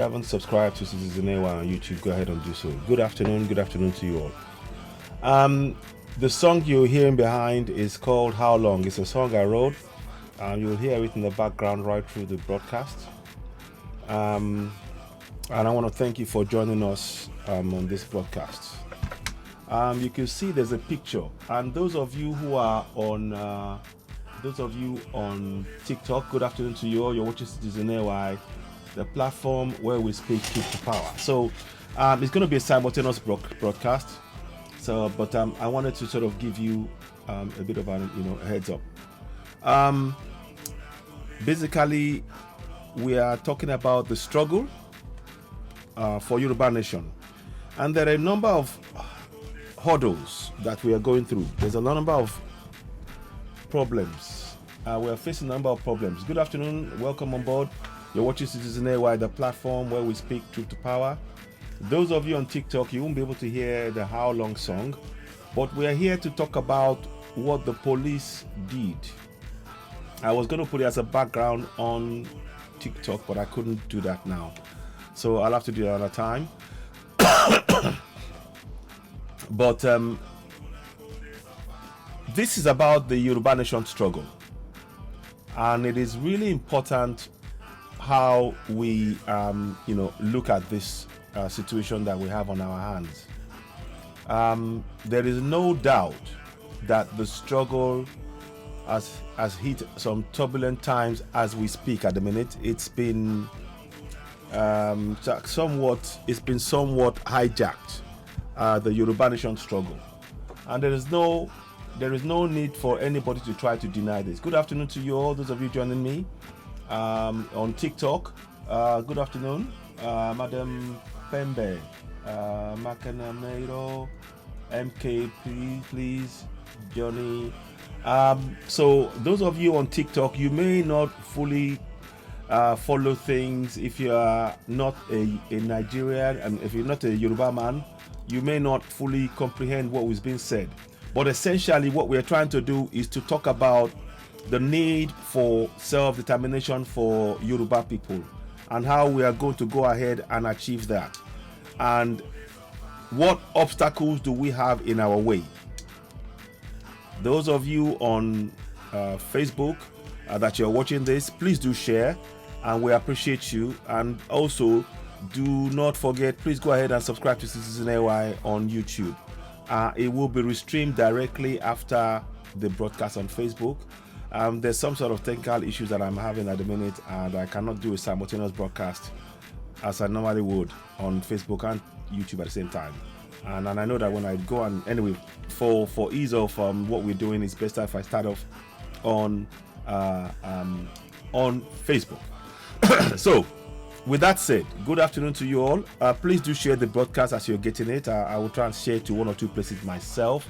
Haven't subscribed to Citizen AY on YouTube, go ahead and do so. Good afternoon to you all. The song you're hearing behind is called How Long. It's a song I wrote. You'll hear it in the background right through the broadcast. And I want to thank you for joining us on this broadcast. You can see there's a picture, and those of you on TikTok, good afternoon to you all. You're watching Citizen AY, the platform where we speak truth to power. So it's going to be a simultaneous broadcast. So, but I wanted to sort of give you a bit of a heads up. Basically, we are talking about the struggle for Yoruba Nation, and there are a number of hurdles that we are going through. There's a number of problems. We are facing a number of problems. Good afternoon, welcome on board. You're watching Citizen AY, the platform where we speak truth to power. Those of you on TikTok, you won't be able to hear the How Long song, but we are here to talk about what the police did. I was going to put it as a background on TikTok, but I couldn't do that now. So I'll have to do it another time. But this is about the Yoruba Nation struggle. And it is really important how we, look at this situation that we have on our hands. There is no doubt that the struggle has hit some turbulent times as we speak at the minute. It's been somewhat hijacked, the Yoruba Nation struggle, and there is no need for anybody to try to deny this. Good afternoon to you all, those of you joining me on TikTok. Good afternoon, Madam Pembe, Makanamero, MK, please, Johnny. So those of you on TikTok, you may not fully follow things. If you are not a Nigerian, and if you're not a Yoruba man, you may not fully comprehend what was being said. But essentially what we're trying to do is to talk about the need for self-determination for Yoruba people and how we are going to go ahead and achieve that. And what obstacles do we have in our way? Those of you on Facebook that you're watching this, please do share, and we appreciate you. And also, do not forget, please go ahead and subscribe to Citizen AY on YouTube. It will be restreamed directly after the broadcast on Facebook. There's some sort of technical issues that I'm having at the minute, and I cannot do a simultaneous broadcast as I normally would on Facebook and YouTube at the same time. And I know that when I go on, anyway, for ease of what we're doing, it's better if I start off on Facebook. So, with that said, good afternoon to you all. Please do share the broadcast as you're getting it. I will try and share it to one or two places myself.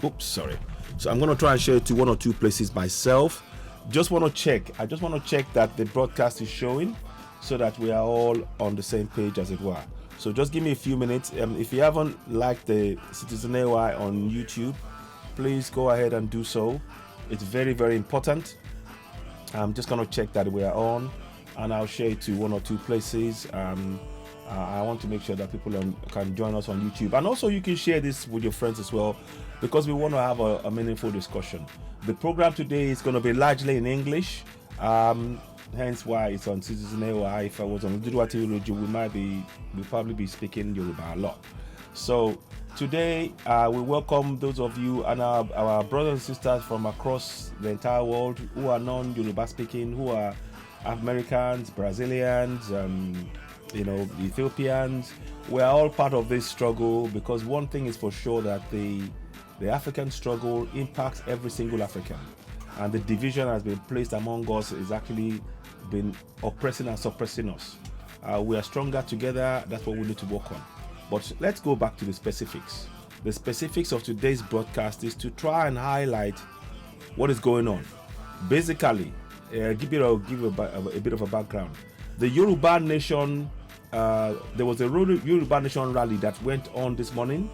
Oops, sorry. So I'm going to try and share it to one or two places myself. I just want to check that the broadcast is showing, so that we are all on the same page, as it were. So just give me a few minutes. If you haven't liked the Citizen AY on YouTube, please go ahead and do so. It's very, very important. I'm just going to check that we are on, and I'll share it to one or two places. I want to make sure that people can join us on YouTube. And also you can share this with your friends as well, because we want to have a meaningful discussion. The program today is going to be largely in English. Hence why it's on Citizen AY. If I was on Duduati Radio, we'll probably be speaking Yoruba a lot. So today we welcome those of you and our brothers and sisters from across the entire world who are non-Yoruba speaking, who are Americans, Brazilians, Ethiopians. We are all part of this struggle, because one thing is for sure, that the African struggle impacts every single African. And the division has been placed among us is actually been oppressing and suppressing us. We are stronger together. That's what we need to work on. But let's go back to the specifics. The specifics of today's broadcast is to try and highlight what is going on. Basically, give a bit of a background. The Yoruba Nation, there was a Yoruba Nation rally that went on this morning.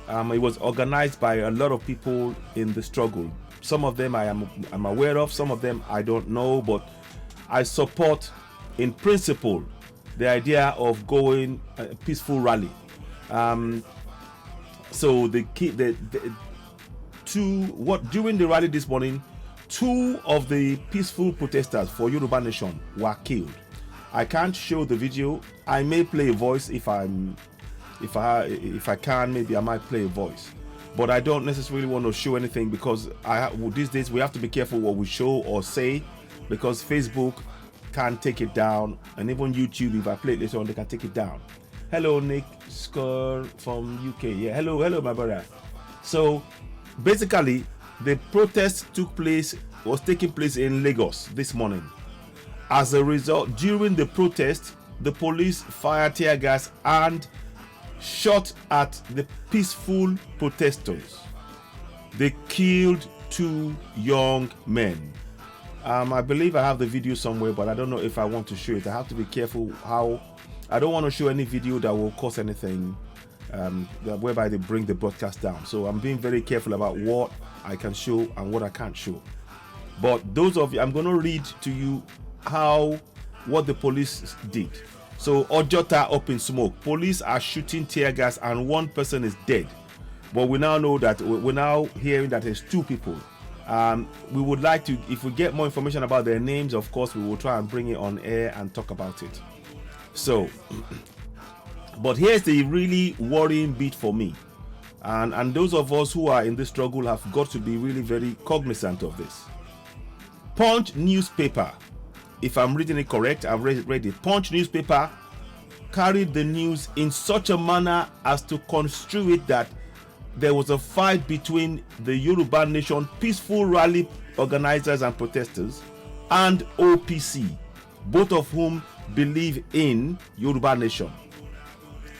It was organized by a lot of people in the struggle. Some of them I'm aware of, some of them I don't know, but I support in principle the idea of going a peaceful rally. So during the rally this morning, 2 of the peaceful protesters for Yoruba Nation were killed. I can't show the video. I may play a voice if I can. Maybe I might play a voice, but I don't necessarily want to show anything because these days we have to be careful what we show or say, because Facebook can take it down, and even YouTube, if I play it later on, they can take it down. Hello, Nick Skur from UK. Yeah, hello, my brother. So basically, the protest was taking place in Lagos this morning. As a result, during the protest, the police fired tear gas and shot at the peaceful protesters. They killed 2 young men. I believe I have the video somewhere, but I don't know if I want to show it. I have to be careful how I don't want to show any video that will cause anything whereby they bring the broadcast down. So I'm being very careful about what I can show and what I can't show. But those of you, I'm going to read to you what the police did. So Ojota up in smoke. Police are shooting tear gas and 1 person is dead. But we now know that we're now hearing that there's 2 people. We would like to, if we get more information about their names, of course, we will try and bring it on air and talk about it. So, but here's the really worrying bit for me. And those of us who are in this struggle have got to be really very cognizant of this. Punch newspaper, if I'm reading it correct, I've read it. Punch newspaper carried the news in such a manner as to construe it that there was a fight between the Yoruba Nation peaceful rally organizers and protesters and OPC, both of whom believe in Yoruba Nation.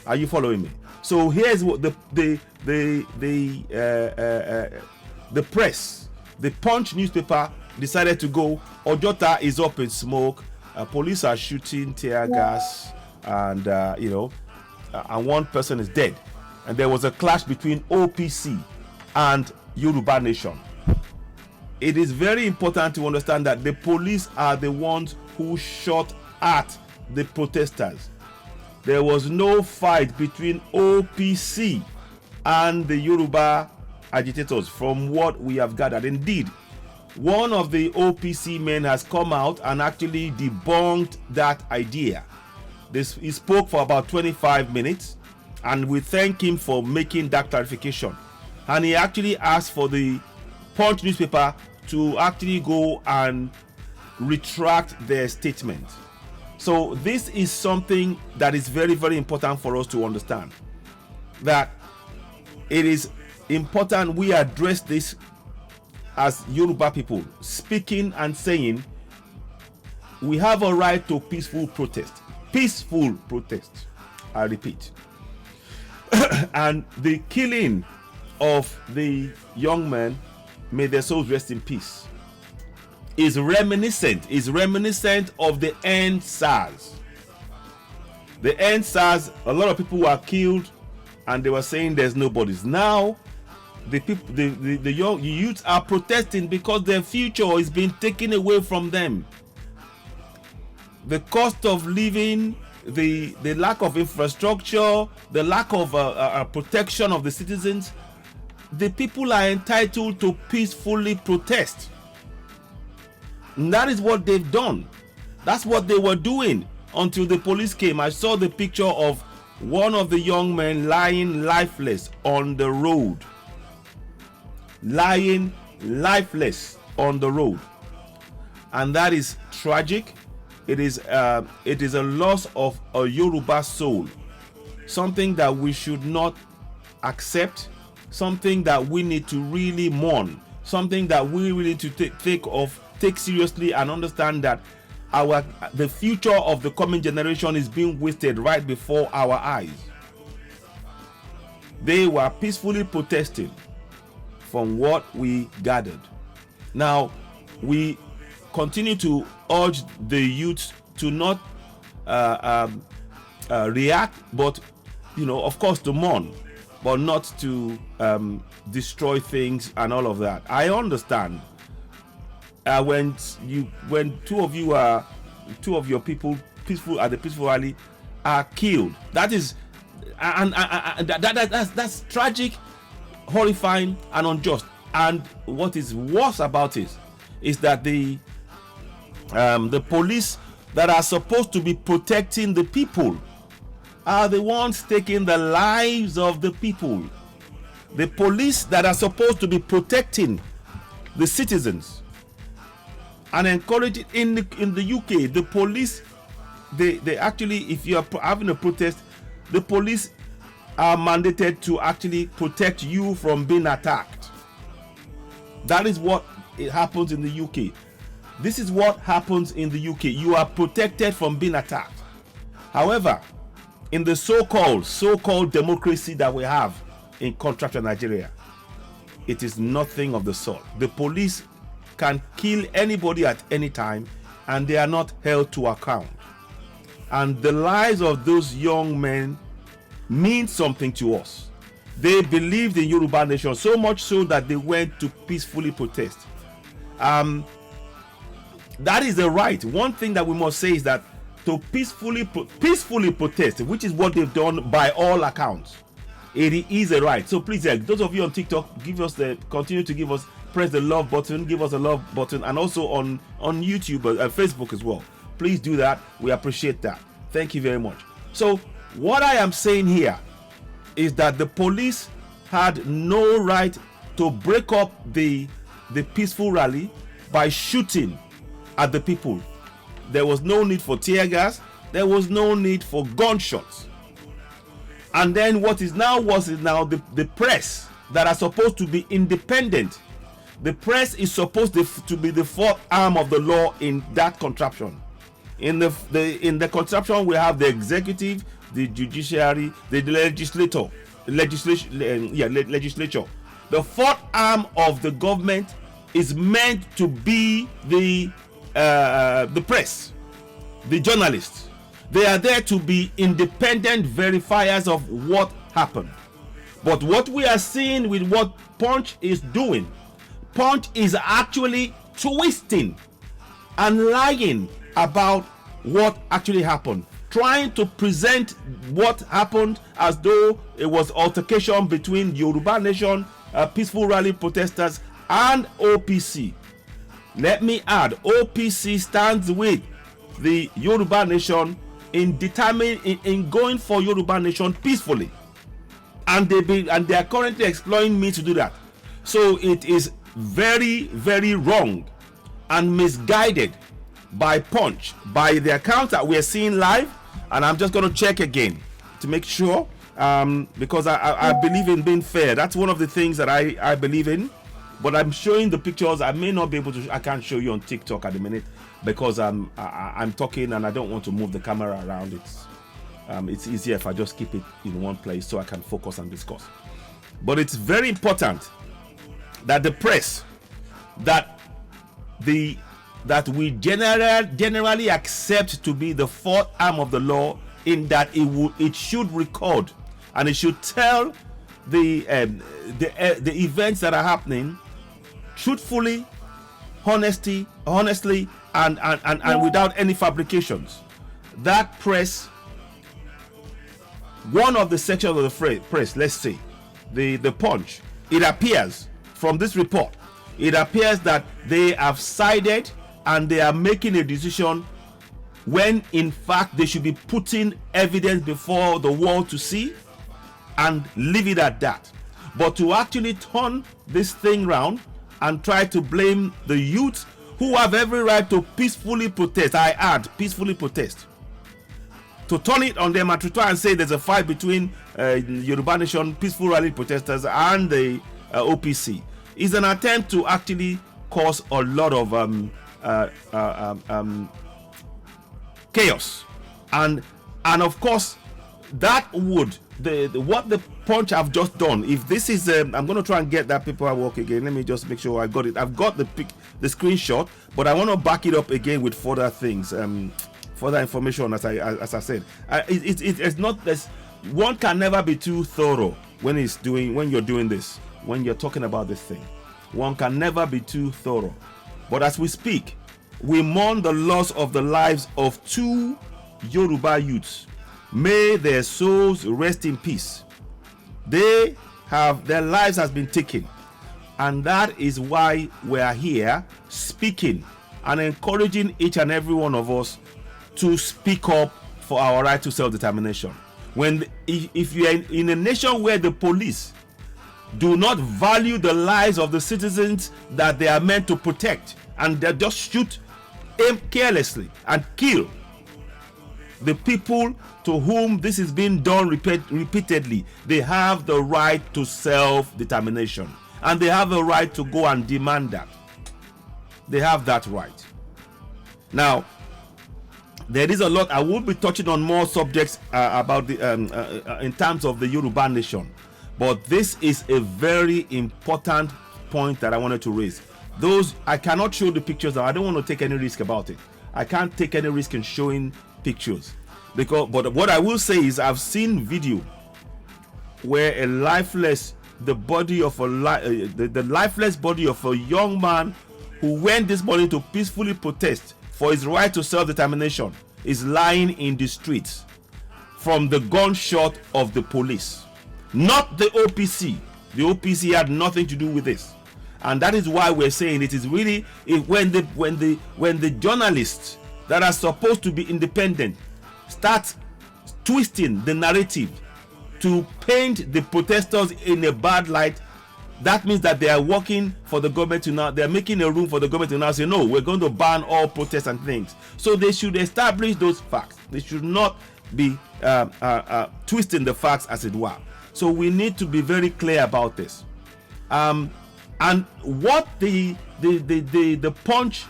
Are you following me? So here's what the press, the Punch newspaper decided to go. Ojota is up in smoke. Police are shooting tear gas, and and 1 person is dead. And there was a clash between OPC and Yoruba Nation. It is very important to understand that the police are the ones who shot at the protesters. There was no fight between OPC and the Yoruba agitators, from what we have gathered. Indeed, one of the OPC men has come out and actually debunked that idea. He spoke for about 25 minutes. And we thank him for making that clarification. And he actually asked for the Punch newspaper to actually go and retract their statement. So this is something that is very, very important for us to understand. That it is important we address this as Yoruba people, speaking and saying we have a right to peaceful protest. Peaceful protest. I repeat. And the killing of the young men, may their souls rest in peace, is reminiscent of the end SARS. The end SARS, a lot of people were killed and they were saying there's no bodies. Now the people, the young youths are protesting because their future is being taken away from them. The cost of living, the lack of infrastructure, the lack of protection of the citizens, the people are entitled to peacefully protest. And that is what they've done. That's what they were doing until the police came. I saw the picture of one of the young men lying lifeless on the road. Lying lifeless on the road. And that is tragic. It is a loss of a Yoruba soul, something that we should not accept, something that we need to really mourn, something that we really need to take seriously and understand that the future of the coming generation is being wasted right before our eyes. They were peacefully protesting, from what we gathered. Now we continue to urge the youth to not react, but of course to mourn, but not to destroy things and all of that. I understand when two of your people at the peaceful rally are killed. That is, that's tragic, horrifying, and unjust. And what is worse about it is that the police that are supposed to be protecting the people are the ones taking the lives of the people. The police that are supposed to be protecting the citizens and encouraging in the UK, the police, they actually, if you are having a protest, the police are mandated to actually protect you from being attacked. That is what it happens in the UK. This is what happens in the UK. You are protected from being attacked. However, in the so-called democracy that we have in contractual Nigeria, it is nothing of the sort. The police can kill anybody at any time and they are not held to account. And the lives of those young men mean something to us. They believed in Yoruba Nation so much so that they went to peacefully protest. That is the right. One thing that we must say is that to peacefully protest, which is what they've done by all accounts, it is a right. So please, those of you on TikTok, continue to give us, press the love button, give us a love button, and also on YouTube and Facebook as well. Please do that. We appreciate that. Thank you very much. So what I am saying here is that the police had no right to break up the peaceful rally by shooting at the people. There was no need for tear gas. There was no need for gunshots. And then what is now the press that are supposed to be independent. The press is supposed to be the fourth arm of the law in that contraption. In the contraption, we have the executive, the judiciary, the legislature. The fourth arm of the government is meant to be the press, the journalists. They are there to be independent verifiers of what happened. But what we are seeing with what Punch is doing, Punch is actually twisting and lying about what actually happened, trying to present what happened as though it was altercation between Yoruba Nation, peaceful rally protesters, and OPC. Let me add, OPC stands with the Yoruba Nation in going for Yoruba Nation peacefully, and they are currently exploiting me to do that. So it is very, very wrong and misguided by Punch, by the accounts that we are seeing live. And I'm just going to check again to make sure, because I believe in being fair. That's one of the things that I believe in. But I'm showing the pictures. I may not be able to. I can't show you on TikTok at the minute because I'm talking and I don't want to move the camera around. It's easier if I just keep it in one place so I can focus and discuss. But it's very important that the press, that we generally accept to be the fourth arm of the law, in that it should record and it should tell the events that are happening truthfully, honestly, and without any fabrications. That press, one of the sections of the press, let's say the Punch, it appears from this report, it appears that they have sided and they are making a decision when in fact they should be putting evidence before the world to see and leave it at that. But to actually turn this thing round and try to blame the youth who have every right to peacefully protest, I add, peacefully protest, to turn it on them and to try and say there's a fight between Yoruba Nation peaceful rally protesters and the OPC, is an attempt to actually cause a lot of chaos, and of course that would what the Punch have just done. If this is I'm going to try and get that paperwork again. Let me just make sure I got it. I've got the screenshot, but I want to back it up again with further things, further information. As I said, it's not this. One can never be too thorough when you're doing this, when you're talking about this thing. One can never be too thorough. But as we speak, we mourn the loss of the lives of two Yoruba youths. May their souls rest in peace. Their lives has been taken, and that is why we are here speaking and encouraging each and every one of us to speak up for our right to self-determination. If you are in a nation where the police do not value the lives of the citizens that they are meant to protect, and they just shoot, aim carelessly, and kill the people to whom this is being done repeatedly, they have the right to self-determination, and they have the right to go and demand that. They have that right. Now, there is a lot. I will be touching on more subjects about the in terms of the Yoruba Nation, but this is a very important point that I wanted to raise. I cannot show the pictures now. I don't want to take any risk about it. I can't take any risk in showing pictures, but what I will say is I've seen video where the lifeless body of a young man who went this morning to peacefully protest for his right to self-determination is lying in the streets from the gunshot of the police, not the OPC. The OPC had nothing to do with this, and that is why we're saying it is really when the journalists that are supposed to be independent start twisting the narrative to paint the protesters in a bad light, that means that they are working for the government to now, they're making a room for the government to now say, no, we're going to ban all protests and things. So they should establish those facts. They should not be twisting the facts, as it were. So we need to be very clear about this. And what the Punch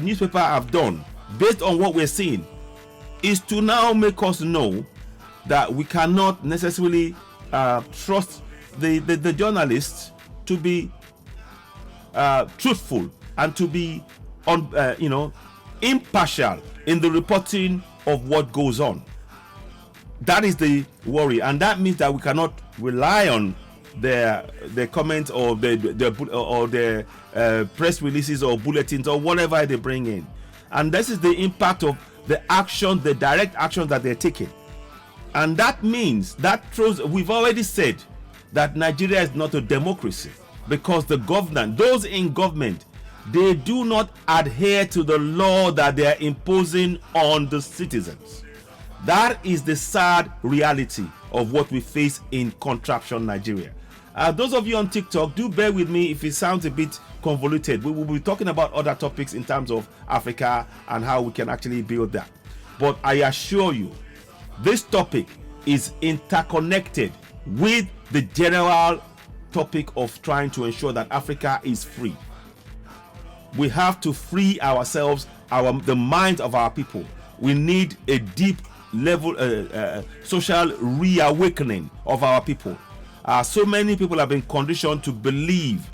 newspaper have done, based on what we're seeing, is to now make us know that we cannot necessarily trust the journalists to be truthful and to be impartial in the reporting of what goes on. That is the worry, and that means that we cannot rely on their comments or their press releases or bulletins or whatever they bring in. And this is the impact of the action, the direct action that they're taking. And that means we've already said that Nigeria is not a democracy, because the those in government, they do not adhere to the law that they are imposing on the citizens. That is the sad reality of what we face in contraption Nigeria. Those of you on TikTok, do bear with me if it sounds a bit convoluted. We will be talking about other topics in terms of Africa and how we can actually build that. But I assure you, this topic is interconnected with the general topic of trying to ensure that Africa is free. We have to free ourselves, the minds of our people. We need a deep level social reawakening of our people. So many people have been conditioned to believe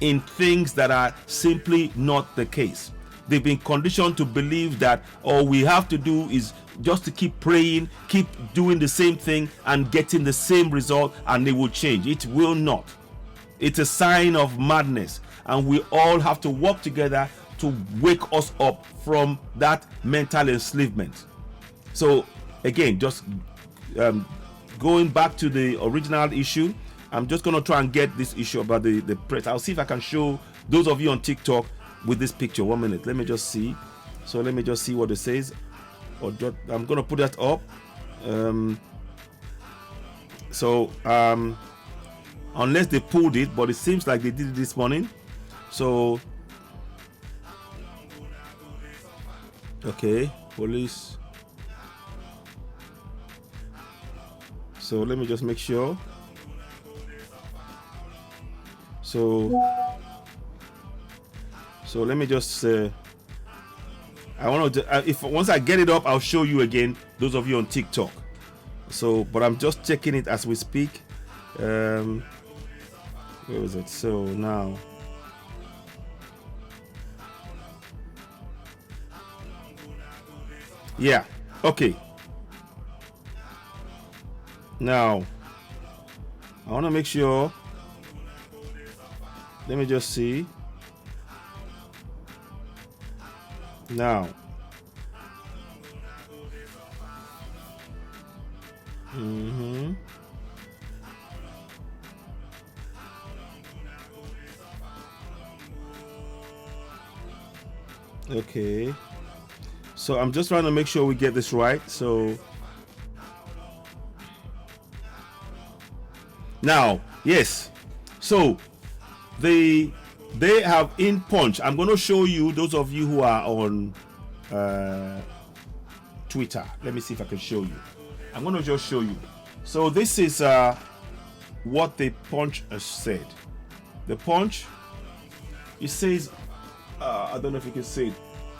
in things that are simply not the case. They've been conditioned to believe that all we have to do is just to keep praying, keep doing the same thing and getting the same result, and it will change. It will not. It's a sign of madness, and we all have to work together to wake us up from that mental enslavement. So again, just going back to the original issue, I'm just going to try and get this issue about the press. I'll see if I can show those of you on TikTok with this picture. 1 minute. Let me just see. So let me just see what it says. I'm going to put that up. Unless they pulled it, but it seems like they did it this morning. So, okay, police. So let me just make sure. So let me just I want to if once I get it up, I'll show you again, those of you on TikTok. So but I'm just checking it as we speak. Where was it? So now yeah, okay. Now I want to make sure. Let me just see. Now Mm-hmm. Okay. So I'm just trying to make sure we get this right. So now, yes. So they have in Punch. I'm going to show you, those of you who are on Twitter. Let me see if I can show you. I'm going to just show you. So this is what the Punch has said. The Punch, it says, I don't know if you can see it.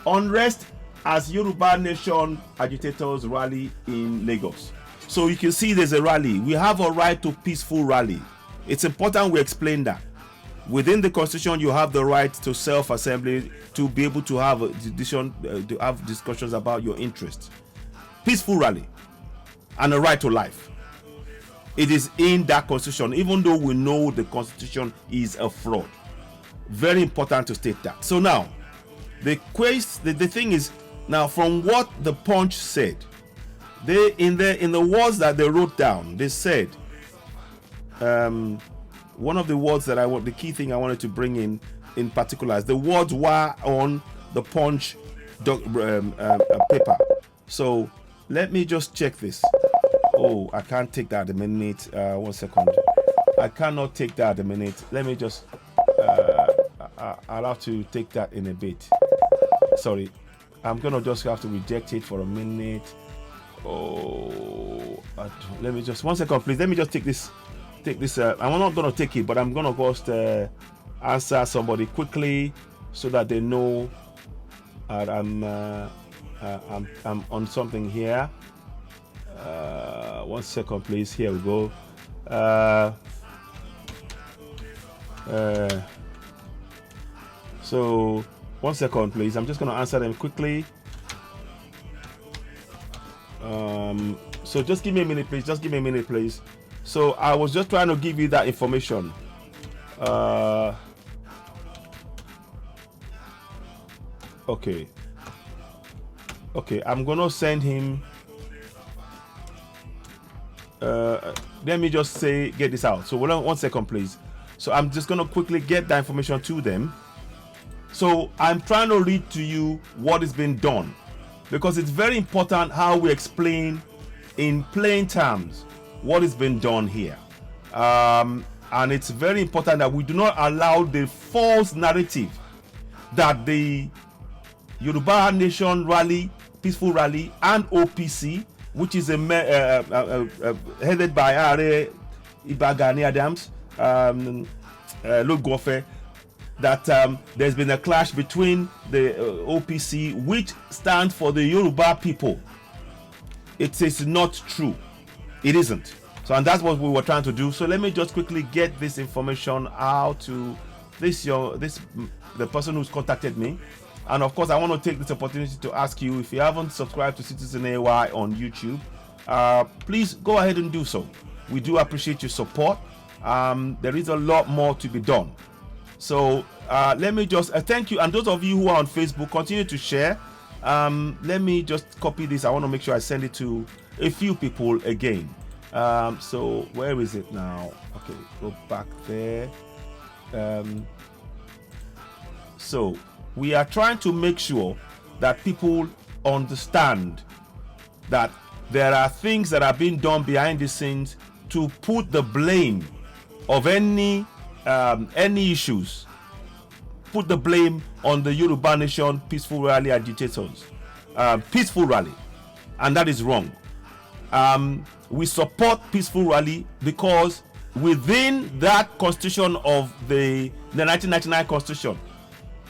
Unrest as Yoruba Nation agitators rally in Lagos. So you can see there's a rally. We have a right to peaceful rally. It's important we explain that. Within the Constitution, you have the right to self-assembly, to be able to have a decision, to have discussions about your interests. Peaceful rally and a right to life. It is in that Constitution, even though we know the Constitution is a fraud. Very important to state that. So now, the thing is, now from what the Punch said, they in the words that they wrote down, they said, one of the words that the key thing I wanted to bring in particular is the words were on the Punch paper. So let me just check this. Oh, I can't take that a minute. 1 second. I cannot take that a minute. Let me just. I'll have to take that in a bit. Sorry, I'm gonna just have to reject it for a minute. Oh, let me just 1 second, please. Let me just take this. I'm not gonna take it, but I'm gonna just answer somebody quickly so that they know I'm on something here. 1 second, please. Here we go. So 1 second, please. I'm just gonna answer them quickly. So just give me a minute, please. Just give me a minute, please. So I was just trying to give you that information. Okay. I'm gonna send him. Let me just get this out. So 1 second, please. So I'm just gonna quickly get that information to them. So I'm trying to read to you what is being done, because it's very important how we explain in plain terms what is being done here. And it's very important that we do not allow the false narrative that the Yoruba Nation rally, peaceful rally, and OPC, which is headed by Are Ibagani Adams, Logofe, that there's been a clash between the OPC, which stands for the Yoruba people. It is not true. It isn't. So, and that's what we were trying to do. So let me just quickly get this information out to the person who's contacted me. And of course, I want to take this opportunity to ask you, if you haven't subscribed to Citizen AY on YouTube, please go ahead and do so. We do appreciate your support. There is a lot more to be done. So let me just thank you. And those of you who are on Facebook, continue to share. Let me just copy this. I want to make sure I send it to a few people again. So where is it now? Okay, go back there. So we are trying to make sure that people understand that there are things that are being done behind the scenes to put the blame of any issues, put the blame on the Yoruba Nation peaceful rally agitators, peaceful rally, and that is wrong. We support peaceful rally because within that constitution of the 1999 constitution,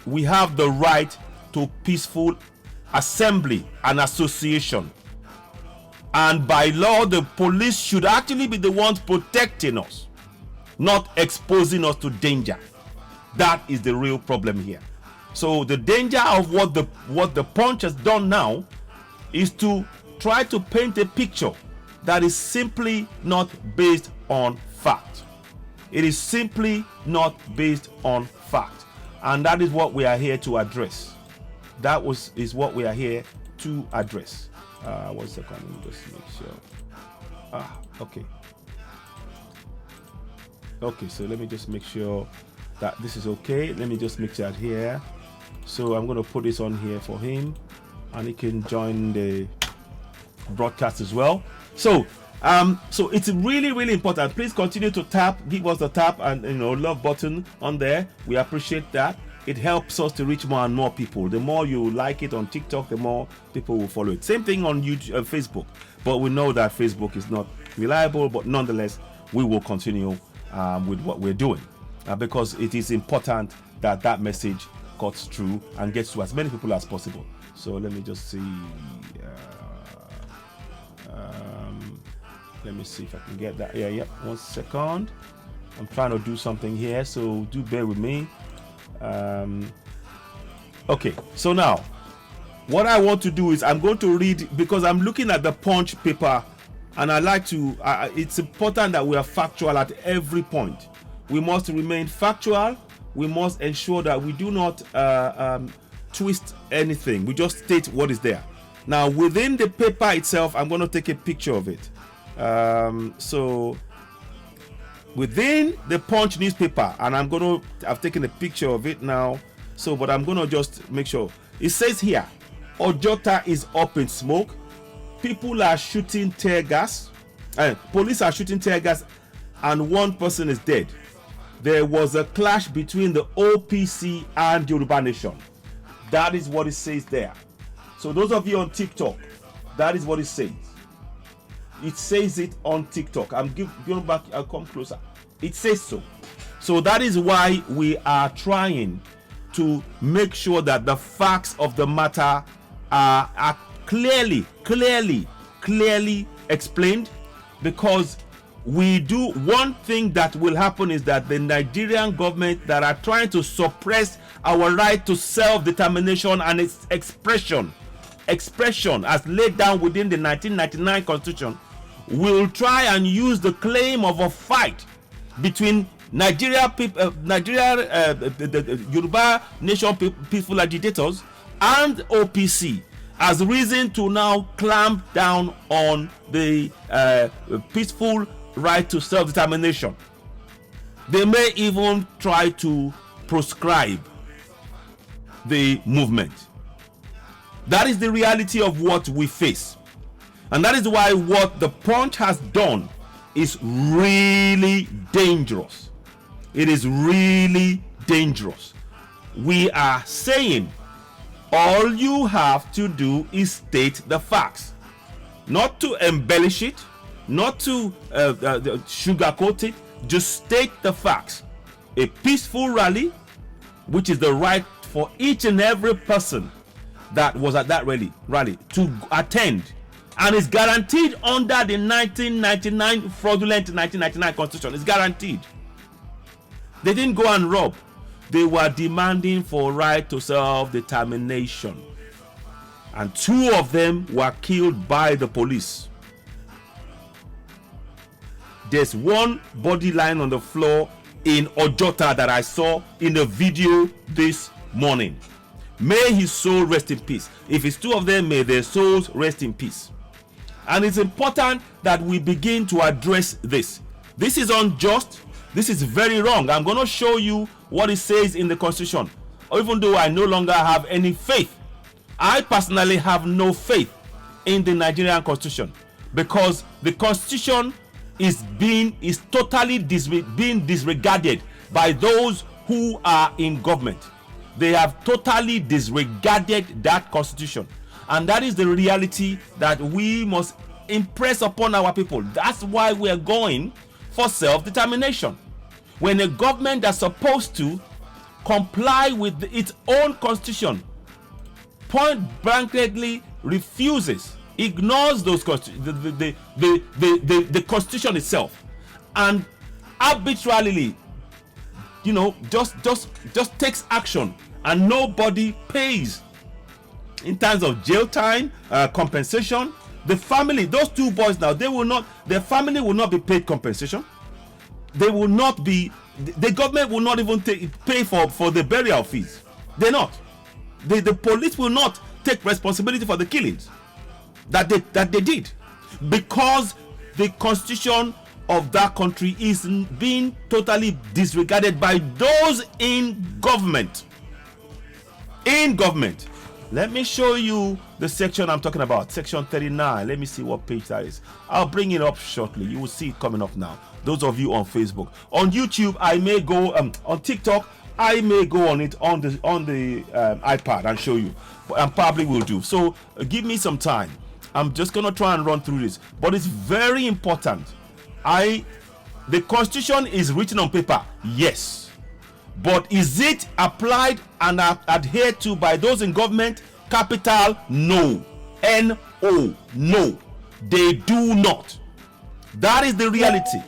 we have the right to peaceful assembly and association. And by law, the police should actually be the ones protecting us, not exposing us to danger. That is the real problem here. So the danger of what the Punch has done now is to try to paint a picture that is simply not based on fact. It is simply not based on fact. And that is what we are here to address. Is what we are here to address. 1 second, let me just make sure. Okay. Okay, so let me just make sure that this is okay. Let me just make that here. So I'm going to put this on here for him, and he can join the broadcast as well. So so it's really, really important. Please continue to tap, give us the tap and love button on there. We appreciate that. It helps us to reach more and more people. The more you like it on TikTok, the more people will follow it. Same thing on YouTube, Facebook. But we know that Facebook is not reliable, but nonetheless, we will continue with what we're doing because it is important that that message cuts through and gets to as many people as possible. So let me just see. Let me see if I can get that. Yeah. 1 second. I'm trying to do something here, so do bear with me. Okay, so now what I want to do is I'm going to read, because I'm looking at the Punch paper, and I like to it's important that we are factual at every point. We must remain factual. We must ensure that we do not twist anything. We just state what is there. Now within the paper itself, I'm going to take a picture of it. So within the Punch newspaper, and I've taken a picture of it now. So, but I'm going to just make sure. It says here, Ojota is up in smoke. People are shooting tear gas. Police are shooting tear gas, and one person is dead. There was a clash between the OPC and Yoruba Nation. That is what it says there. So those of you on TikTok, that is what it says. It says it on TikTok. I'm going back. I'll come closer. It says so. So that is why we are trying to make sure that the facts of the matter are clearly explained, because we do one thing that will happen is that the Nigerian government that are trying to suppress our right to self-determination and its expression as laid down within the 1999 Constitution will try and use the claim of a fight between the Yoruba Nation peaceful agitators and OPC as reason to now clamp down on the peaceful right to self-determination. They may even try to proscribe the movement. That is the reality of what we face. And that is why what the Punch has done is really dangerous. It is really dangerous. We are saying all you have to do is state the facts, not to embellish it, not to sugarcoat it. Just state the facts. A peaceful rally, which is the right for each and every person that was at that rally to attend, and is guaranteed under the 1999 fraudulent 1999 Constitution. It's guaranteed. They didn't go and rob. They were demanding for right to self-determination, and 2 of them were killed by the police. There's one body lying on the floor in Ojota that I saw in the video this morning. May his soul rest in peace. If it's 2 of them, may their souls rest in peace. And it's important that we begin to address this. This is unjust. This is very wrong. I'm going to show you what it says in the Constitution. Even though I no longer have any faith, I personally have no faith in the Nigerian Constitution, because the Constitution is totally being disregarded by those who are in government. They have totally disregarded that Constitution, and that is the reality that we must impress upon our people. That's why we are going for self-determination. When a government that's supposed to comply with its own Constitution point blankly refuses, ignores those the Constitution itself, and arbitrarily, just takes action, and nobody pays in terms of jail time, compensation. The family, those 2 boys now, their family will not be paid compensation. They will not be. The government will not even pay for the burial fees. They're not. The police will not take responsibility for the killings that they did, because the constitution of that country is being totally disregarded by those in government. In government. Let me show you the section I'm talking about. Section 39. Let me see what page that is. I'll bring it up shortly. You will see it coming up now. Those of you on Facebook. On YouTube, I may go on TikTok, I may go on it on the iPad and show you. And probably will do. So give me some time. I'm just gonna try and run through this. But it's very important. The Constitution is written on paper, yes. But is it applied and adhered to by those in government? Capital no. N-O. No. They do not. That is the reality.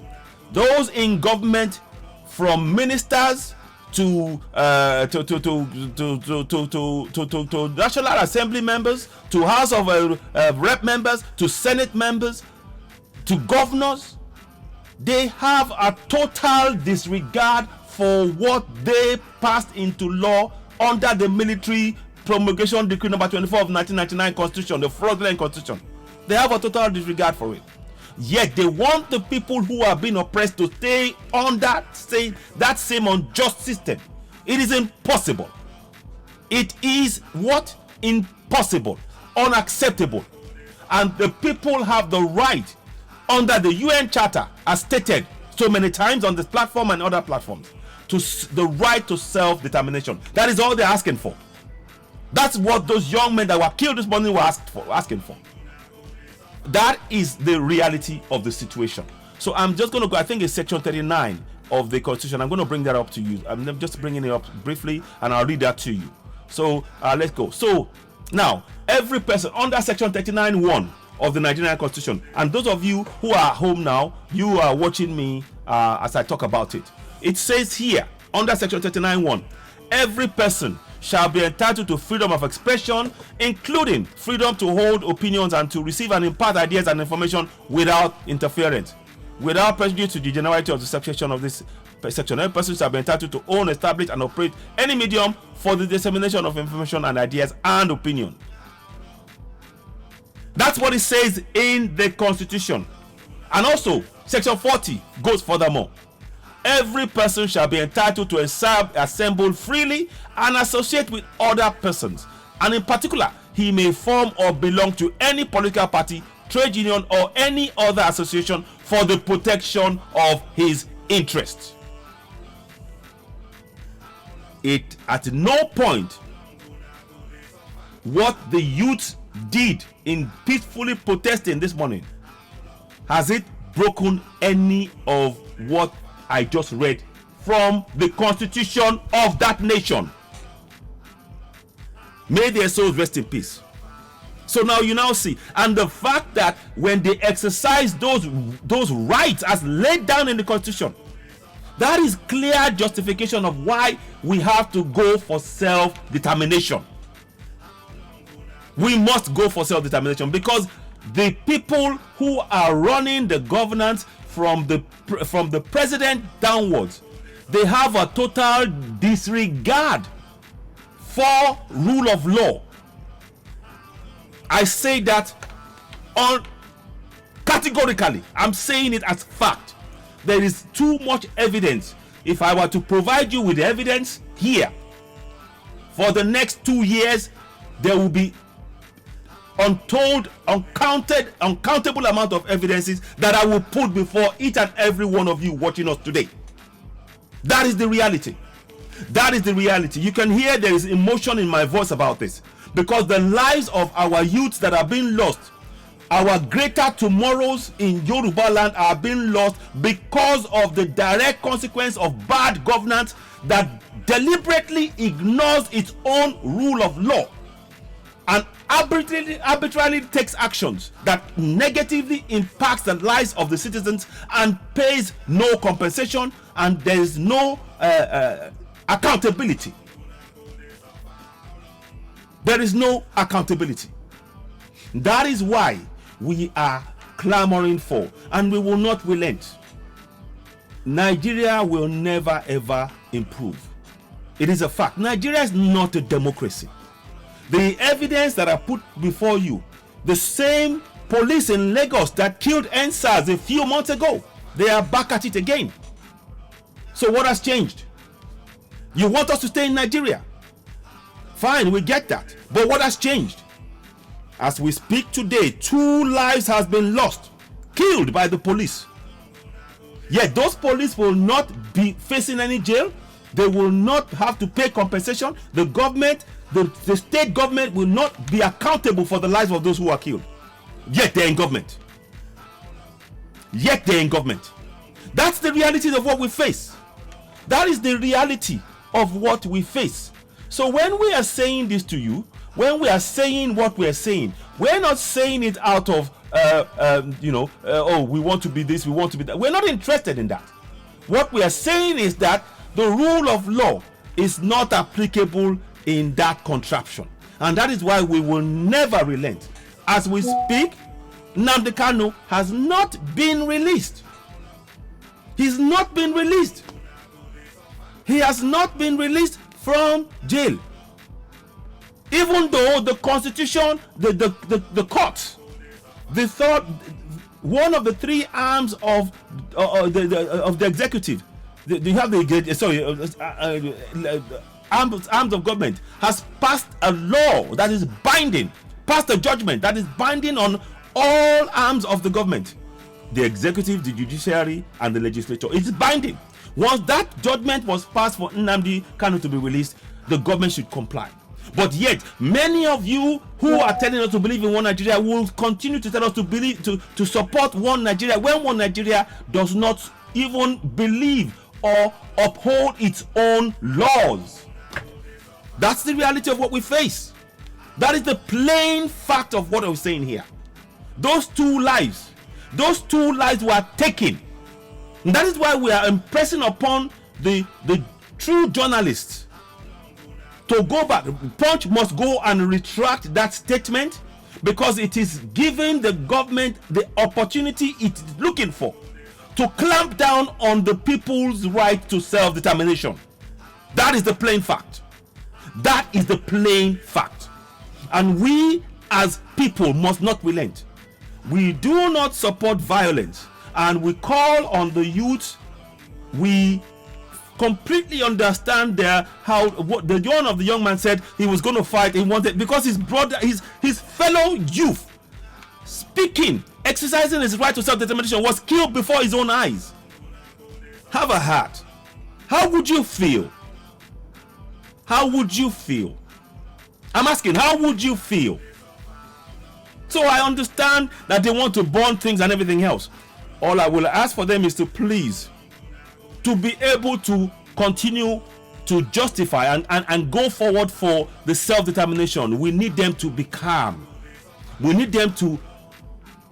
Those in government, from ministers to National Assembly members, to House of Rep members, to Senate members, to governors, they have a total disregard for what they passed into law under the Military Promulgation Decree number 24 of 1999 Constitution, the fraudulent Constitution. They have a total disregard for it. Yet they want the people who are being oppressed to stay on that same unjust system. It is impossible. It is what? Impossible. Unacceptable. And the people have the right under the UN Charter, as stated so many times on this platform and other platforms, to the right to self-determination. That is all they're asking for. That's what those young men that were killed this morning were asking for. That is the reality of the situation. So I'm just going to go, I think it's section 39 of the Constitution. I'm going to bring that up to you. I'm just bringing it up briefly and I'll read that to you. So let's go. So now, every person under section 39(1) of the Nigerian Constitution, and those of you who are at home now, you are watching me as I talk about it. It says here, under section 39(1), every person shall be entitled to freedom of expression, including freedom to hold opinions and to receive and impart ideas and information without interference. Without prejudice to the generality of the section of this section, every person shall be entitled to own, establish, and operate any medium for the dissemination of information and ideas and opinion. That's what it says in the Constitution. And also, section 40 goes furthermore. Every person shall be entitled to assemble freely and associate with other persons. And in particular, he may form or belong to any political party, trade union, or any other association for the protection of his interests. It at no point what the youth did in peacefully protesting this morning has it broken any of what I just read from the Constitution of that nation. May their souls rest in peace. So now you now see, and the fact that when they exercise those rights as laid down in the Constitution, that is clear justification of why we have to go for self-determination. We must go for self-determination because the people who are running the governance from the president downwards, they have a total disregard for rule of law. I say that categorically. I'm saying it as fact. There is too much evidence. If I were to provide you with evidence here, for the next 2 years, there will be uncountable amount of evidences that I will put before each and every one of you watching us today. That is the reality. That is the reality. You can hear there is emotion in my voice about this because the lives of our youths that are being lost, our greater tomorrows in Yoruba land are being lost because of the direct consequence of bad governance that deliberately ignores its own rule of law and arbitrarily takes actions that negatively impacts the lives of the citizens and pays no compensation, and there is no accountability. There is no accountability. That is why we are clamoring for, and we will not relent. Nigeria will never ever improve. It is a fact. Nigeria is not a democracy. The evidence that I put before you, the same police in Lagos that killed NSAS a few months ago. They are back at it again. So what has changed? You want us to stay in Nigeria? Fine, we get that. But what has changed? As we speak today, 2 lives has been lost, killed by the police. Yet those police will not be facing any jail. They will not have to pay compensation. The government, the state government will not be accountable for the lives of those who are killed. Yet they're in government. Yet they're in government. That's the reality of what we face. That is the reality of what we face. So when we are saying this to you, when we are saying what we are saying, we're not saying it out of oh, we want to be this, we want to be that. We're not interested in that. What we are saying is that the rule of law is not applicable in that contraption, and that is why we will never relent. As we speak, Nnamdi Kanu has not been released. He's not been released. He has not been released from jail. Even though the constitution, the courts, the third, one of the 3 arms of the executive, you have arms of government, has passed a law that is binding, passed a judgment that is binding on all arms of the government, the executive, the judiciary, and the legislature. It's binding. Once that judgment was passed for Nnamdi Kanu to be released, the government should comply. But yet, many of you who are telling us to believe in one Nigeria will continue to tell us to believe, to support one Nigeria, when one Nigeria does not even believe or uphold its own laws. That's the reality of what we face. That is the plain fact of what I was saying here. Those 2 lives were taken. And that is why we are impressing upon the true journalists to go back. Punch must go and retract that statement, because it is giving the government the opportunity it is looking for to clamp down on the people's right to self-determination. That is the plain fact. That is the plain fact. And we as people must not relent. We do not support violence, and we call on the youth. We completely understand what the one of the young man said he was going to fight. He wanted, because his brother, his fellow youth, speaking, exercising his right to self-determination, was killed before his own eyes. Have a heart. How would you feel? How would you feel? I'm asking, how would you feel? So I understand that they want to burn things and everything else. All I will ask for them is to please, to be able to continue to justify and go forward for the self-determination. We need them to be calm. We need them to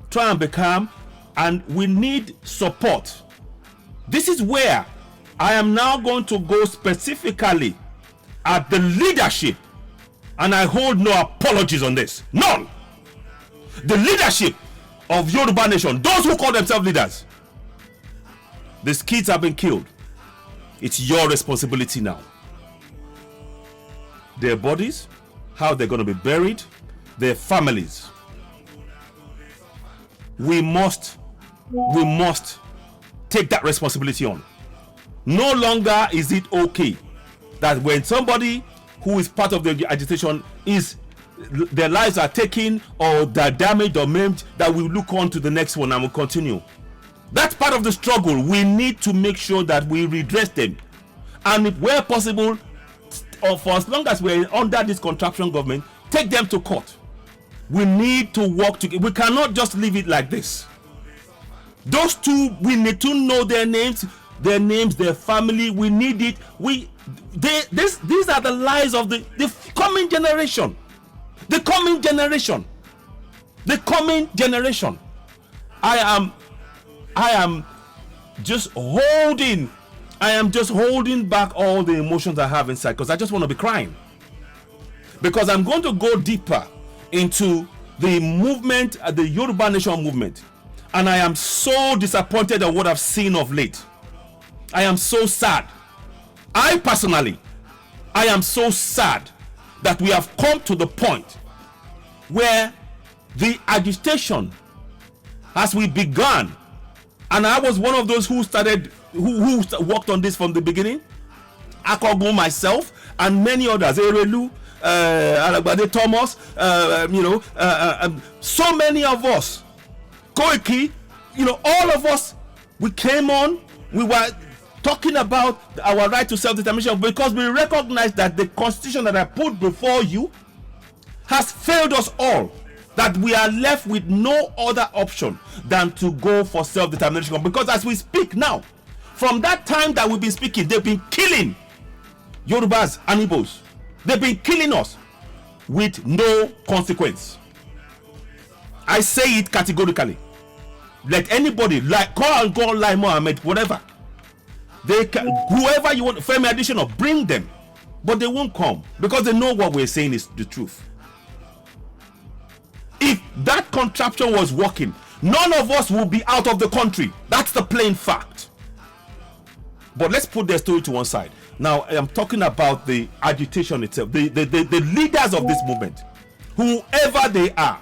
try and be calm, and we need support. This is where I am now going to go specifically at the leadership, and I hold no apologies on this. None. The leadership of Yoruba Nation, those who call themselves leaders. These kids have been killed. It's your responsibility now. Their bodies, how they're going to be buried, their families. We must take that responsibility on. No longer is it okay that when somebody who is part of the agitation their lives are taken, or they're damaged or maimed, that we look on to the next one and we'll continue. That's part of the struggle. We need to make sure that we redress them, and if where possible, or for as long as we're under this contraption government, take them to court. We need to work together. We cannot just leave it like this. Those 2, we need to know their names, their family. We need it. These are the lives of the coming generation. The coming generation. I am just holding back all the emotions I have inside, because I just want to be crying. Because I'm going to go deeper into the movement, the Yoruba Nation movement. And I am so disappointed at what I've seen of late. I am so sad. I personally am so sad that we have come to the point where the agitation as we began, and I was one of those who started, who worked on this from the beginning. Akogun, myself, and many others, Erelu, Alagbade Thomas, so many of us, Koiki, all of us, we came on, we were talking about our right to self-determination because we recognize that the constitution that I put before you has failed us all, that we are left with no other option than to go for self-determination. Because as we speak now, from that time that we've been speaking, they've been killing Yorubas and Igbos. They've been killing us with no consequence. I say it categorically. Let anybody, like, call Lai Mohammed, whatever. They can, whoever you want, Femi Additional, bring them. But they won't come because they know what we're saying is the truth. If that contraption was working, none of us will be out of the country. That's the plain fact. But let's put their story to one side. Now, I'm talking about the agitation itself, the leaders of this movement, whoever they are.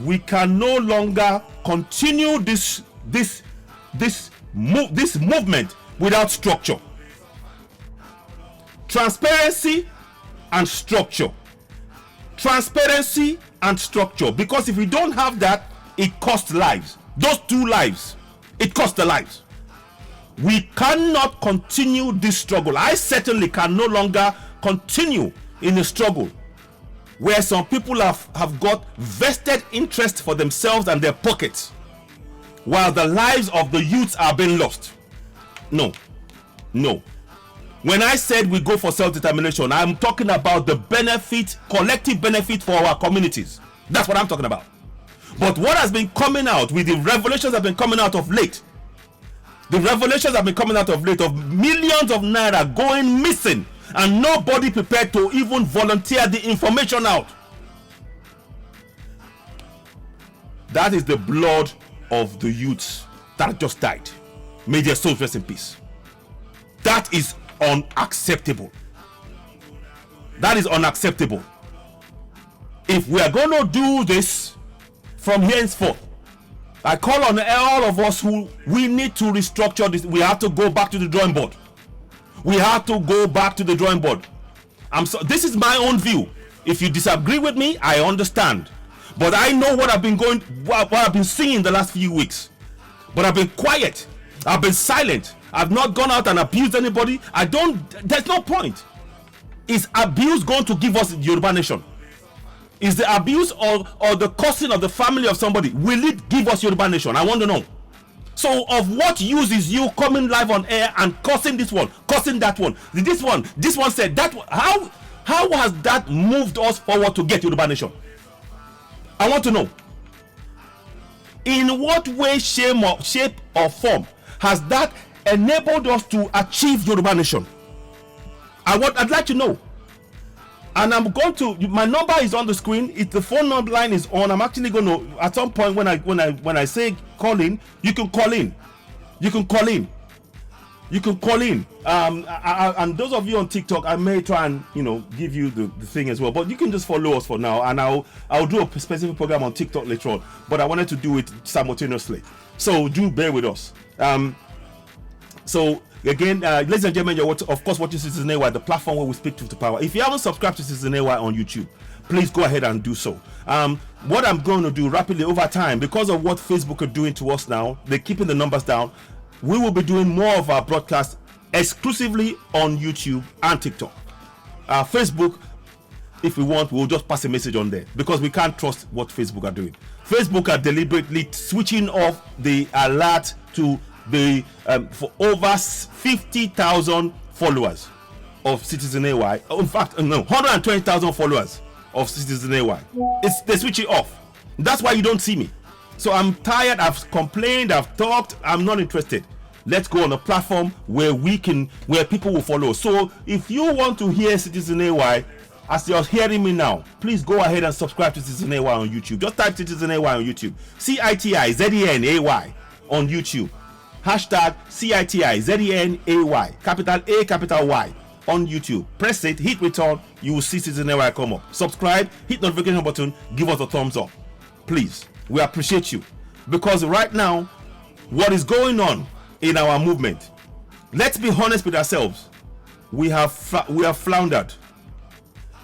We can no longer continue this movement without structure, transparency, and structure. Transparency and structure, because if we don't have that, it costs lives. Those two lives, it costs the lives. We cannot continue this struggle. I certainly can no longer continue in a struggle where some people have got vested interest for themselves and their pockets, while the lives of the youths are being lost. No. When I said we go for self-determination, I'm talking about the benefit, collective benefit for our communities. That's what I'm talking about. But what has been coming out with the revelations that have been coming out of late, of millions of naira going missing and nobody prepared to even volunteer the information out. That is the blood of the youths that just died. May their souls rest in peace. That is unacceptable. That is unacceptable. If we are going to do this from henceforth, I call on all of us who we need to restructure this. We have to go back to the drawing board. This is my own view. If you disagree with me, I understand. But I know what I've been seeing the last few weeks. But I've been quiet. I've been silent. I've not gone out and abused anybody. There's no point. Is abuse going to give us the Yoruba Nation? Is the abuse or the cursing of the family of somebody, will it give us Yoruba Nation? I want to know. So of what use is you coming live on air and cursing this one, cursing that one, this one said that one? How has that moved us forward to get Yoruba Nation? I want to know. In what way, shape or form has that enabled us to achieve Yoruba Nation? I'd like to know. And I'm going to, my number is on the screen. If the phone number line is on, I'm actually going to, at some point when I say call in, you can call in. And those of you on TikTok, I may try and give you the thing as well. But you can just follow us for now, and I'll do a specific program on TikTok later on. But I wanted to do it simultaneously, so do bear with us. So again, ladies and gentlemen, you're of course watching Citizen AY, the platform where we speak truth to power. If you haven't subscribed to Citizen AY on YouTube, please go ahead and do so. What I'm going to do rapidly over time, because of what Facebook are doing to us now, they're keeping the numbers down. We will be doing more of our broadcasts exclusively on YouTube and TikTok. Facebook, if we want, we'll just pass a message on there, because we can't trust what Facebook are doing. Facebook are deliberately switching off the alert to the for over 50,000 followers of Citizen AY. In fact, no, 120,000 followers of Citizen AY. They switch it off. That's why you don't see me. So I'm tired. I've complained. I've talked. I'm not interested. Let's go on a platform where people will follow. So if you want to hear Citizen AY as you're hearing me now, please go ahead and subscribe to Citizen AY on YouTube. Just type Citizen AY on YouTube. CITIZENAY on YouTube. Hashtag CITIZENAY. Capital A, capital Y on YouTube. Press it, hit return. You will see Citizen AY come up. Subscribe, hit notification button, give us a thumbs up. please, we appreciate you. Because right now, what is going on in our movement, let's be honest with ourselves, we have floundered.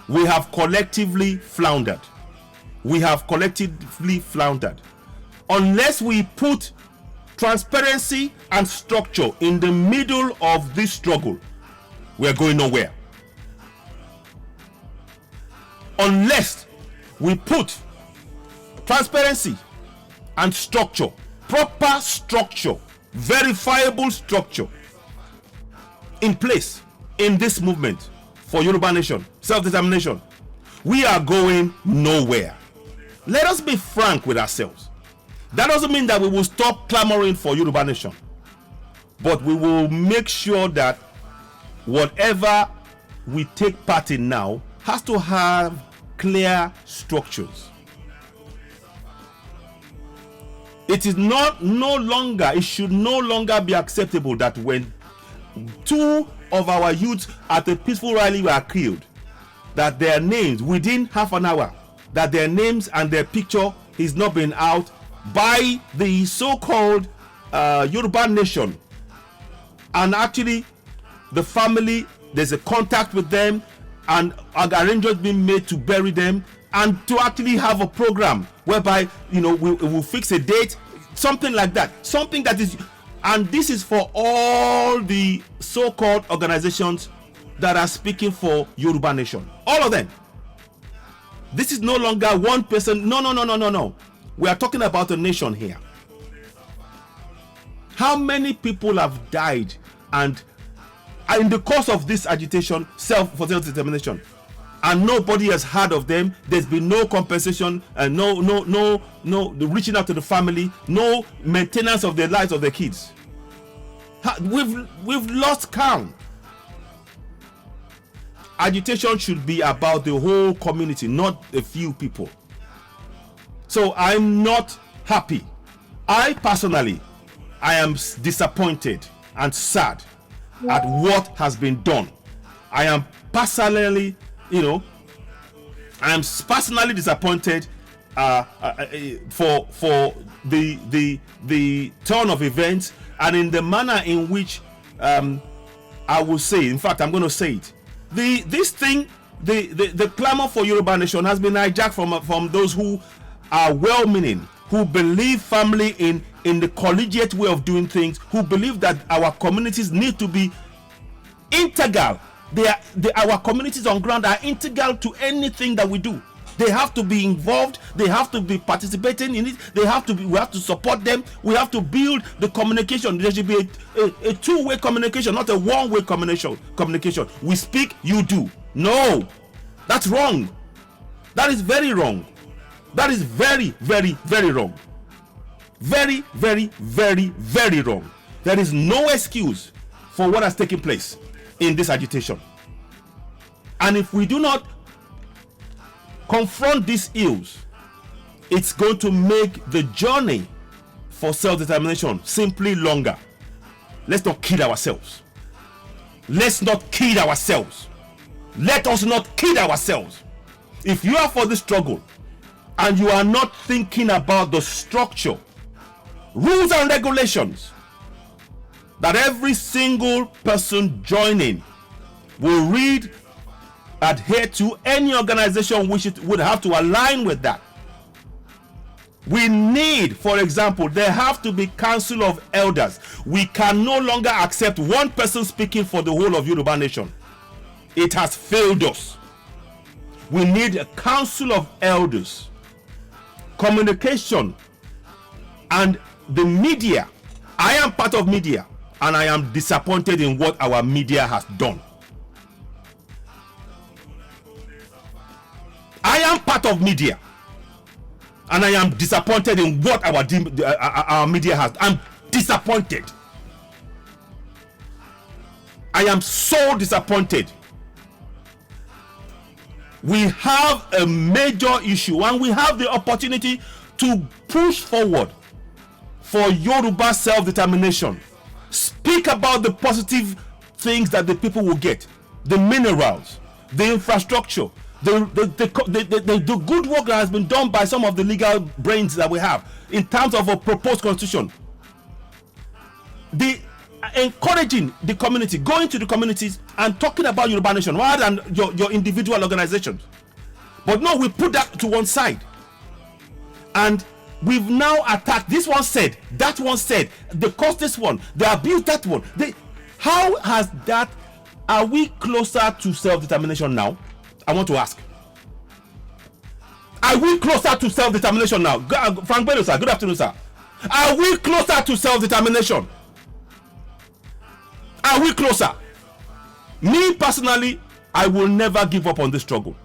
We have collectively floundered. Unless we put transparency and structure in the middle of this struggle, we're going nowhere. Unless we put transparency and structure, proper structure, verifiable structure in place in this movement for Yoruba Nation, self-determination, we are going nowhere. Let us be frank with ourselves. That doesn't mean that we will stop clamoring for Yoruba Nation, but we will make sure that whatever we take part in now has to have clear structures. It should no longer be acceptable that when 2 of our youths at a peaceful rally were killed, that their names within half an hour, that their names and their picture is not been out by the so-called Yoruba Nation, and actually the family, there's a contact with them and arrangements being made to bury them, and to actually have a program whereby we'll fix a date, something like that, something that is. And this is for all the so-called organizations that are speaking for Yoruba Nation. All of them. This is no longer one person. No. We are talking about a nation here. How many people have died and in the course of this agitation, for self-determination, and nobody has heard of them? There's been no compensation and no reaching out to the family, no maintenance of the lives of the kids. We've lost count. Agitation should be about the whole community, not a few people. So I'm not happy. I am disappointed and sad at what has been done. I am personally disappointed for the turn of events and in the manner in which I will say. In fact, I'm going to say it. The clamor for Yoruba Nation has been hijacked from those who are well-meaning, who believe firmly in the collegiate way of doing things, who believe that our communities need to be integral. Our communities on ground are integral to anything that we do. They have to be involved. They have to be participating in it. We have to support them. We have to build the communication. There should be a two-way communication, not a one-way communication. We speak, you do. No, that's wrong. That is very wrong. That is very, very, very wrong. Very, very, very, very wrong. There is no excuse for what has taken place in this agitation. And if we do not confront these ills, it's going to make the journey for self-determination simply longer. Let's not kid ourselves. Let's not kid ourselves. Let us not kid ourselves. If you are for this struggle and you are not thinking about the structure, rules and regulations that every single person joining will read, adhere to, any organization which it would have to align with that. We need, for example, there have to be council of elders. We can no longer accept one person speaking for the whole of Yoruba Nation. It has failed us. We need a council of elders. Communication and the media. I am part of media and I am disappointed in what our media has done. I am part of media and I am disappointed in what our media has. I'm disappointed. I am so disappointed. We have a major issue and we have the opportunity to push forward for Yoruba self-determination. Speak about the positive things that the people will get, the minerals, the infrastructure, the good work that has been done by some of the legal brains that we have in terms of a proposed constitution. The encouraging the community, going to the communities and talking about Yoruba Nation rather than your individual organizations. But no, we put that to one side. And we've now attacked this one said, that one said, they caused this one, they abused that one. How has that, are we closer to self-determination now? I want to ask. Are we closer to self-determination now? Frank Bello, sir, good afternoon, sir. Are we closer to self-determination? Are we closer? Me personally, I will never give up on this struggle.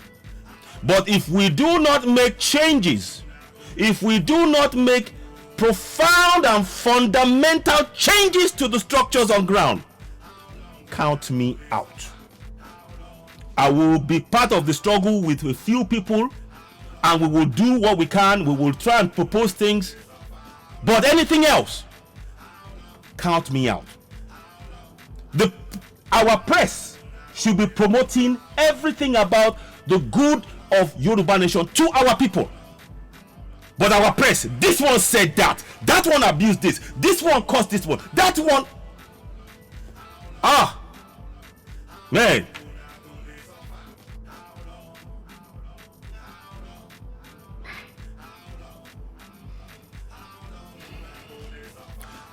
But if we do not make changes, if we do not make profound and fundamental changes to the structures on ground, count me out. I will be part of the struggle with a few people, and we will do what we can. We will try and propose things, but anything else, count me out. Our press should be promoting everything about the good of Yoruba Nation to our people. But our press, this one said that one abused this one caused this one, that one. Man.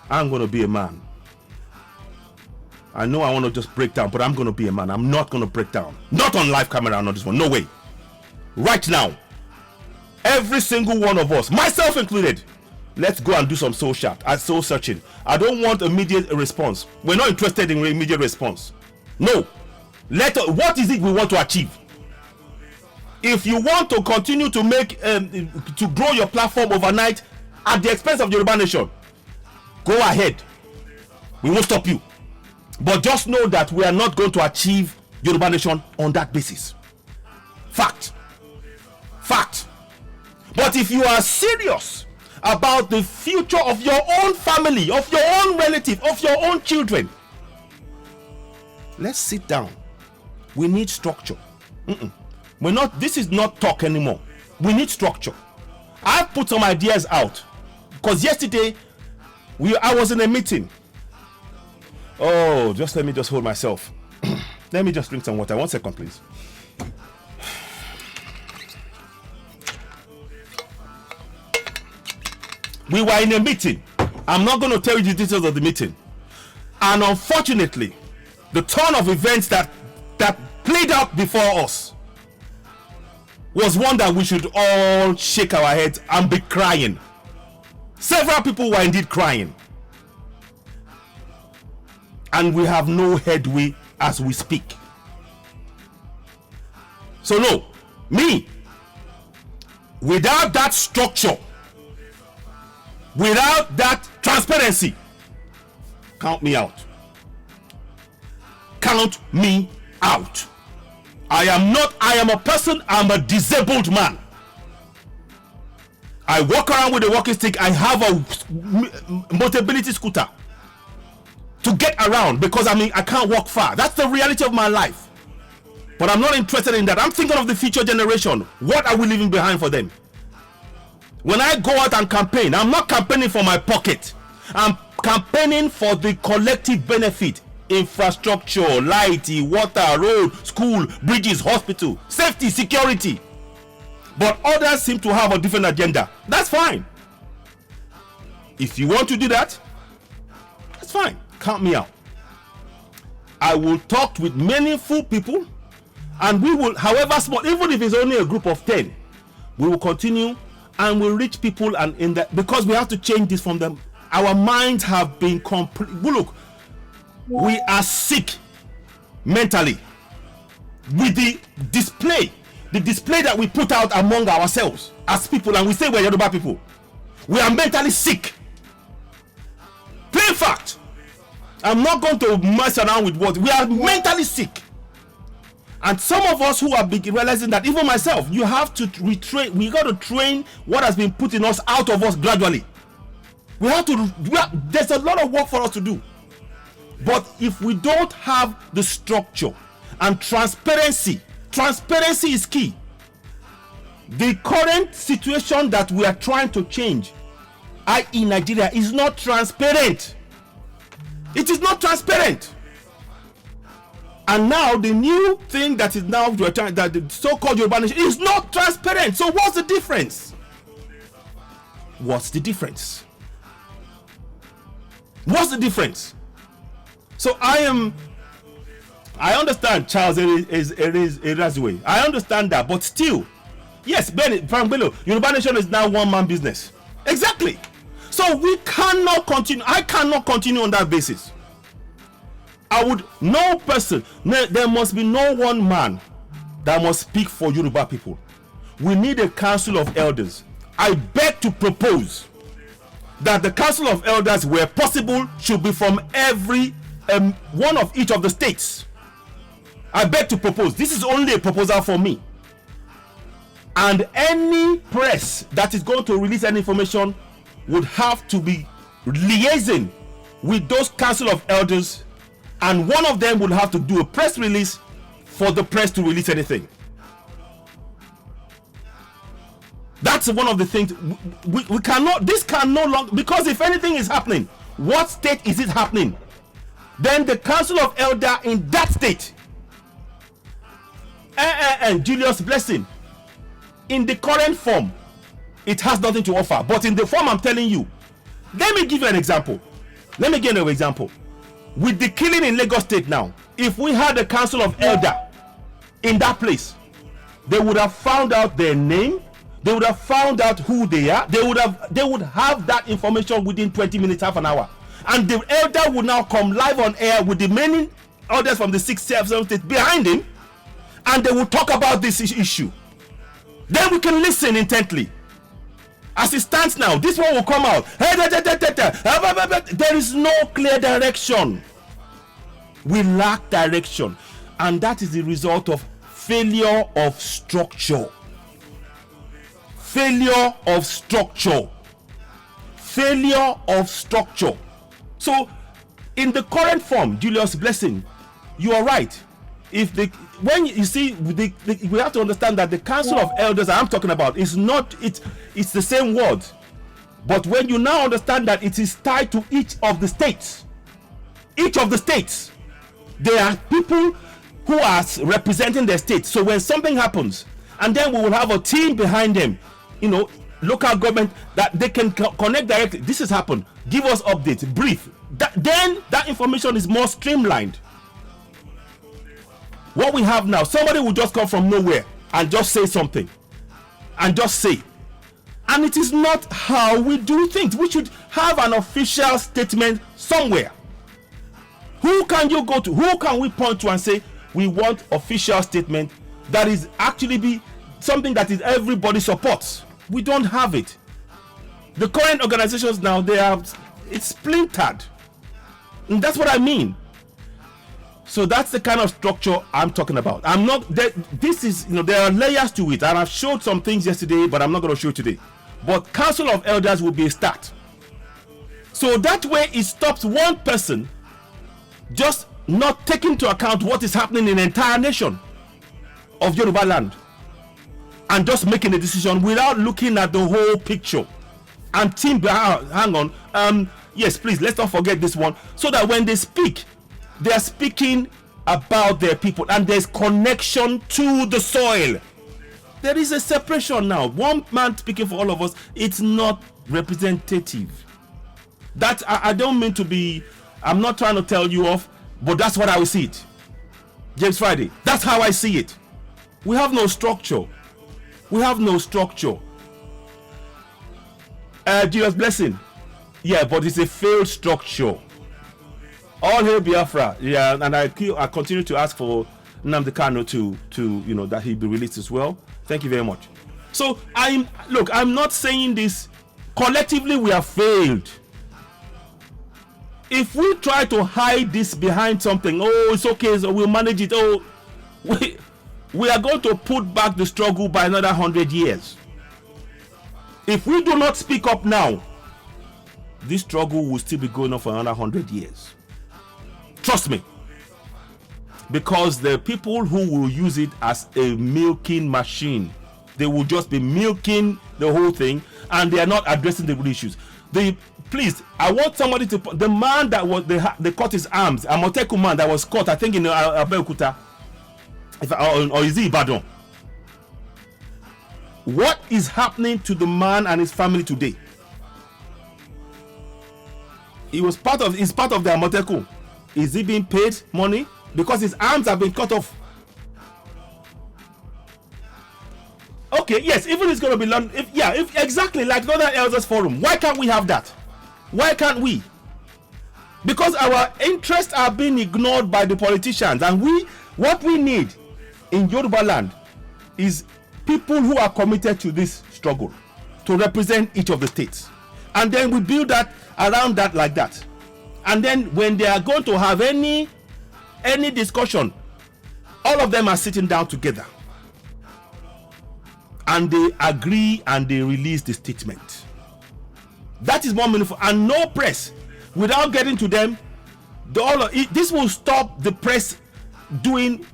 I'm going to be a man. I know I want to just break down, but I'm going to be a man. I'm not going to break down. Not on live camera, not this one. No way. Right now, every single one of us, myself included, let's go and do some soul searching. I don't want immediate response. We're not interested in immediate response. No. What is it we want to achieve? If you want to continue to make to grow your platform overnight at the expense of Yoruba Nation, go ahead. We won't stop you. But just know that we are not going to achieve Yoruba Nation on that basis. Fact. But if you are serious about the future of your own family, of your own relative, of your own children, let's sit down. We need structure. This is not talk anymore. We need structure. I've put some ideas out because yesterday I was in a meeting. Oh, let me hold myself. Let me just drink some water. 1 second, please. We were in a meeting. I'm not going to tell you the details of the meeting. And unfortunately, the turn of events that played out before us was one that we should all shake our heads and be crying. Several people were indeed crying. And we have no headway as we speak. So no, me, without that structure, without that transparency, count me out. Count me out. I am a person, I'm a disabled man. I walk around with a walking stick. I have a mobility scooter to get around because I can't walk far. That's the reality of my life. But I'm not interested in that. I'm thinking of the future generation. What are we leaving behind for them? When I go out and campaign, I'm not campaigning for my pocket. I'm campaigning for the collective benefit. Infrastructure, light, water, road, school, bridges, hospital, safety, security. But others seem to have a different agenda. That's fine. If you want to do that, that's fine. Count me out. I will talk with meaningful people, and we will, however small, even if it's only a group of 10, we will continue and we'll reach people, and in that, because we have to change this from them. Our minds have been look, we are sick mentally with the display that we put out among ourselves as people, and we say we're Yoruba people. We are mentally sick. Plain fact. I'm not going to mess around with words. We are mentally sick. And some of us who are realizing that, even myself, you have to retrain. We got to train what has been put in us out of us gradually. There's a lot of work for us to do. But if we don't have the structure and transparency Transparency is key. The current situation that we are trying to change, i.e. Nigeria, is not transparent. It is not transparent. And now the new thing that is now that the so-called Yoruba Nation is not transparent. So what's the difference? What's the difference? What's the difference? So I understand Charles Erazue. I understand that, but still, yes, Frank Bello, Yoruba Nation is now one-man business. Exactly. So we cannot continue. I cannot continue on that basis. There must be no one man that must speak for Yoruba people. We need a council of elders. I beg to propose that the council of elders, where possible, should be from every one of each of the states. I beg to propose. This is only a proposal for me. And any press that is going to release any information would have to be liaising with those council of elders, and one of them would have to do a press release for the press to release anything. That's one of the things we cannot. This can no longer, because if anything is happening, what state is it happening? Then the council of elder in that state, and Julius Blessing, in the current form, it has nothing to offer. But in the form I'm telling you, let me give you an example. With the killing in Lagos State now, if we had a council of elder in that place, they would have found out their name, they would have found out who they are, they would have that information within 20 minutes, half an hour. And the elder would now come live on air with the many elders from the 6-7 states behind him, and they will talk about this issue. Then we can listen intently. As it stands now, this one will come out. There is no clear direction. We lack direction, and that is the result of failure of structure. Failure of structure. Failure of structure. So, in the current form, Julius Blessing, you are right. When you see, we have to understand that the council of elders I'm talking about is not, it's the same word, but when you now understand that it is tied to each of the states, there are people who are representing their state. So when something happens, and then we will have a team behind them, local government, that they can connect directly. This has happened. Give us updates, brief. Then that information is more streamlined. What we have now, somebody will just come from nowhere and just say something, and it is not how we do things. We should have an official statement somewhere. Who can you go to? Who can we point to and say we want official statement that is actually be something that is everybody supports? We don't have it. The current organizations now, it's splintered, and that's what I mean. So that's the kind of structure I'm talking about. This is, there are layers to it, and I've showed some things yesterday, but I'm not going to show today. But council of elders will be a start. So that way it stops one person just not taking into account what is happening in the entire nation of Yoruba land, and just making a decision without looking at the whole picture. And team, hang on, yes, please, let's not forget this one, so that when they speak, they are speaking about their people, and there's connection to the soil. There is a separation now. One man speaking for all of us, it's not representative. That I don't mean to be, I'm not trying to tell you off, but that's what I will see it. James Friday, that's how I see it. We have no structure. Jesus Blessing, yeah, but it's a failed structure. All hail Biafra, yeah, and I continue to ask for Nnamdi Kanu to that he be released as well. Thank you very much. So I'm not saying this. Collectively, we have failed. If we try to hide this behind something, it's okay, so we'll manage it. We are going to put back the struggle by another 100 years. If we do not speak up now, this struggle will still be going on for another 100 years. Trust me. because the people who will use it as a milking machine, they will just be milking the whole thing, and they are not addressing the real issues. Please, I want somebody to, the man that was, they cut his arms, a Moteku man that was caught, I think in Abeokuta, or is it Ibadan? What is happening to the man and his family today? He's part of the Amoteku. Is he being paid money? Because his arms have been cut off. Okay, yes, even it's going to be exactly like the other elders forum. Why can't we have that? Why can't we? Because our interests are being ignored by the politicians, and what we need in Yoruba land is people who are committed to this struggle to represent each of the states, and then we build that around that like that. And then when they are going to have any discussion, all of them are sitting down together and they agree and they release the statement. That is more meaningful, and no press. Without getting to them, this will stop the press doing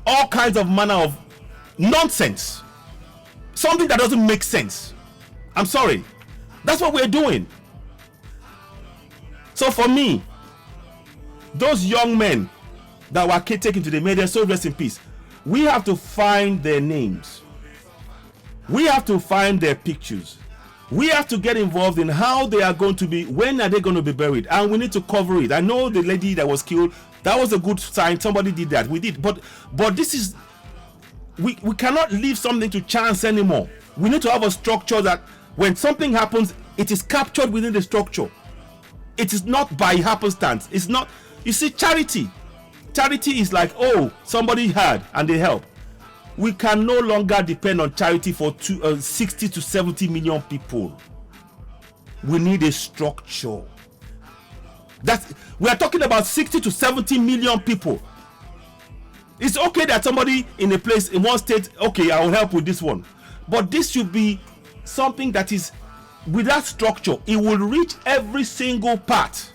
all kinds of manner of nonsense, something that doesn't make sense. I'm sorry, that's what we're doing. So for me, those young men that were taken today, may their soul rest in peace. We have to find their names. We have to find their pictures. We have to get involved in how they are going to be, when are they going to be buried, and we need to cover it. I know the lady that was killed, that was a good sign. Somebody did that. We did, but this is, we cannot leave something to chance anymore. We need to have a structure that when something happens, it is captured within the structure. It is not by happenstance. It's not, you see, charity is like, oh, somebody had and they help. We can no longer depend on charity for 60 to 70 million people. We need a structure. We are talking about 60 to 70 million people. It's okay that somebody in a place, in one state, okay, I will help with this one. But this should be something that is, with that structure, it will reach every single part.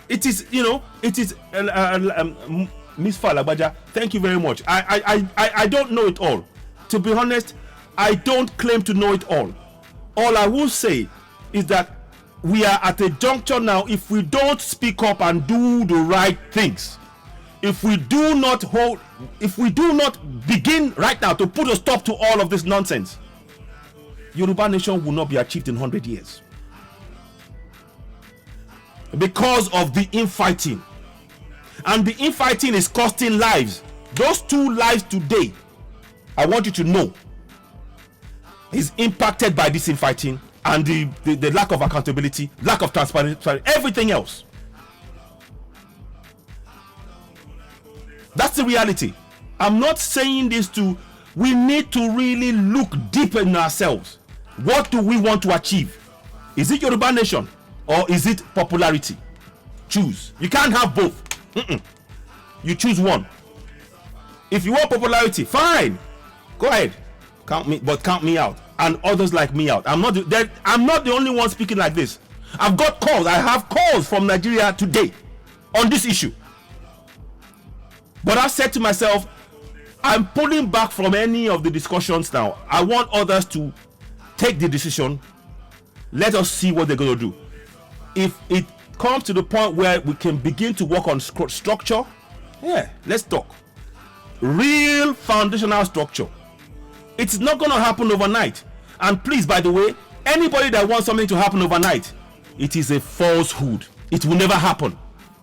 It is, Miss Falabaja, thank you very much. I don't know it all. To be honest, I don't claim to know it all. All I will say is that we are at a juncture now. If we don't speak up and do the right things, if we do not begin right now to put a stop to all of this nonsense, Yoruba Nation will not be achieved in 100 years. Because of the infighting. And the infighting is costing lives. Those 2 lives today, I want you to know, is impacted by this infighting and the lack of accountability, lack of transparency, everything else. That's the reality. I'm not saying this we need to really look deep in ourselves. What do we want to achieve? Is it Yoruba Nation or is it popularity? Choose. You can't have both. You choose one. If you want popularity, fine, go ahead, count me out, and others like me out. I'm not the only one speaking like this. I've got calls. I have calls from Nigeria today on this issue. But I said to myself, I'm pulling back from any of the discussions now. I want others to take the decision. Let us see what they're going to do. If it comes to the point where we can begin to work on structure, yeah, let's talk. Real foundational structure. It's not going to happen overnight. And please, by the way, anybody that wants something to happen overnight, it is a falsehood. It will never happen.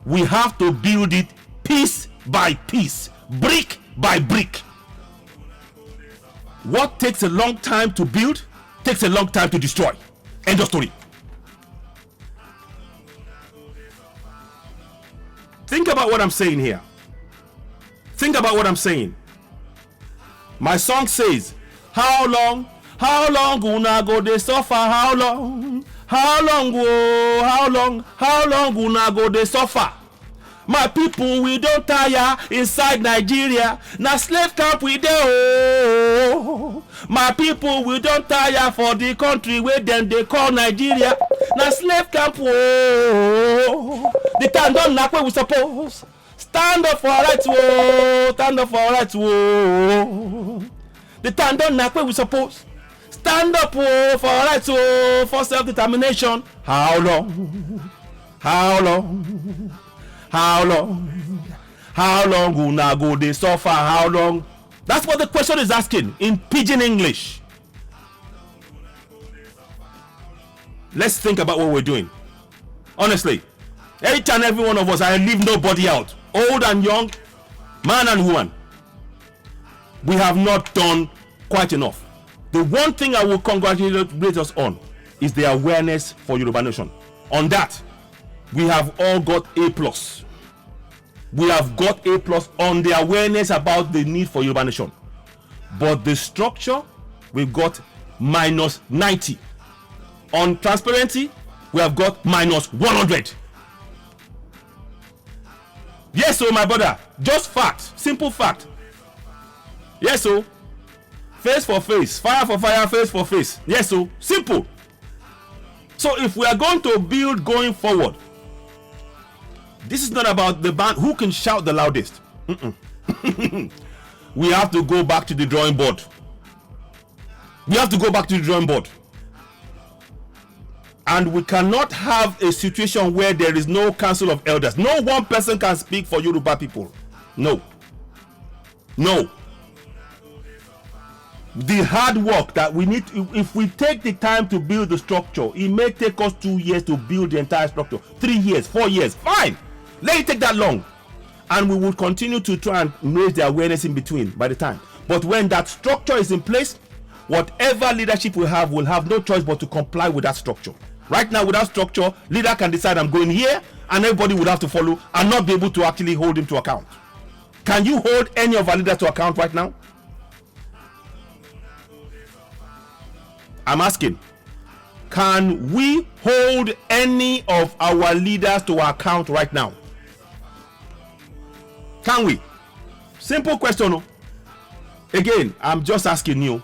We have to build it piece by piece, brick by brick. What takes a long time to build takes a long time to destroy. End of story. Think about what I'm saying here. Think about what I'm saying. My song says, how long una go dey suffer? How long una go dey suffer? My people, we don't tire inside Nigeria. Now slave camp we dey, oh. My people, we don't tire for the country where them they call Nigeria. na slave camp. Whoa. The time don't knock where we suppose. Stand up for our rights. Whoa. Stand up for our rights. Whoa. The time don't knock where we suppose. Stand up whoa, for our rights. Whoa. For self-determination. How long? How long? How long? How long will now go they suffer? How long? That's what the question is asking in pidgin English. Let's think about what we're doing. Honestly, each and every one of us, I leave nobody out. Old and young, man and woman. We have not done quite enough. The one thing I will congratulate us on is the awareness for Yoruba Nation. On that, we have all got A+. We have got A+ on the awareness about the need for Yoruba Nation. But the structure, we've got -90. On transparency, we have got -100. Yes, so my brother, just fact, simple fact. Yes, so face for face, fire for fire, face for face. Yes, so simple. So if we are going to build going forward, this is not about the band who can shout the loudest. We have to go back to the drawing board. We have to go back to the drawing board. And we cannot have a situation where there is no council of elders. No one person can speak for Yoruba people. No. No. The hard work that we need, if we take the time to build the structure, it may take us 2 years to build the entire structure. 3 years, 4 years, fine. Let it take that long. And we will continue to try and raise the awareness in between by the time. But when that structure is in place, whatever leadership we have will have no choice but to comply with that structure. Right now, without structure, leader can decide I'm going here, and everybody would have to follow and not be able to actually hold him to account. Can you hold any of our leaders to account right now? I'm asking, can we hold any of our leaders to account right now? Can we? Simple question. Again, I'm just asking you.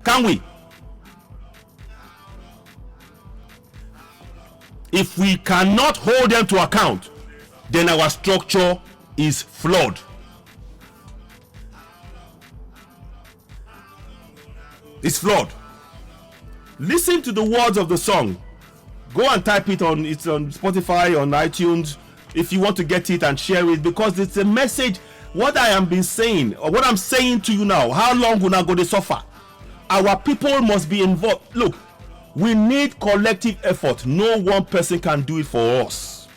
Can we? If we cannot hold them to account, then our structure is flawed. It's flawed. Listen to the words of the song. Go and type it on. It's on Spotify, on iTunes, if you want to get it and share it, because it's a message. What I am been saying, or what I'm saying to you now, how long will not go to suffer? Our people must be involved. Look, we need collective effort. No one person can do it for us.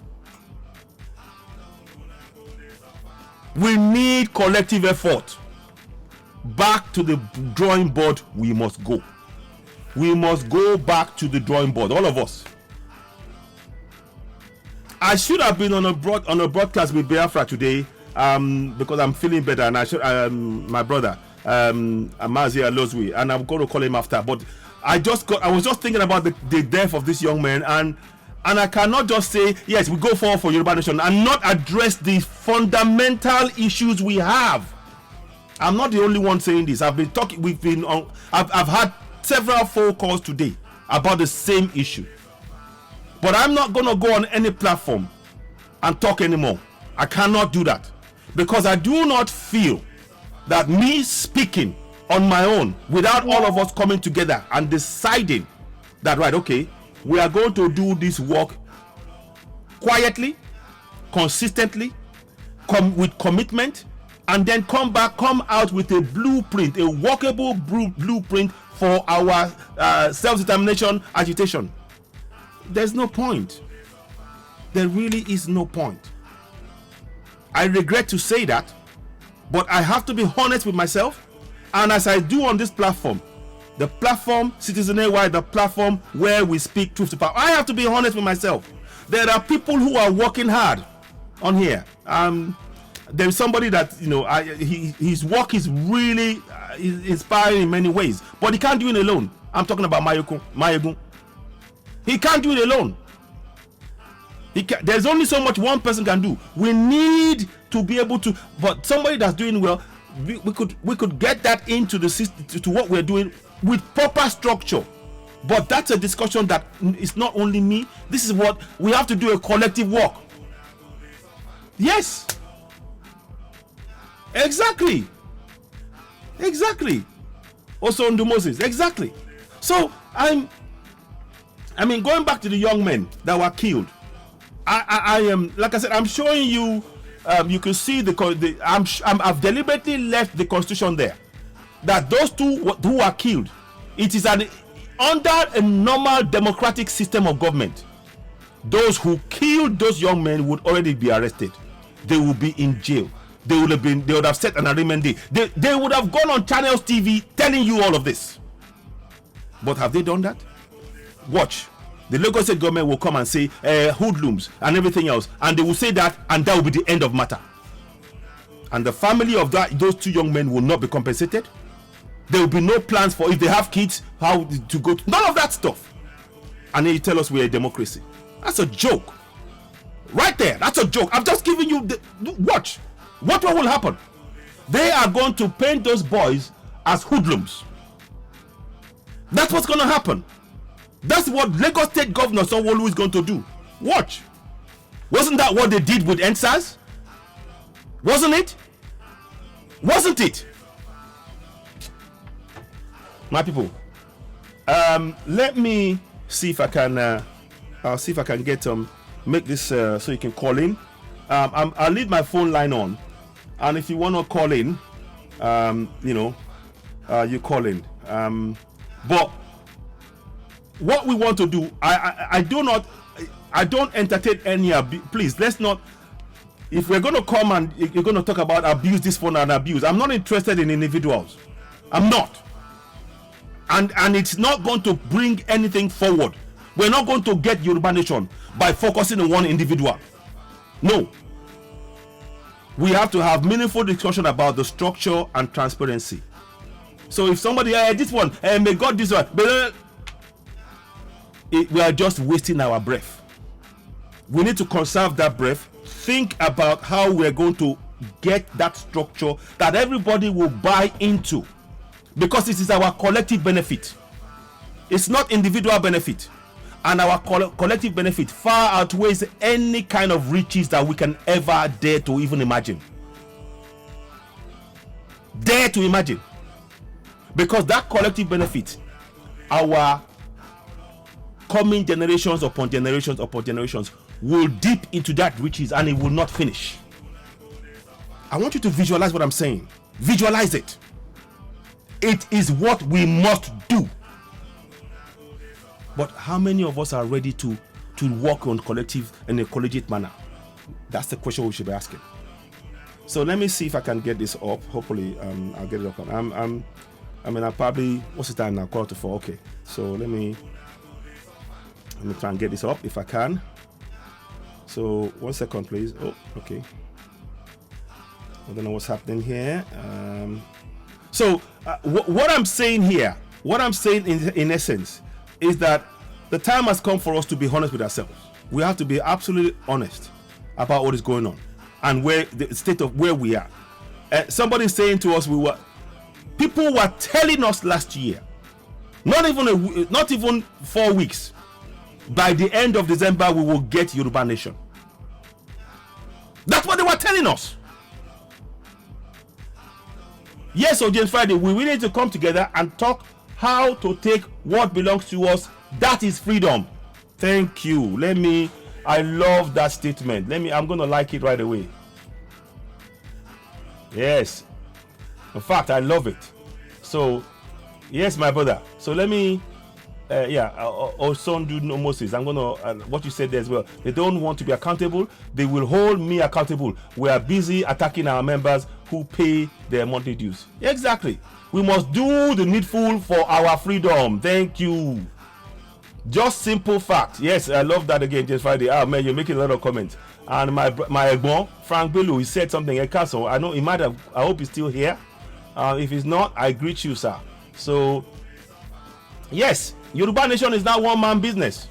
We need collective effort. Back to the drawing board we must go. We must go back to the drawing board, all of us. I should have been on a broadcast with Biafra today, because I'm feeling better, and I should my brother Amazia Lozwi, and I'm going to call him after. But I was just thinking about the death of this young man, and I cannot just say yes, we go forward for Yoruba Nation and not address the fundamental issues we have. I'm not the only one saying this. I've been talking. I've had several phone calls today about the same issue. But I'm not going to go on any platform and talk anymore. I cannot do that, because I do not feel that me speaking on my own, without all of us coming together and deciding that, right, okay, we are going to do this work quietly, consistently, with commitment, and then come out with a blueprint, a workable blueprint for our self-determination agitation. There's no point. There really is no point. I regret to say that, but I have to be honest with myself. And as I do on this platform, the platform, Citizen AY, the platform where we speak truth to power, I have to be honest with myself. There are people who are working hard on here. There's somebody that, his work is really inspiring in many ways, but he can't do it alone. I'm talking about Mayegun. He can't do it alone. There's only so much one person can do. We need to be able to, but somebody that's doing well, we could get that into the system, to what we're doing with proper structure. But that's a discussion that is not only me. This is what we have to do, a collective work. Yes. Exactly. Also Ndu Moses. Exactly. So I mean, going back to the young men that were killed, I am, like I said, I'm showing you. You can see I've deliberately left the constitution there. That those two who are killed, it is under a normal democratic system of government. Those who killed those young men would already be arrested. They will be in jail. They would have set an arraignment day. They would have gone on channels TV telling you all of this. But have they done that? Watch. The Lagos State government will come and say hoodlums and everything else, and they will say that, and that will be the end of matter. And the family of those two young men will not be compensated. There will be no plans for, if they have kids, how to go to, none of that stuff. And then you tell us we're a democracy. That's a joke. Right there, that's a joke. I'm just giving you watch. What will happen? They are going to paint those boys as hoodlums. That's what's going to happen. That's what Lagos State Governor Sanwo-Olu is going to do. Watch. Wasn't that what they did with NSAS? Wasn't it? Wasn't it? My people, let me see if I can. I'll see if I can get make this so you can call in. I'll leave my phone line on, and if you want to call in, you call in. But what we want to do, I don't entertain any abuse. Please, let's not. If we're going to come and you're going to talk about abuse, this phone and abuse, I'm not interested in individuals. I'm not. And it's not going to bring anything forward. We're not going to get Yoruba Nation by focusing on one individual. No. We have to have meaningful discussion about the structure and transparency. So if somebody, this one, may God this one, but we are just wasting our breath. We need to conserve that breath. Think about how we're going to get that structure that everybody will buy into. Because it is our collective benefit. It's not individual benefit. And our collective benefit far outweighs any kind of riches that we can ever dare to even imagine. Dare to imagine. Because that collective benefit, our coming generations upon generations upon generations will dip into that riches and it will not finish. I want you to visualize what I'm saying. Visualize it. It is what we must do. But how many of us are ready to work on collective in a collegiate manner? That's the question we should be asking. So let me see if I can get this up. Hopefully, I'll get it up. I'll probably, what's the time now? 3:45. Okay. So let me try and get this up if I can. So 1 second, please. Oh, okay. I don't know what's happening here. So what I'm saying here, what I'm saying in essence, is that the time has come for us to be honest with ourselves. We have to be absolutely honest about what is going on and where the state of where we are. Somebody saying to us, people were telling us last year, not even 4 weeks, by the end of December we will get Yoruba Nation. That's what they were telling us. Yes, on James Friday, we need to come together and talk how to take what belongs to us. That is freedom. Thank you. I love that statement. I'm going to like it right away. Yes. In fact, I love it. So, yes, my brother. So let me, Osondu Moses, I'm going to, what you said there as well. They don't want to be accountable. They will hold me accountable. We are busy attacking our members who pay their monthly dues. Exactly. We must do the needful for our freedom. Thank you. Just simple fact. Yes, I love that again, James Friday. Ah, man, you're making a lot of comments. And my Egbon, Frank Bello, he said something at Castle. I know he might have, I hope he's still here. If he's not, I greet you, sir. So, yes, Yoruba Nation is now one man business.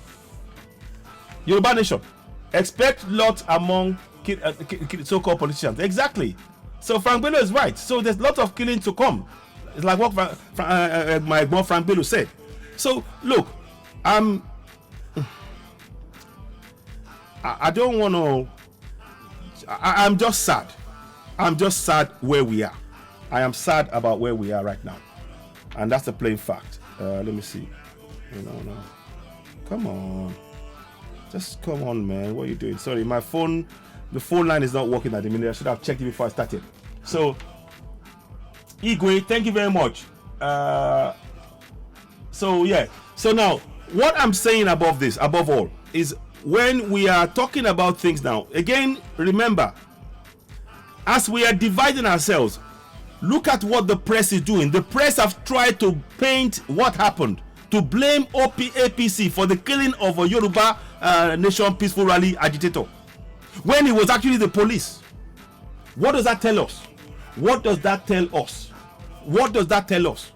Yoruba Nation. Expect lots among so-called politicians. Exactly. So Frank Bello is right. So there's lots of killing to come. It's like what my Egbon Frank Bello said. So look, I don't want to. I'm just sad. I'm just sad where we are. I am sad about where we are right now, and that's a plain fact. Let me see. No. Come on. Just come on, man. What are you doing? Sorry, my phone. The phone line is not working at the minute. I should have checked it before I started. So, Igwe, thank you very much. So yeah. So now, what I'm saying above all, is when we are talking about things now, again, remember, as we are dividing ourselves, look at what the press is doing. The press have tried to paint what happened, to blame OPC for the killing of a Yoruba Nation peaceful rally agitator, when it was actually the police. What does that tell us? What does that tell us? What does that tell us?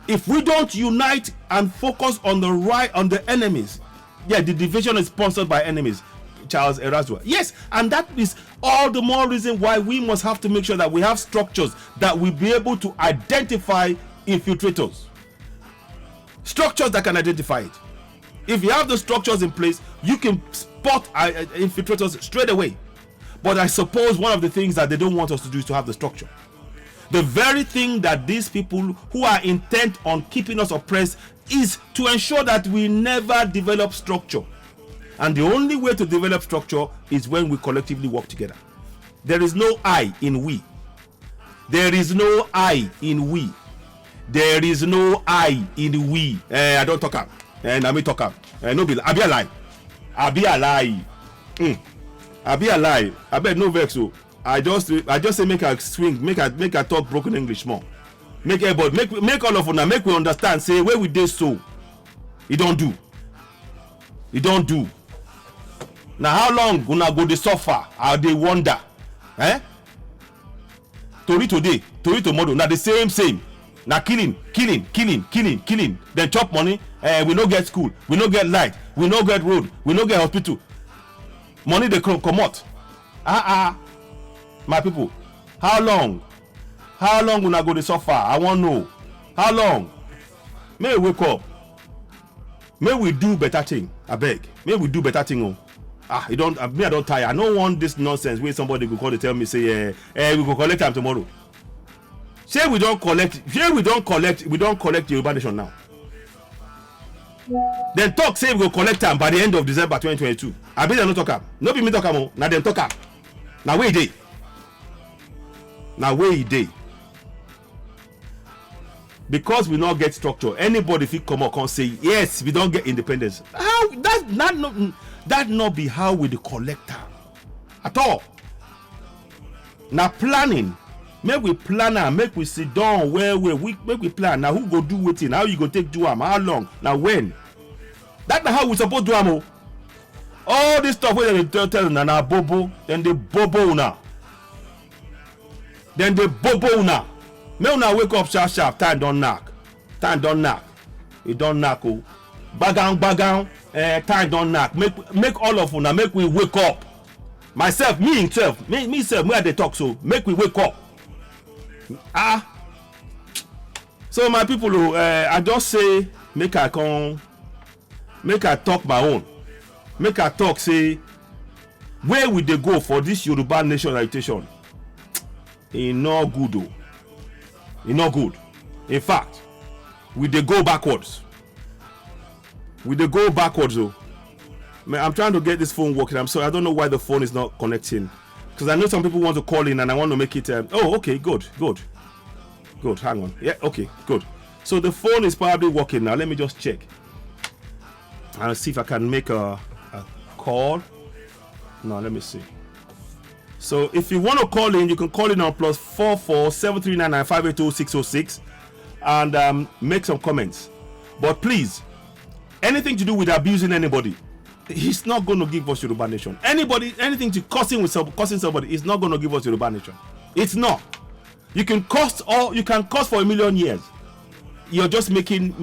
If we don't unite and focus on the enemies, yeah, the division is sponsored by enemies. Charles Erasua. Yes, and that is all the more reason why we must have to make sure that we have structures that will be able to identify infiltrators. Structures that can identify it. If you have the structures in place, you can spot infiltrators straight away. But I suppose one of the things that they don't want us to do is to have the structure. The very thing that these people who are intent on keeping us oppressed is to ensure that we never develop structure. And the only way to develop structure is when we collectively work together. There is no I in we. There is no I in we. There is no I in we. I don't talk up. And I may talk up. No be. I be alive. I be alive. I be alive. I bet no vex. So I just say make a swing. Make a talk broken English more. Make everybody. Make all of us. Make we understand. Say where we did so. It don't do. It don't do. Now how long gonna go the suffer? How they wonder? Tori today, tori tomorrow. Now the same. Now killing. Then chop money. We no get school. We no get light. We no get road. We no get hospital. Money they come out. My people. How long? How long gonna go the suffer? I want to know. How long? May we wake up. May we do better thing. I beg. May we do better thing. Oh. I don't tire. I don't want this nonsense where somebody will call to tell me say we go collect them tomorrow. Say we don't collect. Say we don't collect the Yoruba Nation now. Then talk say we go collect them by the end of December 2022. I bet they no talk am. No be me talk am. Now them talk am. Now where they? Now where they? Because we not get structure, anybody if come up can say yes, we don't get independence. How that not be how we the collector at all. Now planning, make we plan and make we sit down where we make we plan. Now who go do waiting? How you go take do am? How long? Now when? That's how we supposed to do am. All this stuff where they tell na bobo, then they bobo now. Then they bobo now. May una wake up sharp. Time don't knock. It don't knock. Oh, bagang. Time don't knock. Make all of una make we wake up. Myself, me, where they talk so make we wake up. So my people, I just say make I talk my own. Make I talk say where will they go for this Yoruba Nation agitation? It no good. Oh. It's not good. In fact, we they go backwards. Oh. Man, I'm trying to get this phone working. I'm sorry, I don't know why the phone is not connecting. Because I know some people want to call in and I want to make it. Okay, good. Hang on. Yeah, okay, good. So the phone is probably working now. Let me just check. I'll see if I can make a call. No, let me see. So if you want to call in, you can call in on +44 7399 580 606 and make some comments. But please, anything to do with abusing anybody, he's not going to give us Yoruba Nation. Anything to cussing somebody, is not going to give us Yoruba Nation. It's not. You can cuss for 1,000,000 years. You're just making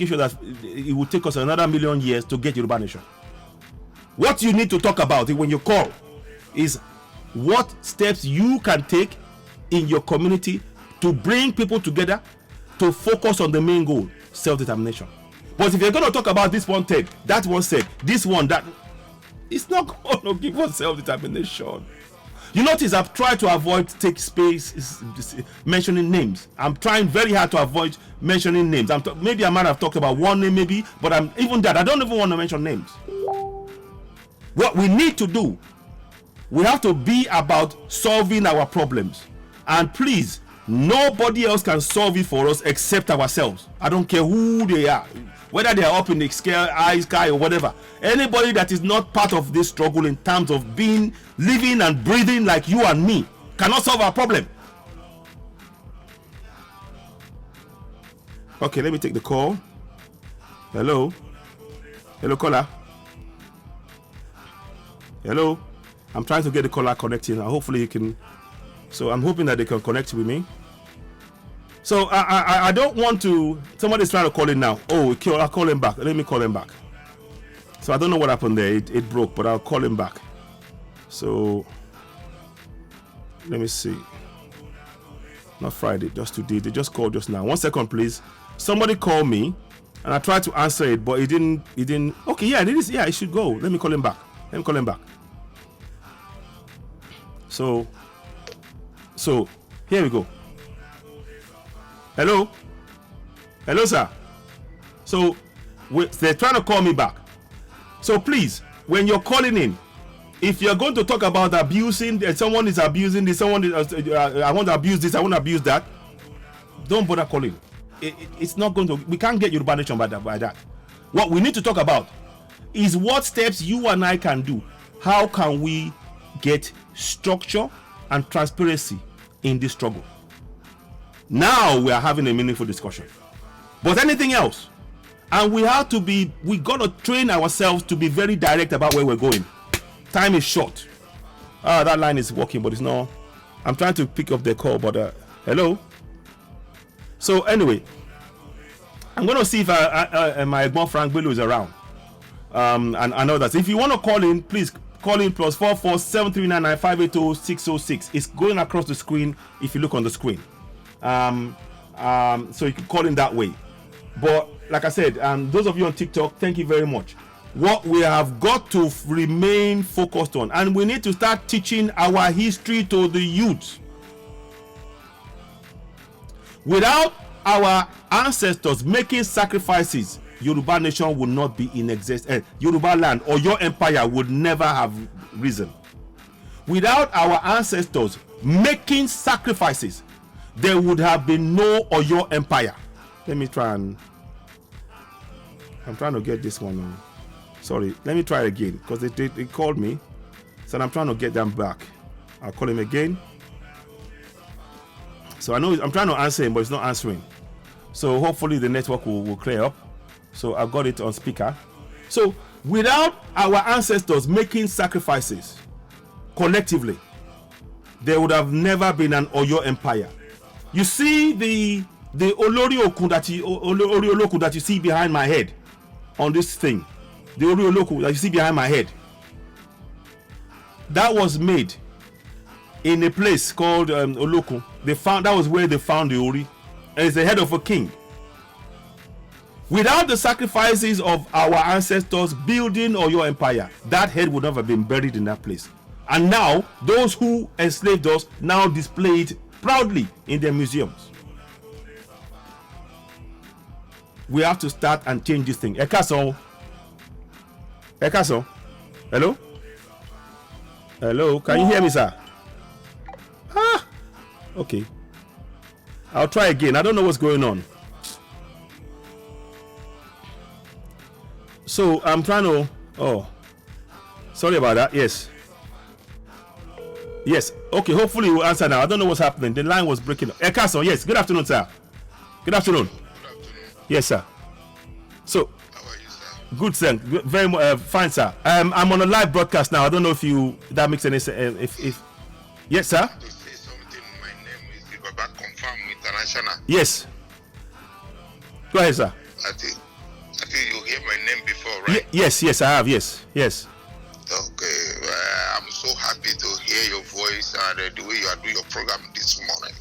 sure that it will take us another 1,000,000 years to get Yoruba Nation. What you need to talk about when you call is what steps you can take in your community to bring people together to focus on the main goal. self-determination. But if you're going to talk about this one said, that one said, this one, that, it's not going to give us self-determination. You notice I've tried to avoid take space mentioning names. I'm trying very hard to avoid mentioning names. Maybe I might have talked about one name, maybe, but even that, I don't even want to mention names. What we need to do, we have to be about solving our problems. And please, nobody else can solve it for us except ourselves. I don't care who they are, whether they are up in the sky or whatever. Anybody that is not part of this struggle in terms of being, living and breathing like you and me cannot solve our problem. Okay, let me take the call. Hello? Hello, caller? Hello? I'm trying to get the caller connected. Hopefully you can. So I'm hoping that they can connect with me. So I don't want to. Somebody's trying to call in now. Oh, I'll call him back. Let me call him back. So I don't know what happened there. It broke, but I'll call him back. So let me see. Not Friday, just today. They just called just now. 1 second, please. Somebody called me, and I tried to answer it, but it didn't. Okay, yeah, it is. Yeah, it should go. Let me call him back. So here we go. Hello, sir. So they're trying to call me back. So please, when you're calling in, if you're going to talk about abusing, someone is abusing this, someone is, I want to abuse this, I want to abuse that, don't bother calling. It's not going to. We can't get Yoruba Nation by that. What we need to talk about is what steps you and I can do. How can we get structure and transparency in this struggle? Now we are having a meaningful discussion. But anything else, and we got to train ourselves to be very direct about where we're going. Time is short. That line is working, but it's not. I'm trying to pick up the call, but hello. So anyway, I'm going to see if my Egbon Frank Bello is around. And others. If you want to call in, please call in +44 7399 580 606. It's going across the screen if you look on the screen. So you can call in that way. But like I said, those of you on TikTok, thank you very much. What we have got to remain focused on, and we need to start teaching our history to the youth. Without our ancestors making sacrifices, Yoruba Nation would not be in existence. Yoruba land or your empire would never have risen. Without our ancestors making sacrifices, there would have been no Oyo empire. Let me try and. I'm trying to get this one on. Sorry, let me try again because they called me. So I'm trying to get them back. I'll call him again. So I know I'm trying to answer him, but it's not answering. So hopefully the network will clear up. So I've got it on speaker. So without our ancestors making sacrifices collectively, there would have never been an Oyo empire. You see the Olori Okun Olori Olokun that you see behind my head on this thing. The Olori Olokun that you see behind my head. That was made in a place called Olokun. That was where they found the Ori. And it's the head of a king. Without the sacrifices of our ancestors building Oyo Empire, that head would never have been buried in that place. And now, those who enslaved us now display it proudly in their museums. We have to start and change this thing. Ekaso. Hello? Hello, can you hear me, sir? Okay. I'll try again. I don't know what's going on. So I'm trying to. Oh, sorry about that. Yes. Okay. Hopefully we'll answer now. I don't know what's happening. The line was breaking up. Ekaso, yes. Good afternoon, sir. Good afternoon. Yes, sir. So. How are you, sir? Good, sir. Very fine, sir. I'm on a live broadcast now. I don't know if that makes any sense. If yes, sir. To say something. My name is Yoruba Confirm International. Yes. Go ahead, sir. I think you hear my name before, right? Yes, I have. Yes. Okay. I'm so happy to hear your voice and the way you are doing your program this morning.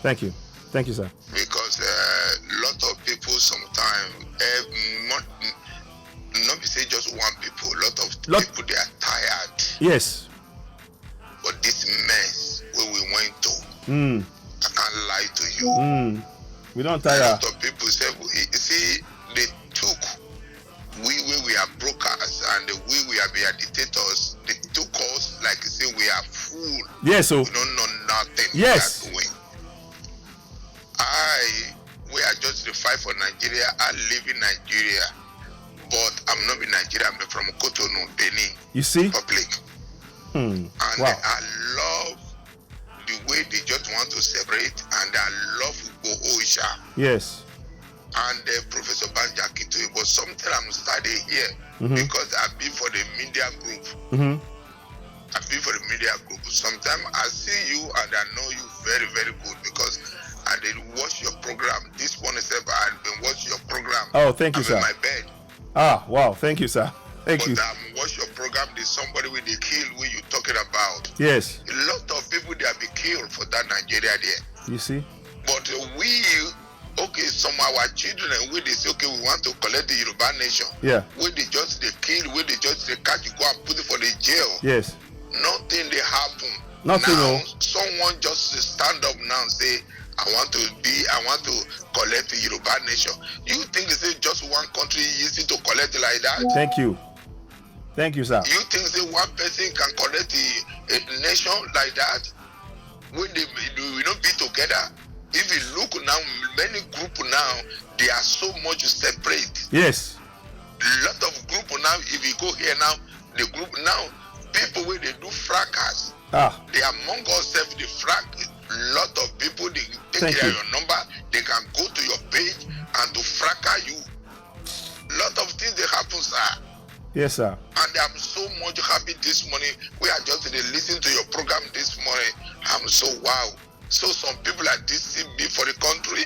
Thank you, sir. Because a lot of people sometimes not be say just one people. A lot of people they are tired. Yes. But this mess where we went to, I can't lie to you. We don't tire. A lot of people say, see, they took we are brokers and we are dictators. They took us like say we are fool. Yes, so we don't know nothing. Yes. We are doing. We are just the fight for Nigeria. I live in Nigeria, but I'm not in Nigeria. I'm from Cotonou, Benin. You see? Public. And wow. I love the way they just want to separate, and I love Oisha. Yes. And Professor Banjakito, but something I'm studying here because I've been for the media group. I've been for the media group. Sometimes I see you and I know you very, very good because I did watch your program. This one is ever I've been watching your program. Oh, thank you, I'm sir. in my bed. Ah, wow. Thank you, sir. Thank you. I'm watch your program. There's somebody with the kill where you talking about. Yes. A lot of people they have been killed for that Nigeria there. You see? But some of our children, we they say, okay, we want to collect the Yoruba Nation. Yeah. Where they just they kill, where they just they catch you, go and put it for the jail. Yes. Nothing they happen. Nothing. Now, someone just stand up now and say, I want to collect the Yoruba Nation. You think it's just one country easy to collect like that? Thank you. Thank you, sir. You think that one person can collect a nation like that? When we not be together? If you look now, many groups now, they are so much separate. Yes. A lot of groups now, if you go here now, the group now, people where they do fracas, they among us, the frack. Lot of people they take care of your number, they can go to your page and to fracas you. Lot of things they happen, sir. Yes, sir. And I'm so much happy this morning. We are just listening to your program this morning. I'm so wow. So some people like this be for the country.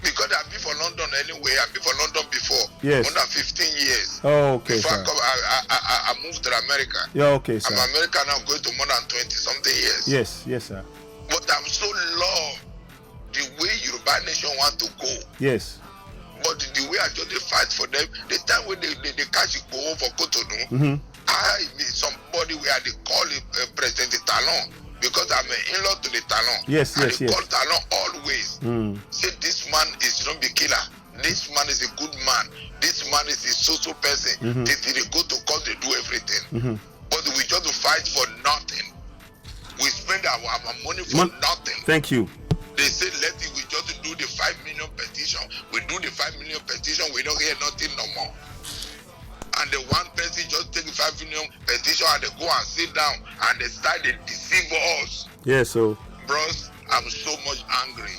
Because I've been for London anyway. I've been for London before. Yes. More than 15 years. Oh, okay, before sir. I moved to America. Yeah, okay, sir. I'm American now, going to more than 20 something years. Yes, yes, sir. But I'm so love the way Yoruba Nation want to go. Yes. But the way I just fight for them, the time when they catch you go for Cotonou, I mean somebody where they call it President Talon because I'm an in-law to the Talon. Yes, and yes, they yes. call Talon always. Say this man is not be killer. This man is a good man. This man is a social person. They go to court, they do everything. But we just fight for nothing. We spend our money for nothing. Thank you. They say we just do the 5 million petition. We do the 5 million petition, we don't hear nothing no more. And the one person just take the 5 million petition and they go and sit down and they start to deceive us. Yes, so bros, I'm so much angry.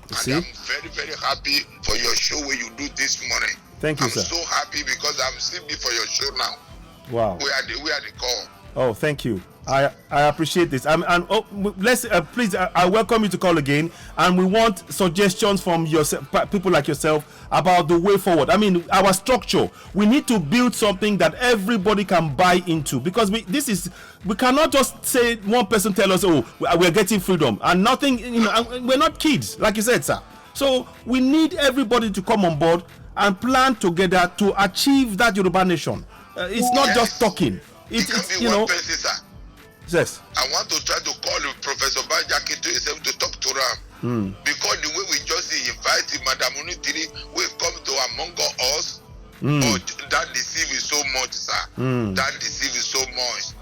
And see? I'm very, very happy for your show where you do this morning. Thank you, I'm sir. so happy because I'm still for your show now. Wow. We are the call. Oh, thank you. I appreciate this. Let's please. I welcome you to call again, and we want suggestions from yourself, people like yourself, about the way forward. I mean, our structure. We need to build something that everybody can buy into, because we cannot just say one person tell us, oh, we're getting freedom, and nothing. You know, we're not kids, like you said, sir. So we need everybody to come on board and plan together to achieve that Yoruba Nation. It's not just talking. It's be you know. Person, sir. Yes. I want to try to call Professor Banjakito himself to talk to him. Because the way we just invite Madam Unitiri, we come to among us, but that deceive is so much, sir. That deceive is so much.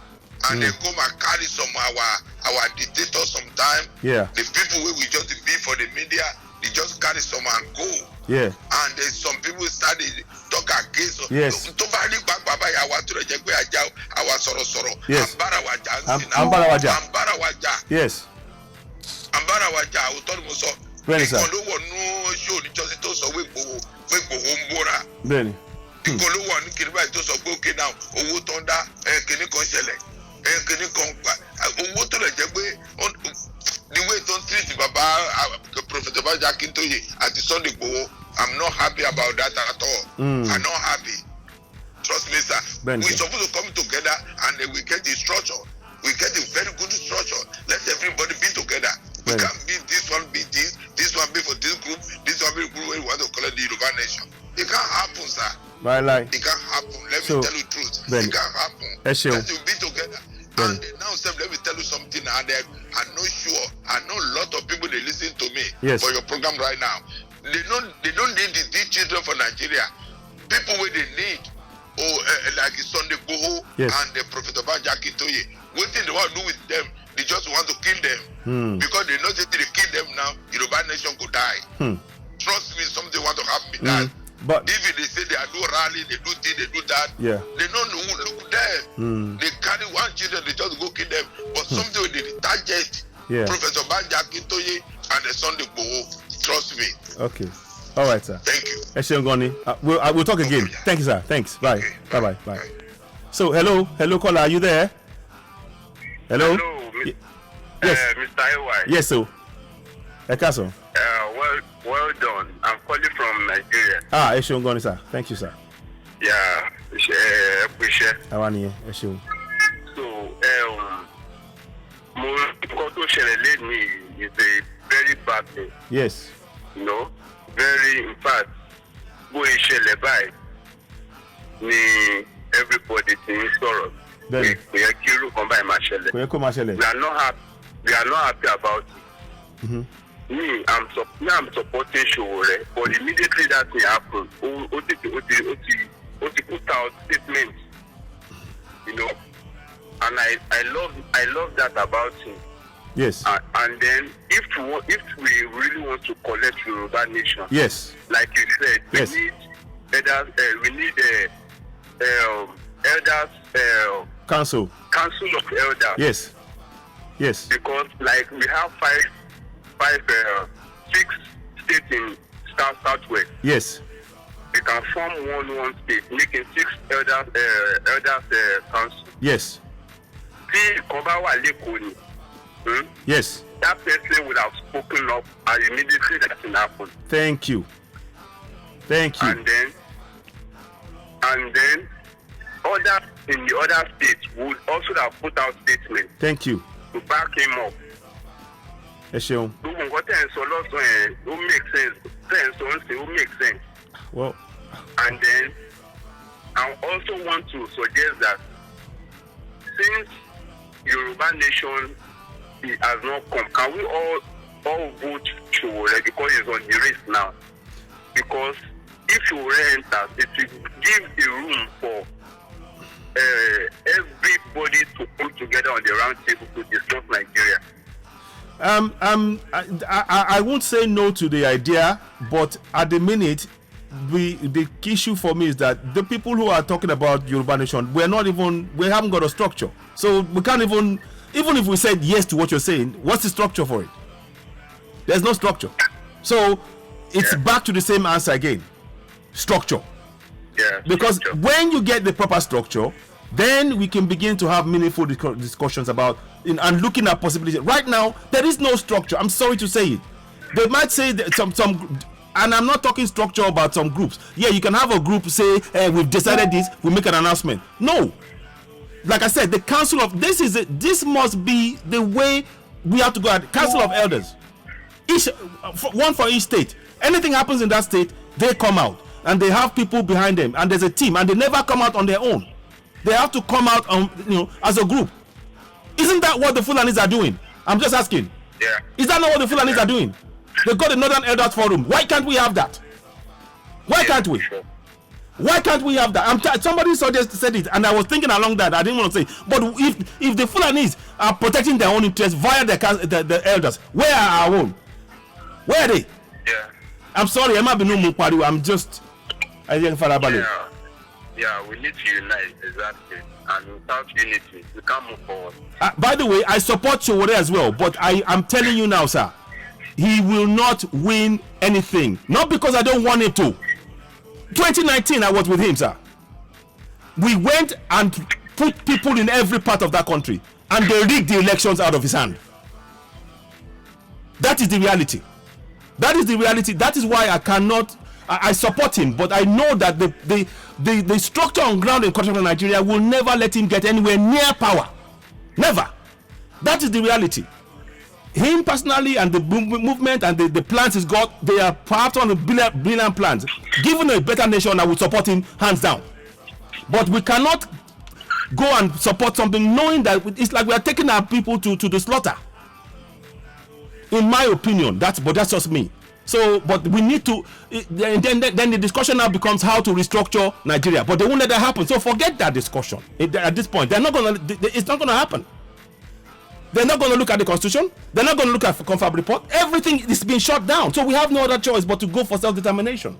And they come and carry some our dictators sometime. Yeah. The people we just be for the media, they just carry some and go. Yeah. And then some people started talk against. Yes. To bali baba ya watu rejekwe aja awa soro. Yes. Ambara waja. Ambara waja. Yes. Ambara waja. Utori mo so. Very sir. Ikolo wonu show ni just to so we gbowo mbora. Bẹ́ẹ̀ni. Ikolo wonu kiri ba to so pe okay now owó tó ń dá kíní kan ṣẹlẹ̀. Kíní kan pa owó tó lè jẹ́ pé the way don't treat Baba Professor Banjakintoye at the Sunday Igboho, I'm not happy about that at all. I'm not happy. Trust me, sir. We're supposed to come together and then we get the structure. We get a very good structure. Let everybody be together. We can't be this one be this one be be for this group, this one be group where you want to collect the Yoruba Nation. It can't happen, sir. Right, like. It can't happen. Let me tell you the truth. It can't happen. Let you be together. And now, let me tell you something. And I'm not sure. I know a lot of people they listen to me for your program right now. They don't need these children for Nigeria. People where they need, like Sunday Boho and the Prophet Jackie Toye. What thing they want to do with them? They just want to kill them because they know that if they kill them now, Yoruba Nation could die. Trust me, something want to happen with that. But if they say they are do rally, they do this, they do that, they don't know who look them. They carry one children, they just go kill them. But something with the digest, Professor Jackie Toye and the Sunday Boho. Trust me. Okay. All right, sir. Thank you. We'll talk again. Okay. Thank you, sir. Thanks. Bye. Okay. Bye. So, hello, caller. Are you there? Hello. Yes. Mr. AY. Yes, sir. Ekaso. Well done. I'm calling from Nigeria. Eshongoni, sir. Thank you, sir. Yeah. Appreciate. Awani, Eshong. So, Mokoto Shelele is a very bad thing. Yes. You know, very, in fact, Boy Shelebai, everybody in sorrow. We are Kiru combine Mashele. We are not happy about it. Me, I'm supporting Showore, but immediately that thing happened, Oti put out statements, you know, and I love that about him. Yes. And then if we really want to collect Yoruba Nation, yes, like you said, we need elders. We need elders. Council of elders. Yes. Because like we have 6 states in Southwest. Yes. We can form one state, making 6 elders council. Yes. See, Kobawa Lekoni. Yes. That person would have spoken up and immediately that thing happened. Thank you. And then others in the other states would also have put out statements. Thank you. To back him up. Eshon. It makes sense. Well. And then I also want to suggest that since Yoruba Nation has not come, can we all vote Showore because it's on the race now? Because if Showore enters, it will give a room for everybody to come together on the round table to discuss Nigeria. I won't say no to the idea, but at the minute, the issue for me is that the people who are talking about Yoruba Nation, we haven't got a structure. So we can't even if we said yes to what you're saying, what's the structure for it? There's no structure. So it's back to the same answer again. Structure. Yeah. Because structure. When you get the proper structure, then we can begin to have meaningful discussions about and looking at possibilities. Right now, there is no structure. I'm sorry to say it. They might say that some, and I'm not talking structure about some groups. Yeah, you can have a group say, we've decided this, we make an announcement. No. Like I said, the council of this must be the way we have to go at council of elders. One for each state. Anything happens in that state, they come out and they have people behind them and there's a team and they never come out on their own. They have to come out as a group. Isn't that what the Fulanis are doing? I'm just asking. Yeah. Is that not what the Fulanis are doing? They got the Northern Elders Forum. Why can't we have that? Why can't we? Sure. Why can't we have that? Somebody said it, and I was thinking along that. I didn't want to say. But if the Fulanis are protecting their own interests via the elders, where are our own? Where are they? Yeah. I'm sorry, I'm not being no. I'm just. I didn't find about it. Yeah, we need to unite, exactly. And without unity, we can't move forward. By the way, I support Showore as well, but I'm telling you now, sir, he will not win anything. Not because I don't want him to. 2019, I was with him, sir. We went and put people in every part of that country, and they rigged the elections out of his hand. That is the reality. That is the reality. That is why I cannot. I support him, but I know that the structure on ground in continental Nigeria will never let him get anywhere near power. Never. That is the reality. him personally and the movement and the plans he's got, they are perhaps on the brilliant plans. Given a better nation, I would support him hands down. But we cannot go and support something knowing that it's like we are taking our people to the slaughter. In my opinion, that's just me. So, but we need to. Then the discussion now becomes how to restructure Nigeria. But they won't let that happen. So forget that discussion. At this point, they're not gonna. It's not gonna happen. They're not going to look at the constitution. They're not going to look at the confab report. Everything is being shut down. So we have no other choice but to go for self-determination.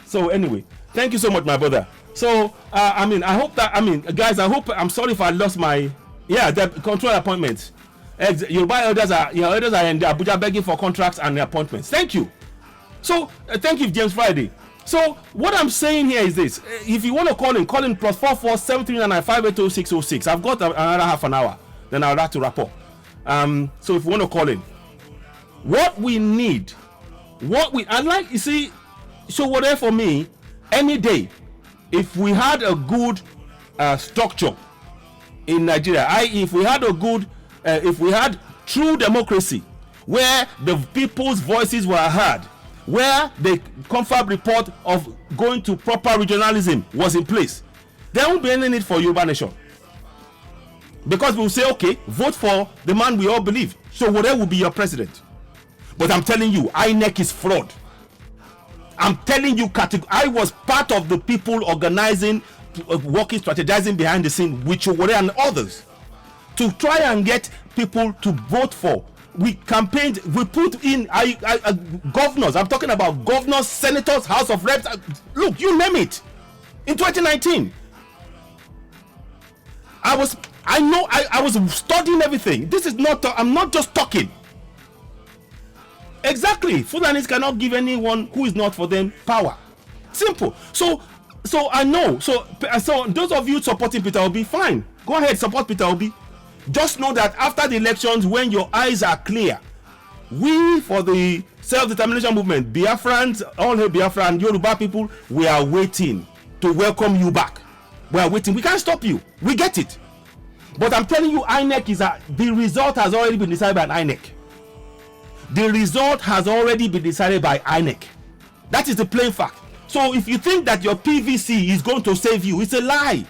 So anyway, thank you so much, my brother. So I hope that guys, I'm sorry if I lost my the control appointments. Yoruba elders are in Abuja begging for contracts and appointments. Thank you. So thank you, James Friday. So what I'm saying here is this: if you want to call in +44 739 580 606. I've got another half an hour, then I'll have to wrap up. So if you want to call in, what we need, you see, so whatever for me, any day, if we had a good structure in Nigeria, i.e., if we had true democracy, where the people's voices were heard, where the confab report of going to proper regionalism was in place, there won't be any need for Yoruba Nation. Because we'll say, okay, vote for the man we all believe. So whatever will be your president. But I'm telling you, INEC is fraud. I'm telling you, I was part of the people organizing, working, strategizing behind the scene with Yoruba and others to try and get people to vote for. We campaigned, we put in governors. I'm talking about governors, senators, House of Reps. Look, you name it. In 2019, I was studying everything. This is not. I'm not just talking. Exactly. Fulanis cannot give anyone who is not for them power. Simple. So I know. So those of you supporting Peter Obi, fine. Go ahead, support Peter Obi. Just know that after the elections, when your eyes are clear, we for the self-determination movement, Biafrans, all the Biafran, Yoruba people, we are waiting to welcome you back. We are waiting. We can't stop you. We get it. But I'm telling you, INEC the result has already been decided by INEC. The result has already been decided by INEC. That is the plain fact. So if you think that your PVC is going to save you, it's a lie.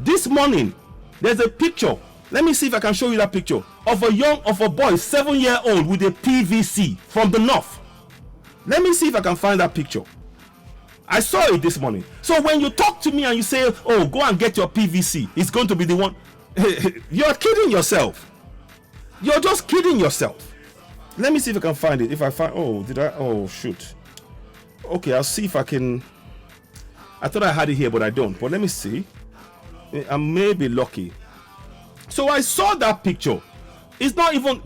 This morning, there's a picture. Let me see if I can show you that picture of a boy, 7-year-old with a PVC from the north. Let me see if I can find that picture. I saw it this morning. So when you talk to me and you say, oh, go and get your PVC, it's going to be the one. You're kidding yourself. You're just kidding yourself. Let me see if I can find it. If I find, oh, shoot. Okay, I'll see if I can. I thought I had it here, but I don't. But let me see. I may be lucky. So I saw that picture. It's not even,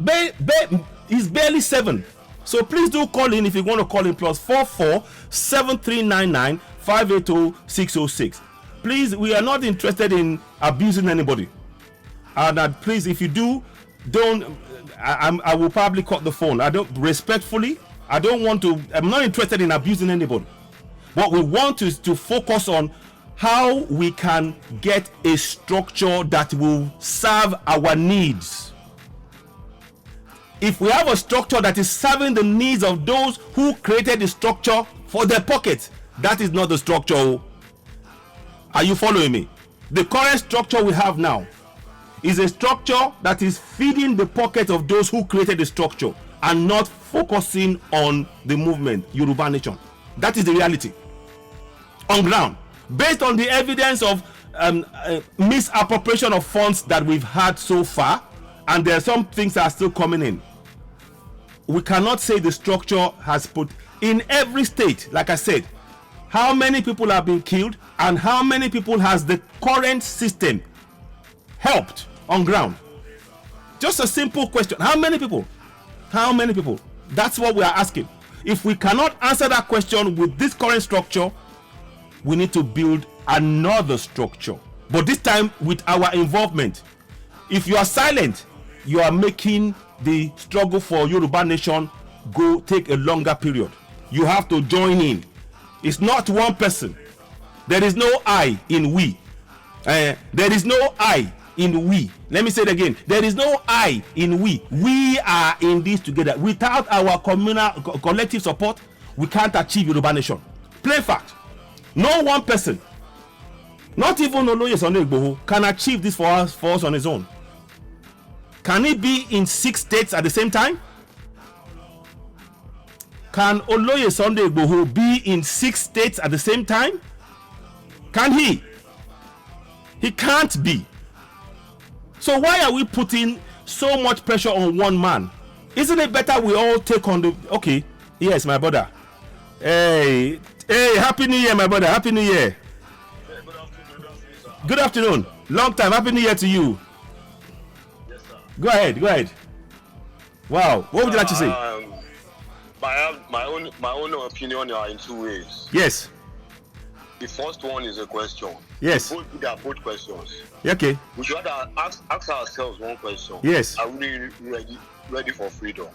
he's barely 7. So please do call in if you want to call in +44 7399 580 606. Please, we are not interested in abusing anybody. And please, if you do, don't. I will probably cut the phone. I'm not interested in abusing anybody. What we want is to focus on how we can get a structure that will serve our needs. If we have a structure that is serving the needs of those who created the structure for their pockets, that is not the structure. Are you following me? The current structure we have now is a structure that is feeding the pocket of those who created the structure and not focusing on the movement, Yoruba Nation. That is the reality. On ground. Based on the evidence of misappropriation of funds that we've had so far, and there are some things that are still coming in, we cannot say the structure has put in every state. Like I said, how many people have been killed and how many people has the current system helped on ground? Just a simple question. How many people? How many people? That's what we are asking. If we cannot answer that question with this current structure, we need to build another structure, but this time with our involvement. If you are silent, you are making the struggle for Yoruba Nation take a longer period. You have to join in. It's not one person. There is no I in we. There is no I in we. Let me say it again. There is no I in we. We are in this together. Without our collective support, we can't achieve Yoruba Nation. Plain fact. No one person, not even Oloye Sunday Igboho, can achieve this for us on his own. Can he be in 6 states at the same time? Can Oloye Sunday Igboho be in 6 states at the same time? Can he? He can't be. So why are we putting so much pressure on one man? Isn't it better we all take on the... Okay, yes, my brother. Hey, Happy New Year, my brother. Happy New Year. Good afternoon. Long time. Happy New Year to you. Yes, sir. Go ahead. Wow. What would you like to say? I have my own opinion in 2 ways. Yes. The first one is a question. Yes. They are both questions. Okay. We should ask ourselves one question. Yes. Are we ready for freedom?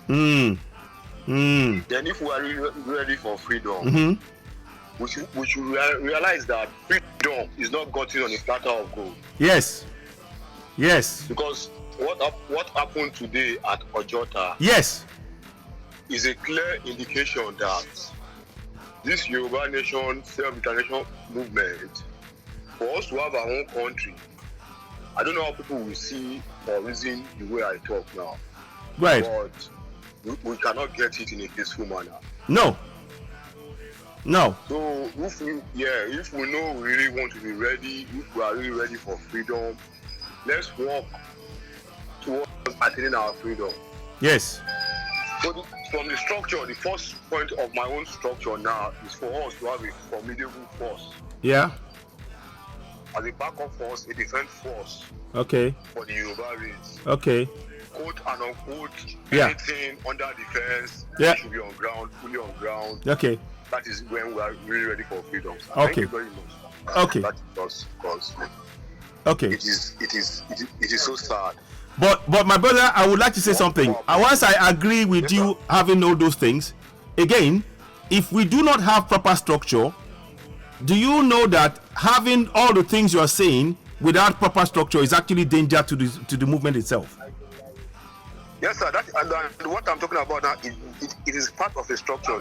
Then if we are ready for freedom, we should realize that freedom is not gotten on a platter of gold. Yes. Because what happened today at Ojota, yes, is a clear indication that this Yoruba Nation self-determination movement, for us to have our own country, I don't know how people will see or reason the way I talk now. Right. But we cannot get it in a peaceful manner. No. So if we know we really want to be ready, if we are really ready for freedom, let's work towards attaining our freedom. Yes. So from the structure, the first point of my own structure now is for us to have a formidable force. Yeah. As a backup force, a defense force. Okay. For the Yoruba race. Okay. Quote and unquote, yeah, anything under defense, yeah, should be on ground, fully on ground. Okay. That is when we are really ready for freedom. Okay. Thank you very much. Okay. That is just because. Okay. It is so sad. But my brother, I would like to say something. Once I agree with you having all those things, again, if we do not have proper structure, do you know that having all the things you are saying without proper structure is actually danger to the movement itself? Yes, sir. And what I'm talking about now, it is part of the structure.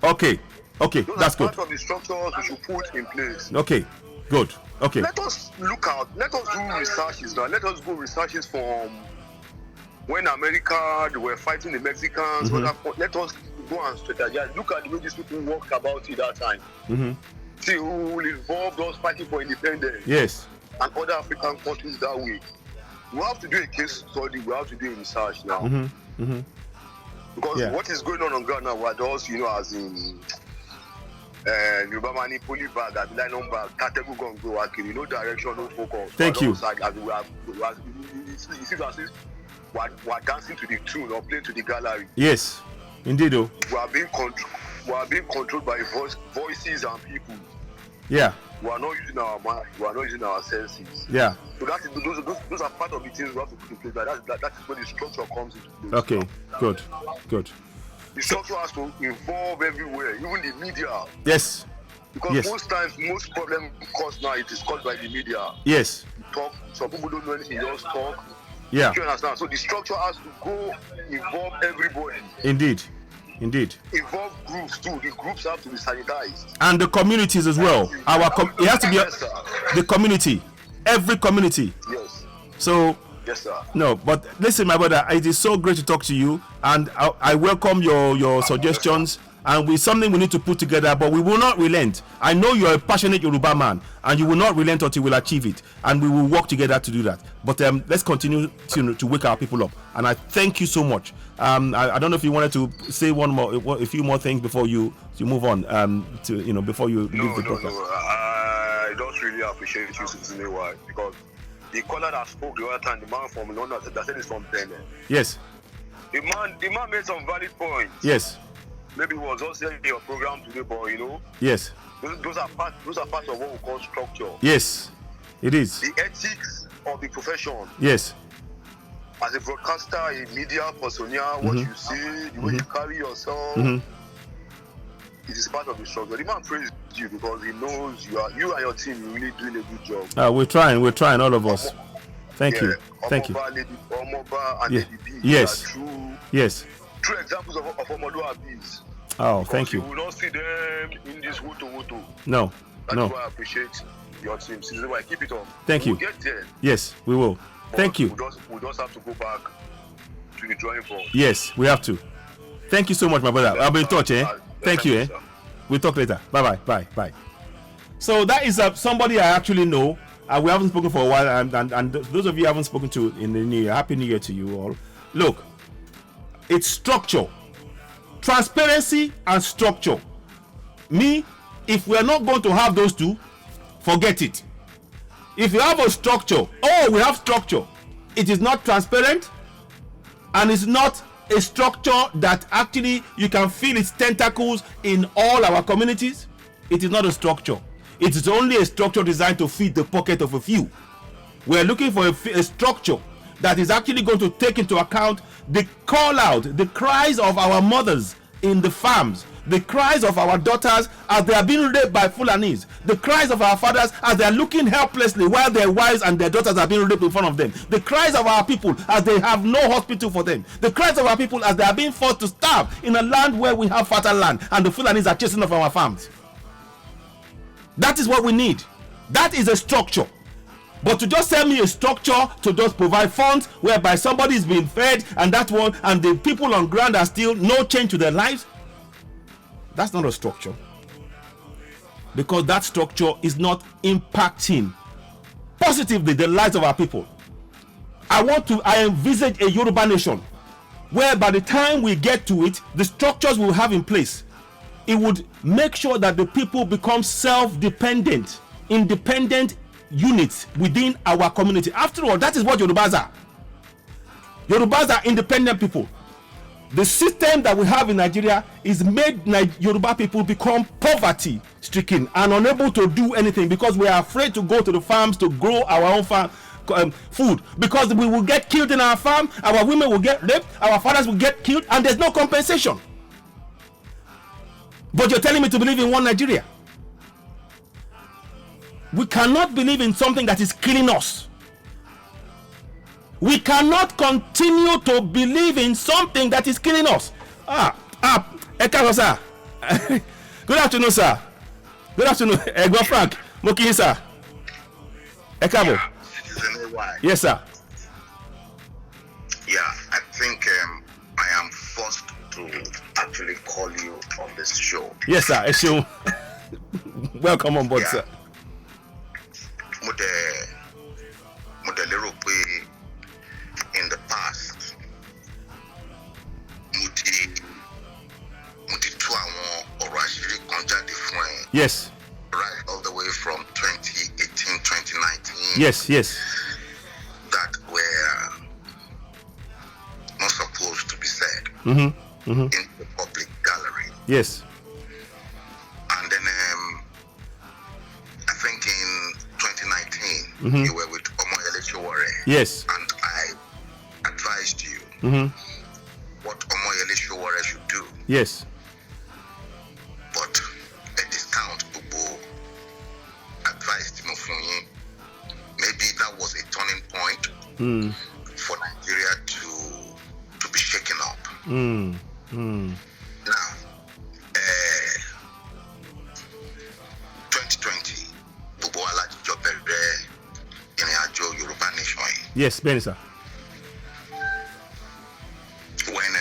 Okay. Those That's are good. part of the structures we should put in place. Okay. Good. Okay. Let us look out. Let us do researches now. Let us go researches from when America they were fighting the Mexicans. Let us go and strategize. Look at the way these people worked about it that time. See who involved us fighting for independence. Yes. And other African countries that way. We have to do a case study. We have to do a research now. Because what is going on ground now, we're just, as in Yoruba Mani, Polybag, Abilainon Bag, Kategu Gongo, Akiri, no direction, no focus. Thank you. We're dancing to the tune or playing to the gallery. Yes, indeed. We are being controlled by voices and people. Yeah. We are not using our mind. We are not using our senses. Yeah. So those are part of the things we have to put in place. That is where the structure comes into place. Okay. Good. The structure has to involve everywhere, even the media. Yes. Because most times, most problem caused now, it is caused by the media. Yes. You talk. Some people don't know anything. You just talk. Yeah. You understand? So the structure has to go involve everybody. Indeed. Involve groups too. The groups have to be sanitized. And the communities as well. It has to be the community. Every community. Yes. So. Yes, sir. No, but listen, my brother, it is so great to talk to you, and I welcome your suggestions. And with something we need to put together, but we will not relent. I know you are a passionate Yoruba man, and you will not relent until you will achieve it, and we will work together to do that. But let's continue to wake our people up. And I thank you so much. I don't know if you wanted to say a few more things before you move on. Before you leave the broadcast. No. I don't really appreciate you, Susan, why? Because the caller that spoke the other time, the man from London that said it's from Benin. Yes. The man made some valid points. Yes. Maybe it was just in your program today, but Yes. Those are part of what we call structure. Yes, it is. The ethics of the profession. Yes. As a broadcaster, a media persona, what you say, the way you carry yourself, it is part of the struggle. The man praised you because he knows you and your team are really doing a good job. We're trying, all of us. Thank you. Thank you. Omoba and Yeah. Lady B. Yes. True examples of Omoluabis. Oh, thank you. You will not see them in this woto. No. That's No. why I appreciate your team. This is why keep it up. Thank you. We'll get there. Yes, we will. Thank you. We just have to go back to the drawing board. Yes, we have to. Thank you so much, my brother. I'll be in touch, eh? Thank you, eh? Sir. We'll talk later. Bye. So that is somebody I actually know. We haven't spoken for a while, and those of you haven't spoken to in the new year, Happy New Year to you all. Look, it's structure, transparency, and structure. If we are not going to have those two, forget it. If you have a structure, we have structure. It is not transparent, and it's not a structure that actually you can feel its tentacles in all our communities. It is not a structure. It is only a structure designed to feed the pocket of a few. We are looking for a structure that is actually going to take into account the call out, the cries of our mothers in the farms, the cries of our daughters as they are being raped by Fulanis, the cries of our fathers as they are looking helplessly while their wives and their daughters are being raped in front of them, the cries of our people as they have no hospital for them, the cries of our people as they are being forced to starve in a land where we have fertile land and the Fulanis are chasing off our farms. That is what we need. That is a structure. But to just tell me a structure to just provide funds whereby somebody is being fed and that one and the people on ground are still no change to their lives, that's not a structure. Because that structure is not impacting positively the lives of our people. I envisage a Yoruba nation where by the time we get to it, the structures we'll have in place, it would make sure that the people become self-dependent, independent units within our community. After all, that is what Yorubas are. Yorubas are independent people. The system that we have in Nigeria is made Yoruba people become poverty stricken and unable to do anything because we are afraid to go to the farms to grow our own food, because we will get killed in our farm, our women will get raped, our fathers will get killed, and there's no compensation. But you're telling me to believe in one Nigeria. We cannot believe in something that is killing us. We cannot continue to believe in something that is killing us. Ekaro sir. Good afternoon, sir. Good afternoon, Egbo Frank. Moki sir. Ekabo. Yes, sir. Yeah, I think I am forced to actually call you on this show. Yes, sir. Eshu. Welcome on board, sir. In the past, yes. Right, all the way from 2018, 2019. Yes. That were not supposed to be said in the public gallery. Yes. And then I think in 2019 you were with Omoyele Sowore. Yes. And I advised you what Omoyele Sowore should do. Yes. But a discount Ubo advised him from you. Maybe that was a turning point for Nigeria to be shaken up. Now, 2020, Bubo Alaji Jobere in Ajo Yoruba Nation. Yes, Benny, sir. When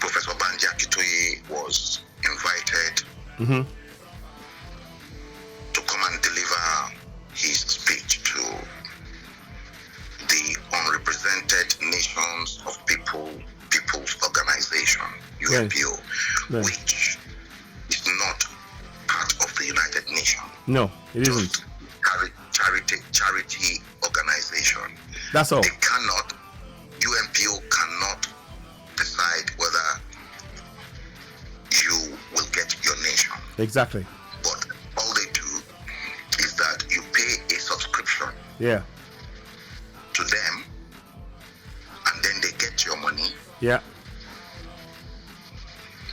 Professor Banji Akitoye was invited to come and deliver his speech to the Unrepresented Nations of People's Organization, UNPO, Yes. which is not part of the United Nations. No, it isn't. Charity organization. That's all. UNPO cannot decide whether you will get your nation. Exactly. But all they do is that you pay a subscription Yeah. to them and then they get your money. Yeah.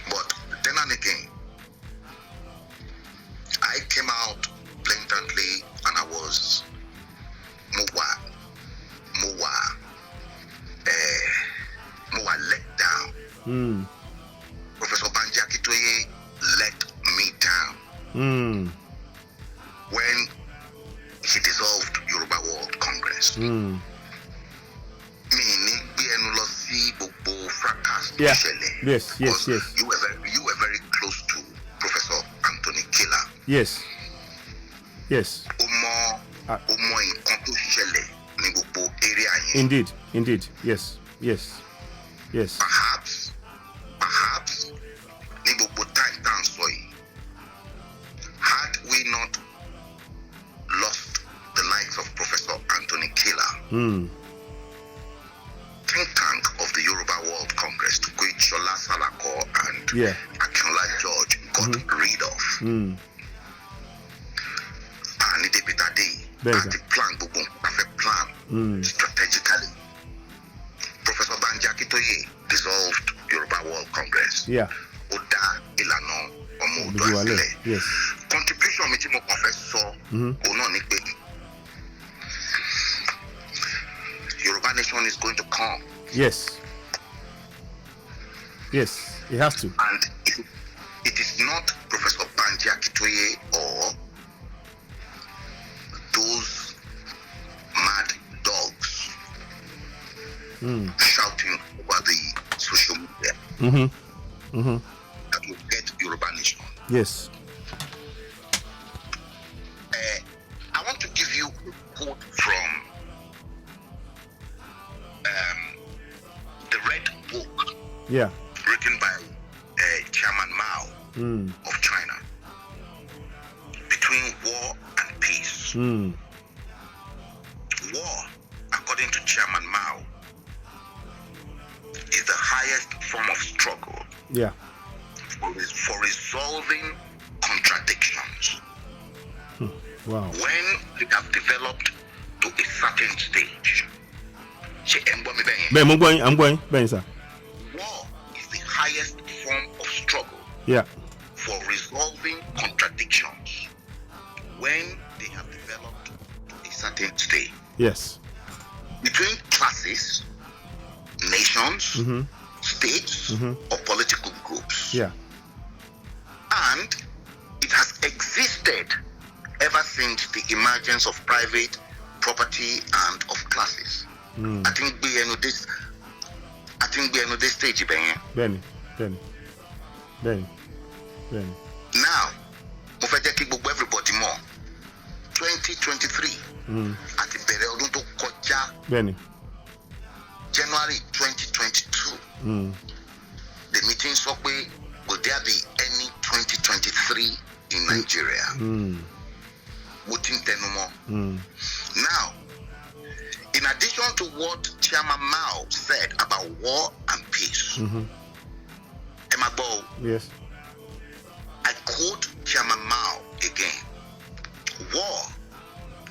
But then and again, I came out blatantly and I was when he dissolved Yoruba World Congress. Yeah. Yes. You were very close to Professor Anthony Killer. Yes. Indeed. Yes. Perhaps had we not lost the likes of Professor Anthony Killer, think tank of the Yoruba World Congress, to which Shola Salako and Akinola George got rid of. And the plan, perfect plan, strategically. Professor Banji Akintoye dissolved Yoruba World Congress. Oda Ilano Omo Yes. Contribution which mo professor Yoruba Nation is going to come. Yes, it has to. And it is not Professor Banji Akintoye or those mad dogs shouting over the social media that will get Yoruba Nation. Yes. I want to give you a quote from the Red Book, written by Chairman Mao of China, Between War and Peace. War, according to Chairman Mao, is the highest form of struggle for resolving contradictions. Wow. When they have developed to a certain stage. I'm going, sir. War is the highest form of struggle for resolving contradictions when they have developed to a certain stage. Yes. Between classes, nations, states, or political groups. And it has existed ever since the emergence of private property and of classes. I think we know this stage, Benny. Now, everybody more. 2023 at the period to Benny. January 2022. The meeting so will there be any 2023 in Nigeria? Voting tenure. Now, in addition to what Chairman Mao said about war and peace, yes, I quote Chairman Mao again. War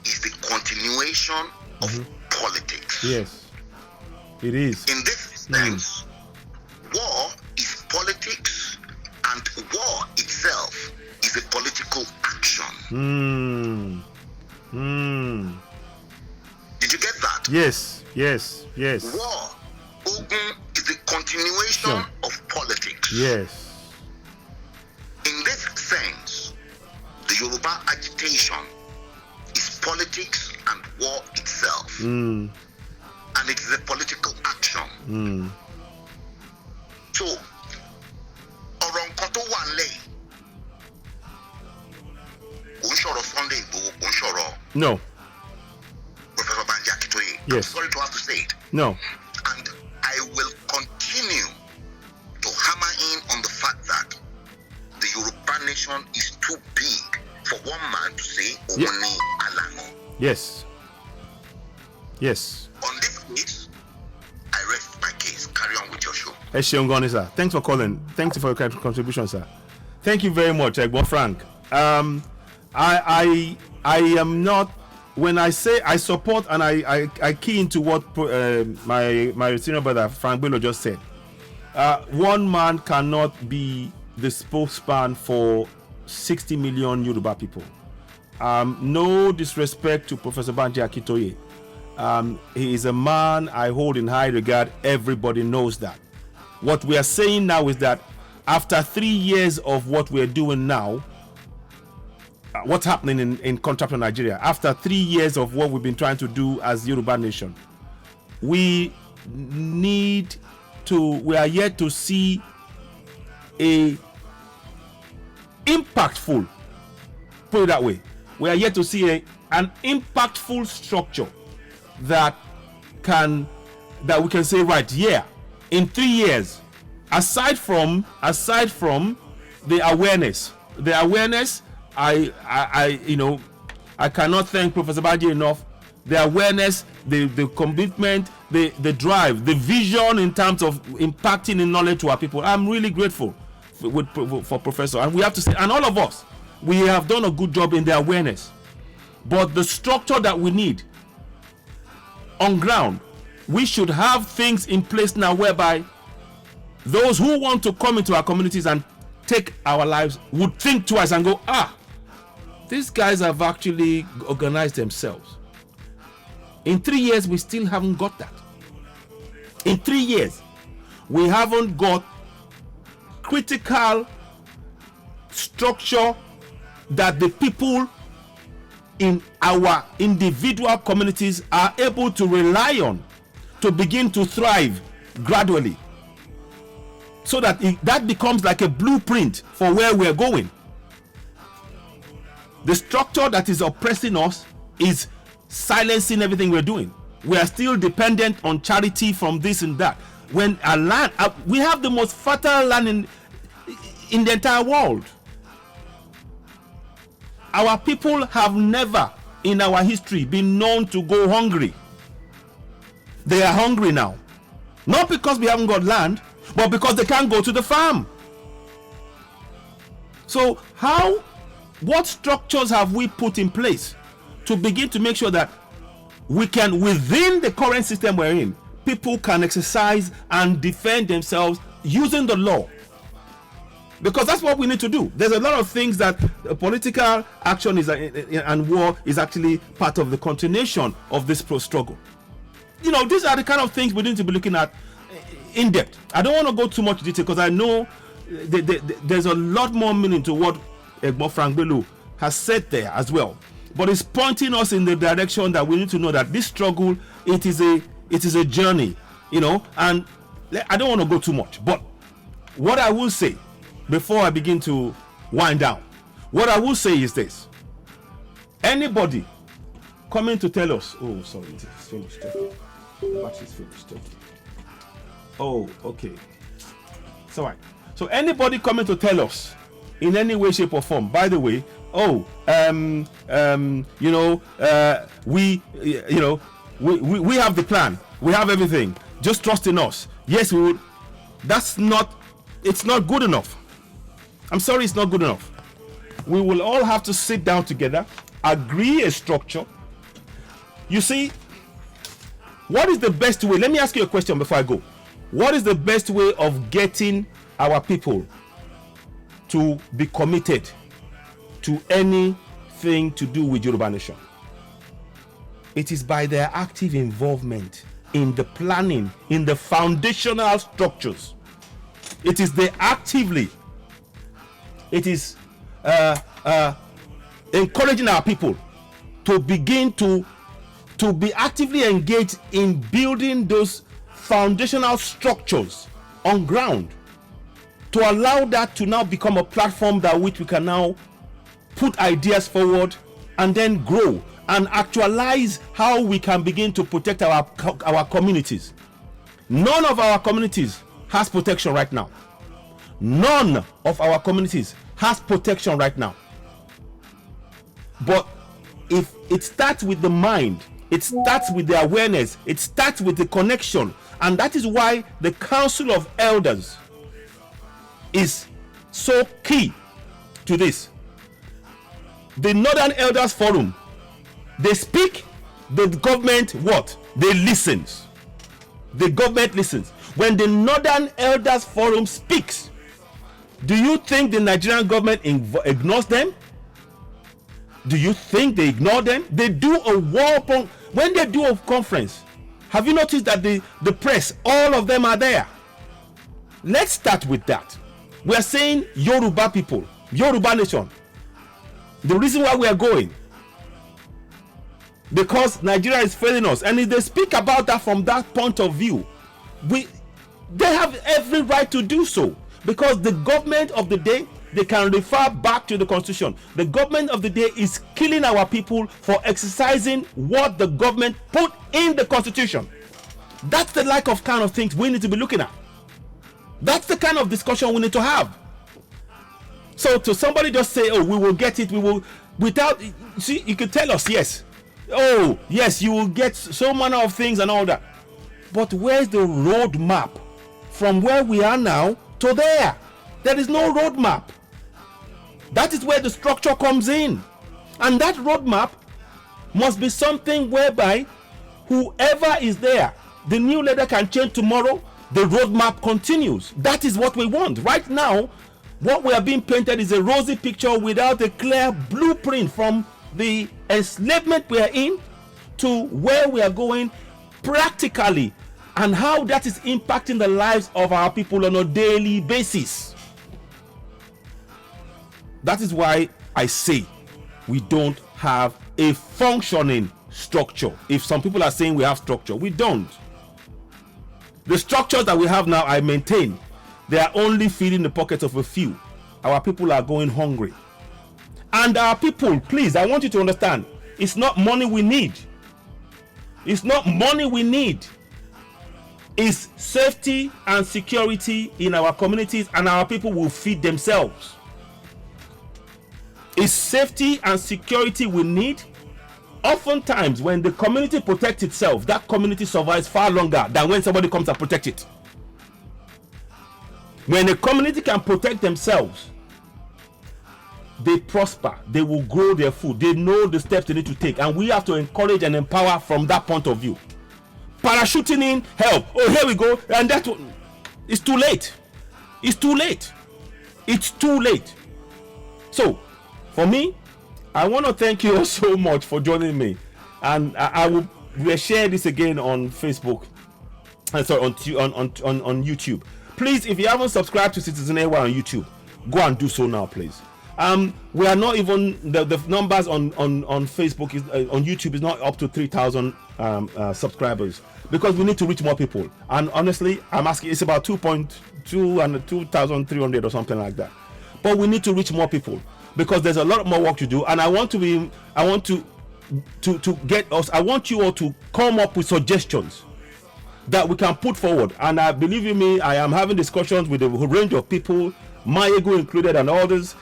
is the continuation of politics. Yes, it is. In this sense, war is politics, and war itself is a political action. Did you get that? Yes. War, Ogun, is the continuation of politics. Yes. In this sense, the Yoruba agitation is politics and war itself. And it is a political action. So, ọ̀rọ̀ nǹkan tó wà nílẹ̀ kò ń sọ̀rọ̀ Sunday Igboho, kò ń sọ̀rọ̀ No. Professor Banji Akintoye. Yes. I'm sorry to have to say it. No. And I will continue to hammer in on the fact that the Yoruba Nation is too big for one man to say Omoni Alano. Yes. On this case, I rest my case. Carry on with your show. Esheongoni, sir. Thanks for calling. Thanks for your contribution, sir. Thank you very much, Egbo Frank. I am not. When I say I support and I key into what my senior brother Frank Bello just said, one man cannot be the spokesman for 60 million Yoruba people. No disrespect to Professor Banji Akintoye. He is a man I hold in high regard. Everybody knows that. What we are saying now is that after 3 years of what we're doing now, what's happening in contractor Nigeria. After 3 years of what we've been trying to do as Yoruba Nation, we are yet to see a impactful, put it that way, we are yet to see an impactful structure that we can say, right, yeah, in 3 years, aside from the awareness, I cannot thank Professor Baji enough. The awareness, the commitment, the drive, the vision in terms of impacting in knowledge to our people. I'm really grateful for Professor, and we have to say, and all of us, we have done a good job in the awareness. But the structure that we need on ground, we should have things in place now whereby those who want to come into our communities and take our lives would think twice and go, these guys have actually organized themselves. In 3 years, we still haven't got that. In 3 years, we haven't got critical structure that the people in our individual communities are able to rely on to begin to thrive gradually, so that that becomes like a blueprint for where we're going. The structure that is oppressing us is silencing everything we're doing. We are still dependent on charity from this and that. When our land, we have the most fertile land in the entire world. Our people have never in our history been known to go hungry. They are hungry now. Not because we haven't got land, but because they can't go to the farm. So what structures have we put in place to begin to make sure that we can, within the current system we're in, people can exercise and defend themselves using the law? Because that's what we need to do. There's a lot of things that political action is and war is actually part of the continuation of this struggle. These are the kind of things we need to be looking at in depth. I don't want to go too much detail because I know there's a lot more meaning to what Egbo Frank Bello has said there as well. But it's pointing us in the direction that we need to know that this struggle, it is a journey, and I don't want to go too much. But what I will say before I begin to wind down, what I will say is this: anybody coming to tell us, oh, sorry, it's finished. Okay. The battery's finished. Okay. Oh, okay. It's all right. So anybody coming to tell us in any way, shape, or form, by the way, we have the plan, we have everything, just trust in us. Yes, we would. It's not good enough. I'm sorry, it's not good enough. We will all have to sit down together, agree a structure. You see, what is the best way? Let me ask you a question before I go. What is the best way of getting our people to be committed to anything to do with Yoruba Nation? It is by their active involvement in the planning, in the foundational structures. It is encouraging our people to begin to be actively engaged in building those foundational structures on ground, to allow that to now become a platform that which we can now put ideas forward and then grow and actualize how we can begin to protect our communities. None of our communities has protection right now. None of our communities has protection right now. But if it starts with the mind, it starts with the awareness, it starts with the connection, and that is why the Council of Elders is so key to this. The Northern Elders Forum, they speak, the government what? They listens. The government listens. When the Northern Elders Forum speaks, do you think the Nigerian government ignores them? Do you think they ignore them? They do a war upon, when they do a conference, have you noticed that the press, all of them are there? Let's start with that. We are saying Yoruba people, Yoruba Nation. The reason why we are going. Because Nigeria is failing us. And if they speak about that from that point of view, they have every right to do so. Because the government of the day, they can refer back to the constitution. The government of the day is killing our people for exercising what the government put in the constitution. That's the like of kind of things we need to be looking at. That's the kind of discussion we need to have. So to somebody just say, oh, we will get it, we will, without, see, you can tell us, yes. Oh, yes, you will get so many of things and all that. But where's the roadmap from where we are now to there? There is no roadmap. That is where the structure comes in. And that roadmap must be something whereby whoever is there, the new leader can change tomorrow, the roadmap continues. That is what we want. Right now, what we are being painted is a rosy picture without a clear blueprint from the enslavement we are in to where we are going practically and how that is impacting the lives of our people on a daily basis. That is why I say we don't have a functioning structure. If some people are saying we have structure, we don't. The structures that we have now, I maintain, they are only feeding the pockets of a few. Our people are going hungry. And our people, please, I want you to understand, it's not money we need. It's not money we need. It's safety and security in our communities, and our people will feed themselves. It's safety and security we need. Oftentimes, when the community protects itself, that community survives far longer than when somebody comes and protects it. When a community can protect themselves, they prosper, they will grow their food, they know the steps they need to take, and we have to encourage and empower from that point of view. Parachuting in, help, oh here we go, and that one, it's too late. It's too late. It's too late. So, for me, I want to thank you all so much for joining me, and I will share this again on Facebook, on YouTube. Please, if you haven't subscribed to Citizen AY on YouTube, go and do so now, please. We are not even the numbers on Facebook is on YouTube is not up to 3,000 subscribers, because we need to reach more people. And honestly, I'm asking, it's about 2.2 and 2,300 or something like that. But we need to reach more people, because there's a lot more work to do. And I want to get us. I want you all to come up with suggestions that we can put forward. And I believe in me, I am having discussions with a range of people, my ego included, and others,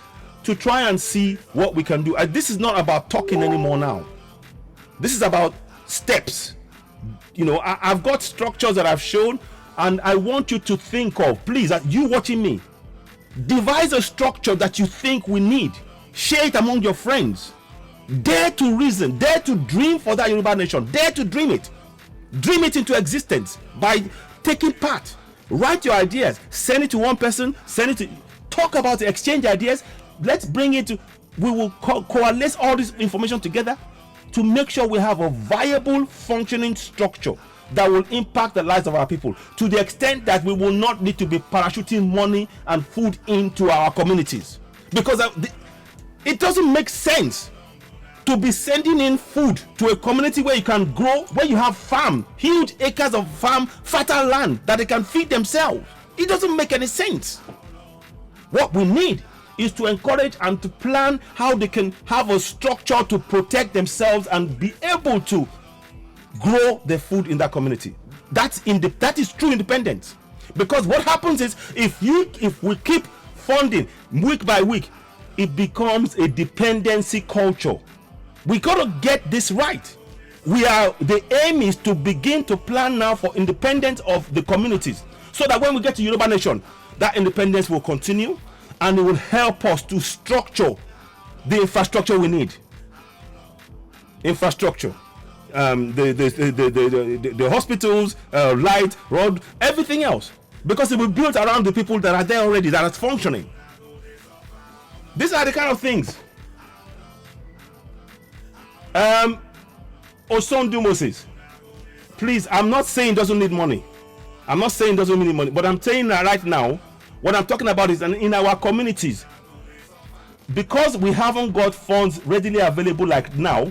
to try and see what we can do. This is not about talking anymore now. This is about steps. You know, I've got structures that I've shown, and I want you to think of, please, you watching me, devise a structure that you think we need. Share it among your friends. Dare to reason, dare to dream for that Yoruba nation. Dare to dream it. Dream it into existence by taking part. Write your ideas, send it to one person, send it to, talk about it, exchange ideas. Let's bring it to, we will coalesce all this information together to make sure we have a viable, functioning structure that will impact the lives of our people, to the extent that we will not need to be parachuting money and food into our communities. Because it doesn't make sense to be sending in food to a community where you can grow, where you have farm, huge acres of farm, fertile land that they can feed themselves. It doesn't make any sense. What we need is to encourage and to plan how they can have a structure to protect themselves and be able to grow their food in that community. That is true independence. Because what happens is, if we keep funding week by week, it becomes a dependency culture. We got to get this right. The aim is to begin to plan now for independence of the communities, so that when we get to Yoruba Nation, that independence will continue, and it will help us to structure the infrastructure we need. Infrastructure, the hospitals, light, road, everything else, because it will be built around the people that are there already, that are functioning. These are the kind of things. Osondu Moses, please, I'm not saying it doesn't need money. I'm not saying it doesn't need money, but I'm saying that right now, what I'm talking about is in our communities, because we haven't got funds readily available like now,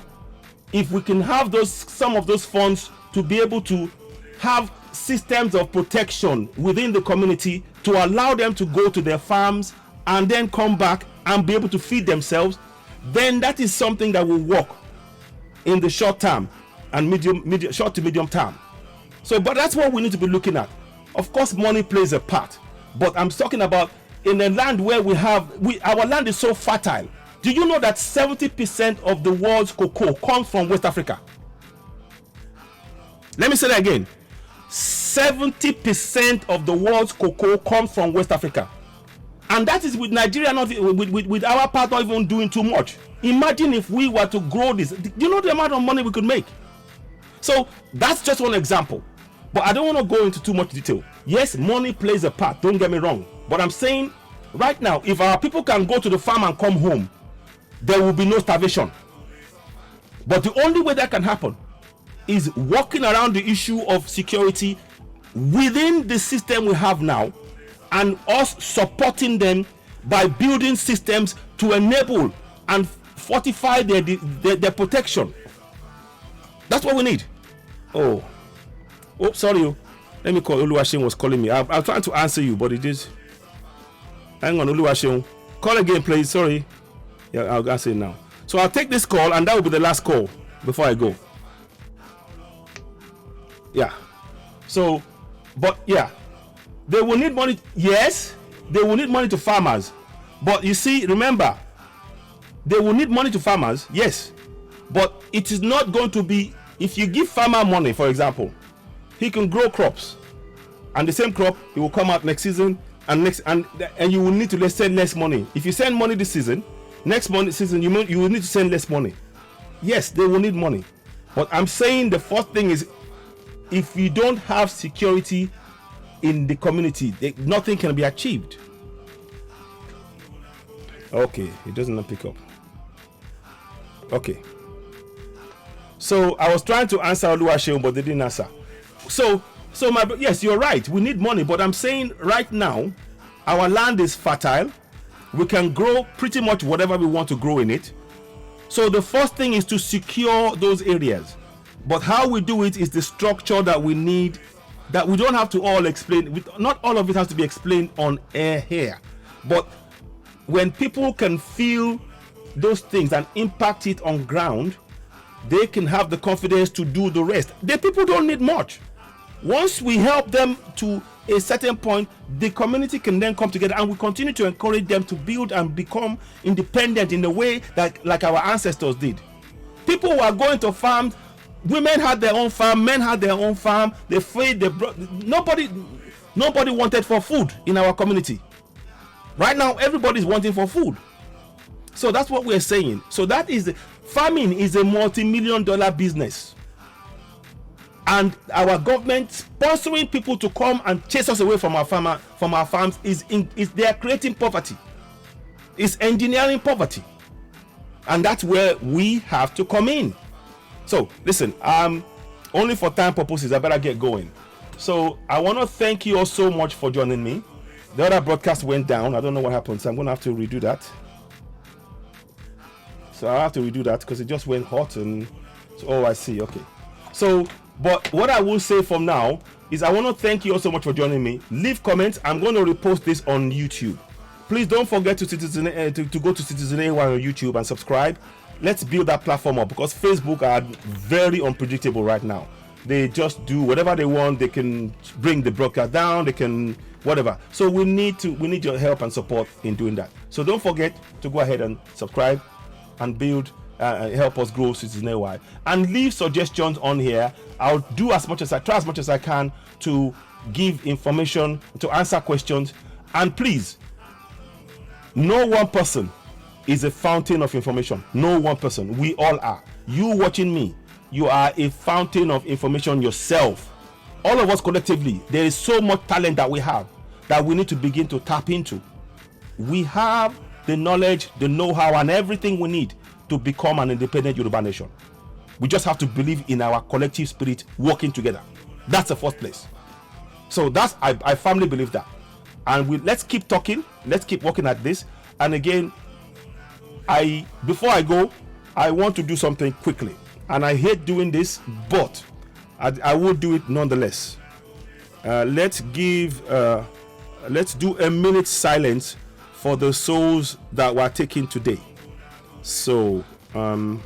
if we can have some of those funds to be able to have systems of protection within the community to allow them to go to their farms and then come back and be able to feed themselves, then that is something that will work in the short term and short to medium term. So, but that's what we need to be looking at. Of course, money plays a part, but I'm talking about in a land where our land is so fertile. Do you know that 70% of the world's cocoa comes from West Africa? Let me say that again. 70% of the world's cocoa comes from West Africa. And that is with Nigeria, not with our part not even doing too much. Imagine if we were to grow this. Do you know the amount of money we could make? So that's just one example. But I don't want to go into too much detail. Yes, money plays a part, don't get me wrong. But I'm saying right now, if our people can go to the farm and come home, there will be no starvation. But the only way that can happen is working around the issue of security within the system we have now, and us supporting them by building systems to enable and fortify their protection. That's what we need. Oh, sorry. Let me call. Oluwaseun was calling me. I'm trying to answer you, but it is. Hang on, Oluwaseun. Call again, please. Sorry. Yeah, I'll answer it now. So I'll take this call, and that will be the last call before I go. Yeah. So, but yeah, they will need money. Yes, they will need money to farmers. But you see, remember, they will need money to farmers. Yes, but it is not going to be. If you give farmer money, for example, he can grow crops, and the same crop it will come out next season and you will need to send less money. If you send money this season, next season you will need to send less money. Yes, they will need money, but I'm saying the first thing is, if you don't have security in the community, nothing can be achieved. Okay, it doesn't pick up. Okay. So I was trying to answer Oluwaseun, but they didn't answer. So yes, you're right. We need money, but I'm saying right now, our land is fertile. We can grow pretty much whatever we want to grow in it. So the first thing is to secure those areas. But how we do it is the structure that we need, that we don't have to all explain. Not all of it has to be explained on air here. But when people can feel those things and impact it on ground, they can have the confidence to do the rest. The people don't need much. Once we help them to a certain point, the community can then come together, and we continue to encourage them to build and become independent in the way that, like our ancestors did. People who are going to farms, women had their own farm, men had their own farm. They fed, nobody wanted for food in our community. Right now, everybody's wanting for food. So that's what we're saying. So that is farming is a multi-million-dollar business, and our government sponsoring people to come and chase us away from our farms is they are creating poverty. It's engineering poverty, and that's where we have to come in. So listen, only for time purposes, I better get going. So I want to thank you all so much for joining me. The other broadcast went down. I don't know what happened, so I'm going to have to redo that. So I have to redo that because it just went hot and so, oh, I see. Okay. So, but what I will say from now is I want to thank you all so much for joining me. Leave comments. I'm going to repost this on YouTube. Please don't forget to go to Citizen AY on YouTube and subscribe. Let's build that platform up, because Facebook are very unpredictable right now. They just do whatever they want. They can bring the broadcast down. They can whatever. So we need your help and support in doing that. So don't forget to go ahead and subscribe and build, help us grow Citizen AY, and leave suggestions on here. I'll do try as much as I can to give information, to answer questions. And please, no one person is a fountain of information. No one person. We all are. You watching me, you are a fountain of information yourself. All of us collectively, there is so much talent that we have that we need to begin to tap into. We have the knowledge, the know-how, and everything we need to become an independent Yoruba nation. We just have to believe in our collective spirit working together. That's the first place. So that's I firmly believe that. And let's keep talking. Let's keep working at this. And again, before I go, I want to do something quickly, and I hate doing this, but I will do it nonetheless. Let's do a minute silence for the souls that were taken today. So we're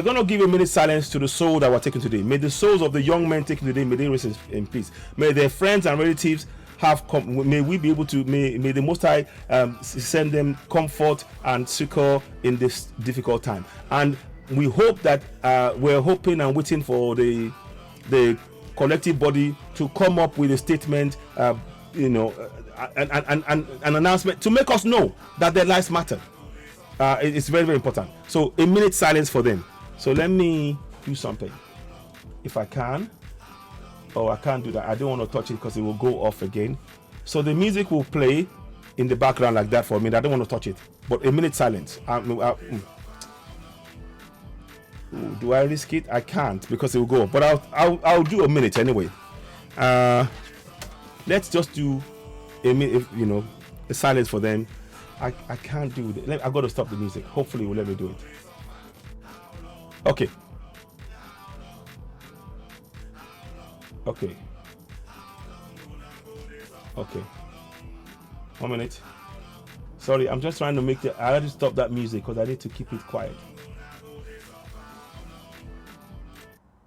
going to give a minute silence to the soul that were taken today. May the souls of the young men taken today, may they rest in peace. May their friends and relatives may we be able to, may the Most High send them comfort and succor in this difficult time. And we hope that we're hoping and waiting for the collective body to come up with a statement, an announcement to make us know that their lives matter. It's very, very important. So a minute silence for them. So let me do something, if I can. Oh, I can't do that. I don't want to touch it because it will go off again. So the music will play in the background like that for a minute. I don't want to touch it. But a minute silence. Do I risk it? I can't because it will go off. But I'll do a minute anyway. Let's just do a minute. A silence for them. I can't do it. I've got to stop the music. Hopefully it will let me do it. Okay. 1 minute. Sorry, I'm just trying to I had to stop that music because I need to keep it quiet.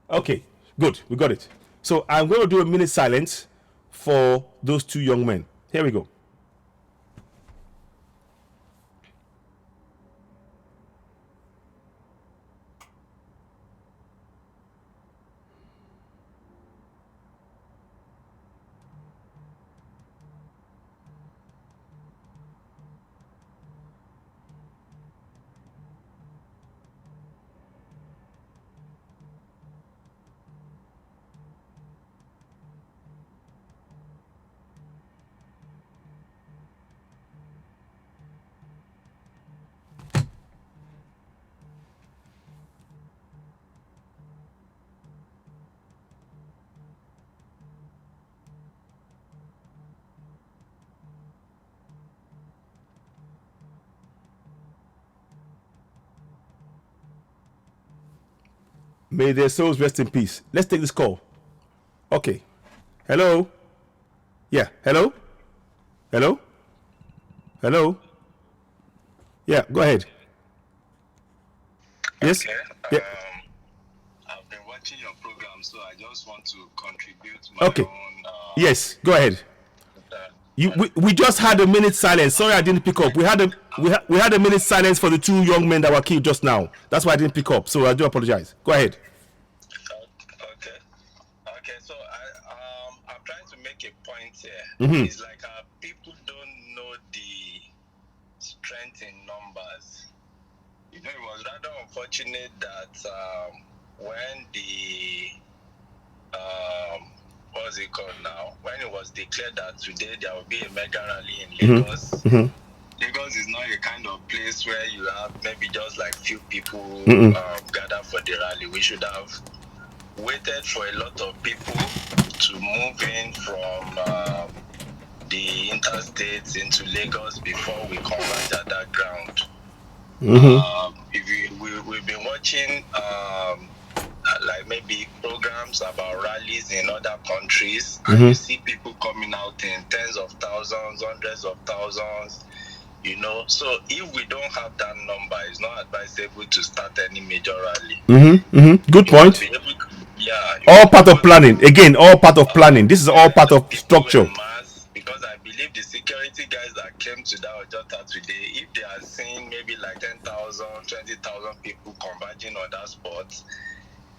Okay, good. We got it. So I'm going to do a minute silence for those two young men. Here we go. May their souls rest in peace. Let's take this call. Okay. Hello? Yeah. Hello? Hello? Hello? Yeah, go ahead. Yes? Okay. Yeah. I've been watching your program, so I just want to contribute my Okay. own... Yes, go ahead. We just had a minute silence. Sorry, I didn't pick up. We had a minute silence for the two young men that were killed just now. That's why I didn't pick up. So I do apologize. Go ahead. Okay. So I'm trying to make a point here. Mm-hmm. It's like people don't know the strength in numbers. It was rather unfortunate that when the what's it called now? When it was declared that today there will be a mega rally in Lagos. Mm-hmm. Lagos is not a kind of place where you have maybe just like few people gather for the rally. We should have waited for a lot of people to move in from the interstates into Lagos before we converge at that ground. We've been watching like maybe programs about rallies in other countries, and you see people coming out in tens of thousands, hundreds of thousands, So if we don't have that number, it's not advisable to start any major rally. Good point. All part of planning. Again, all part of planning. This is all part of structure. Because I believe the security guys that came to that Ojota today, if they are seeing maybe like 10,000, 20,000 people converging on that spot,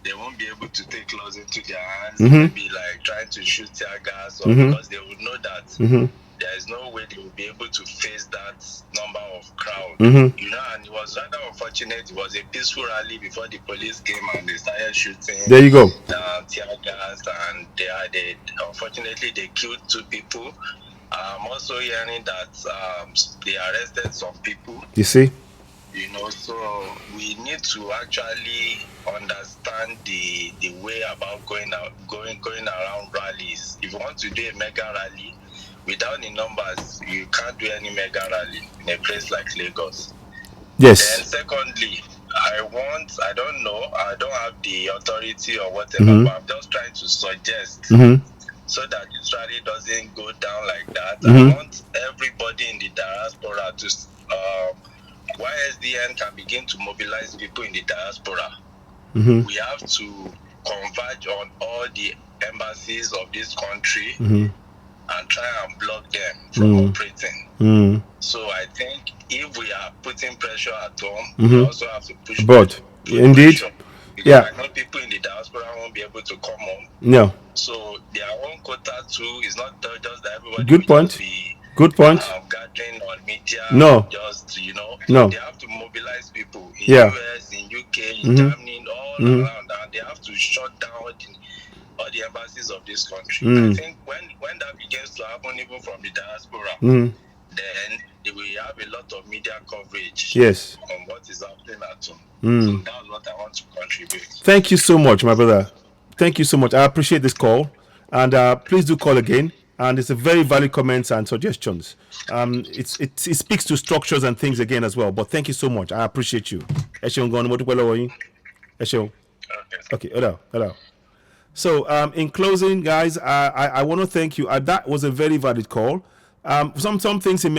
they won't be able to take laws into their hands, maybe like trying to shoot tear gas, or because they would know that there is no way they will be able to face that number of crowd. And it was rather unfortunate. It was a peaceful rally before the police came and they started shooting. There you go. Tear gas, and they unfortunately they killed 2 people. I'm also hearing that they arrested some people. You see? So we need to actually understand the way about going around rallies. If you want to do a mega rally, without the numbers, you can't do any mega rally in a place like Lagos. Yes. And secondly, I don't know, I don't have the authority or whatever, but I'm just trying to suggest so that this rally doesn't go down like that. I want everybody in the diaspora to, YSDN can begin to mobilize people in the diaspora. We have to converge on all the embassies of this country and try and block them from operating. So I think if we are putting pressure at home, we also have to push indeed pressure. Because I know people in the diaspora won't be able to come home. No. So their own quota too is not just that everybody Good point. gathering on media. No. Just, No. They have to mobilize people in US, in UK, in Germany, all around, and they have to shut down all the embassies of this country. I think when that begins to happen, even from the diaspora, then we have a lot of media coverage on what is happening at home. So that's what I want to contribute. Thank you so much, my brother. Thank you so much. I appreciate this call, and please do call again. And it's a very valid comments and suggestions. It speaks to structures and things again as well. But thank you so much. I appreciate you. Okay, hello. So in closing, guys, I want to thank you. That was a very valid call. Some things he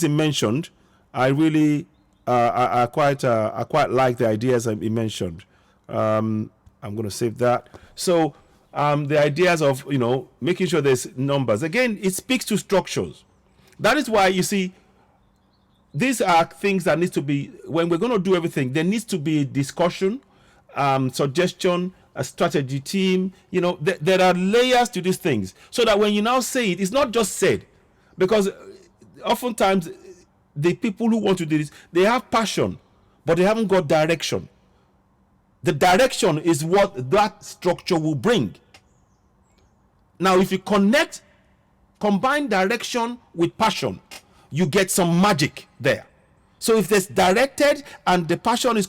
mentioned, I really I quite like the ideas he mentioned. I'm going to save that. So the ideas of making sure there's numbers, again, it speaks to structures. That is why you see these are things that needs to be, when we're going to do everything, there needs to be discussion, suggestion, a strategy team. There are layers to these things, so that when you now say it, it's not just said. Because oftentimes the people who want to do this, they have passion, but they haven't got direction. The direction is what that structure will bring. Now, if you combine direction with passion, you get some magic there. So if there's directed and the passion is,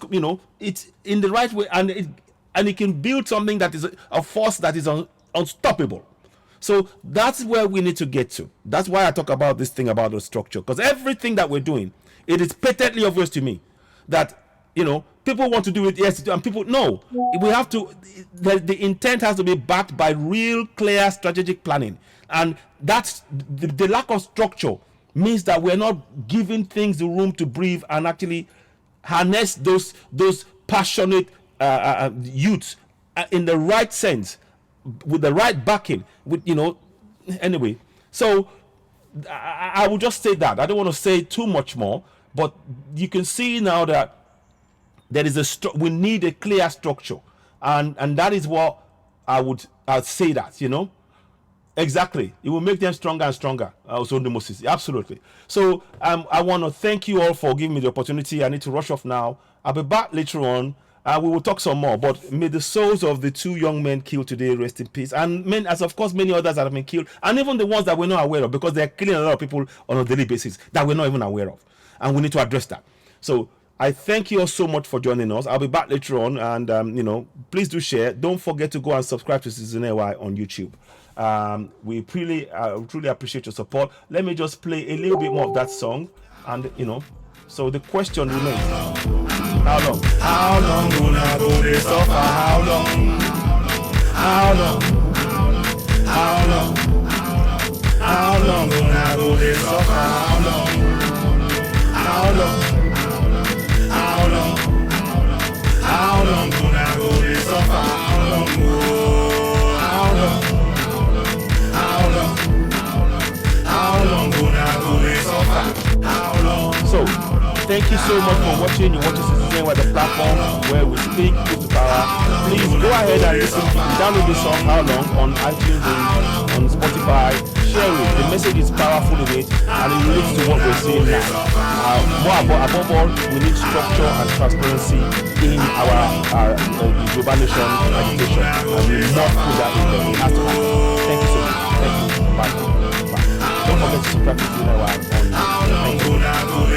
it's in the right way, and it can build something that is a force that is unstoppable. So that's where we need to get to. That's why I talk about this thing about the structure, because everything that we're doing, it is patently obvious to me that people want to do it, yes, and people no. We have to. The intent has to be backed by real, clear, strategic planning, and that's the lack of structure means that we're not giving things the room to breathe and actually harness those passionate youths in the right sense, with the right backing, anyway. So I will just say that. I don't want to say too much more, but you can see now that there is we need a clear structure, and that is what I'd say that, exactly. It will make them stronger and stronger. Also, the Moses, absolutely. So I want to thank you all for giving me the opportunity. I need to rush off now. I'll be back later on. We will talk some more, but may the souls of the 2 young men killed today rest in peace, and as of course many others that have been killed, and even the ones that we're not aware of, because they're killing a lot of people on a daily basis that we're not even aware of, and we need to address that. So I thank you all so much for joining us. I'll be back later on, and please do share. Don't forget to go and subscribe to Season AY on YouTube. We truly appreciate your support. Let me just play a little bit more of that song, and so the question remains: how long? How long gonna go this suffer? How long? How long? How long? How long gonna go this suffer? How long? How long? How long? How long gonna go this suffer? How long? How long? How long? How long gonna go this suffer? How long? So, thank you so much for watching. You're watching Citizen with the platform where we speak truth to power. Please go ahead and listen. Download the song How Long on iTunes and on Spotify. Share it. The message is powerful in it, and it relates to what we're seeing now. Above all, we need structure and transparency in our Yoruba Nation agitation, and we must put that in there. It has to happen. Thank you so much. Thank you. Bye. Don't forget to subscribe to Citizen on YouTube. Thank you.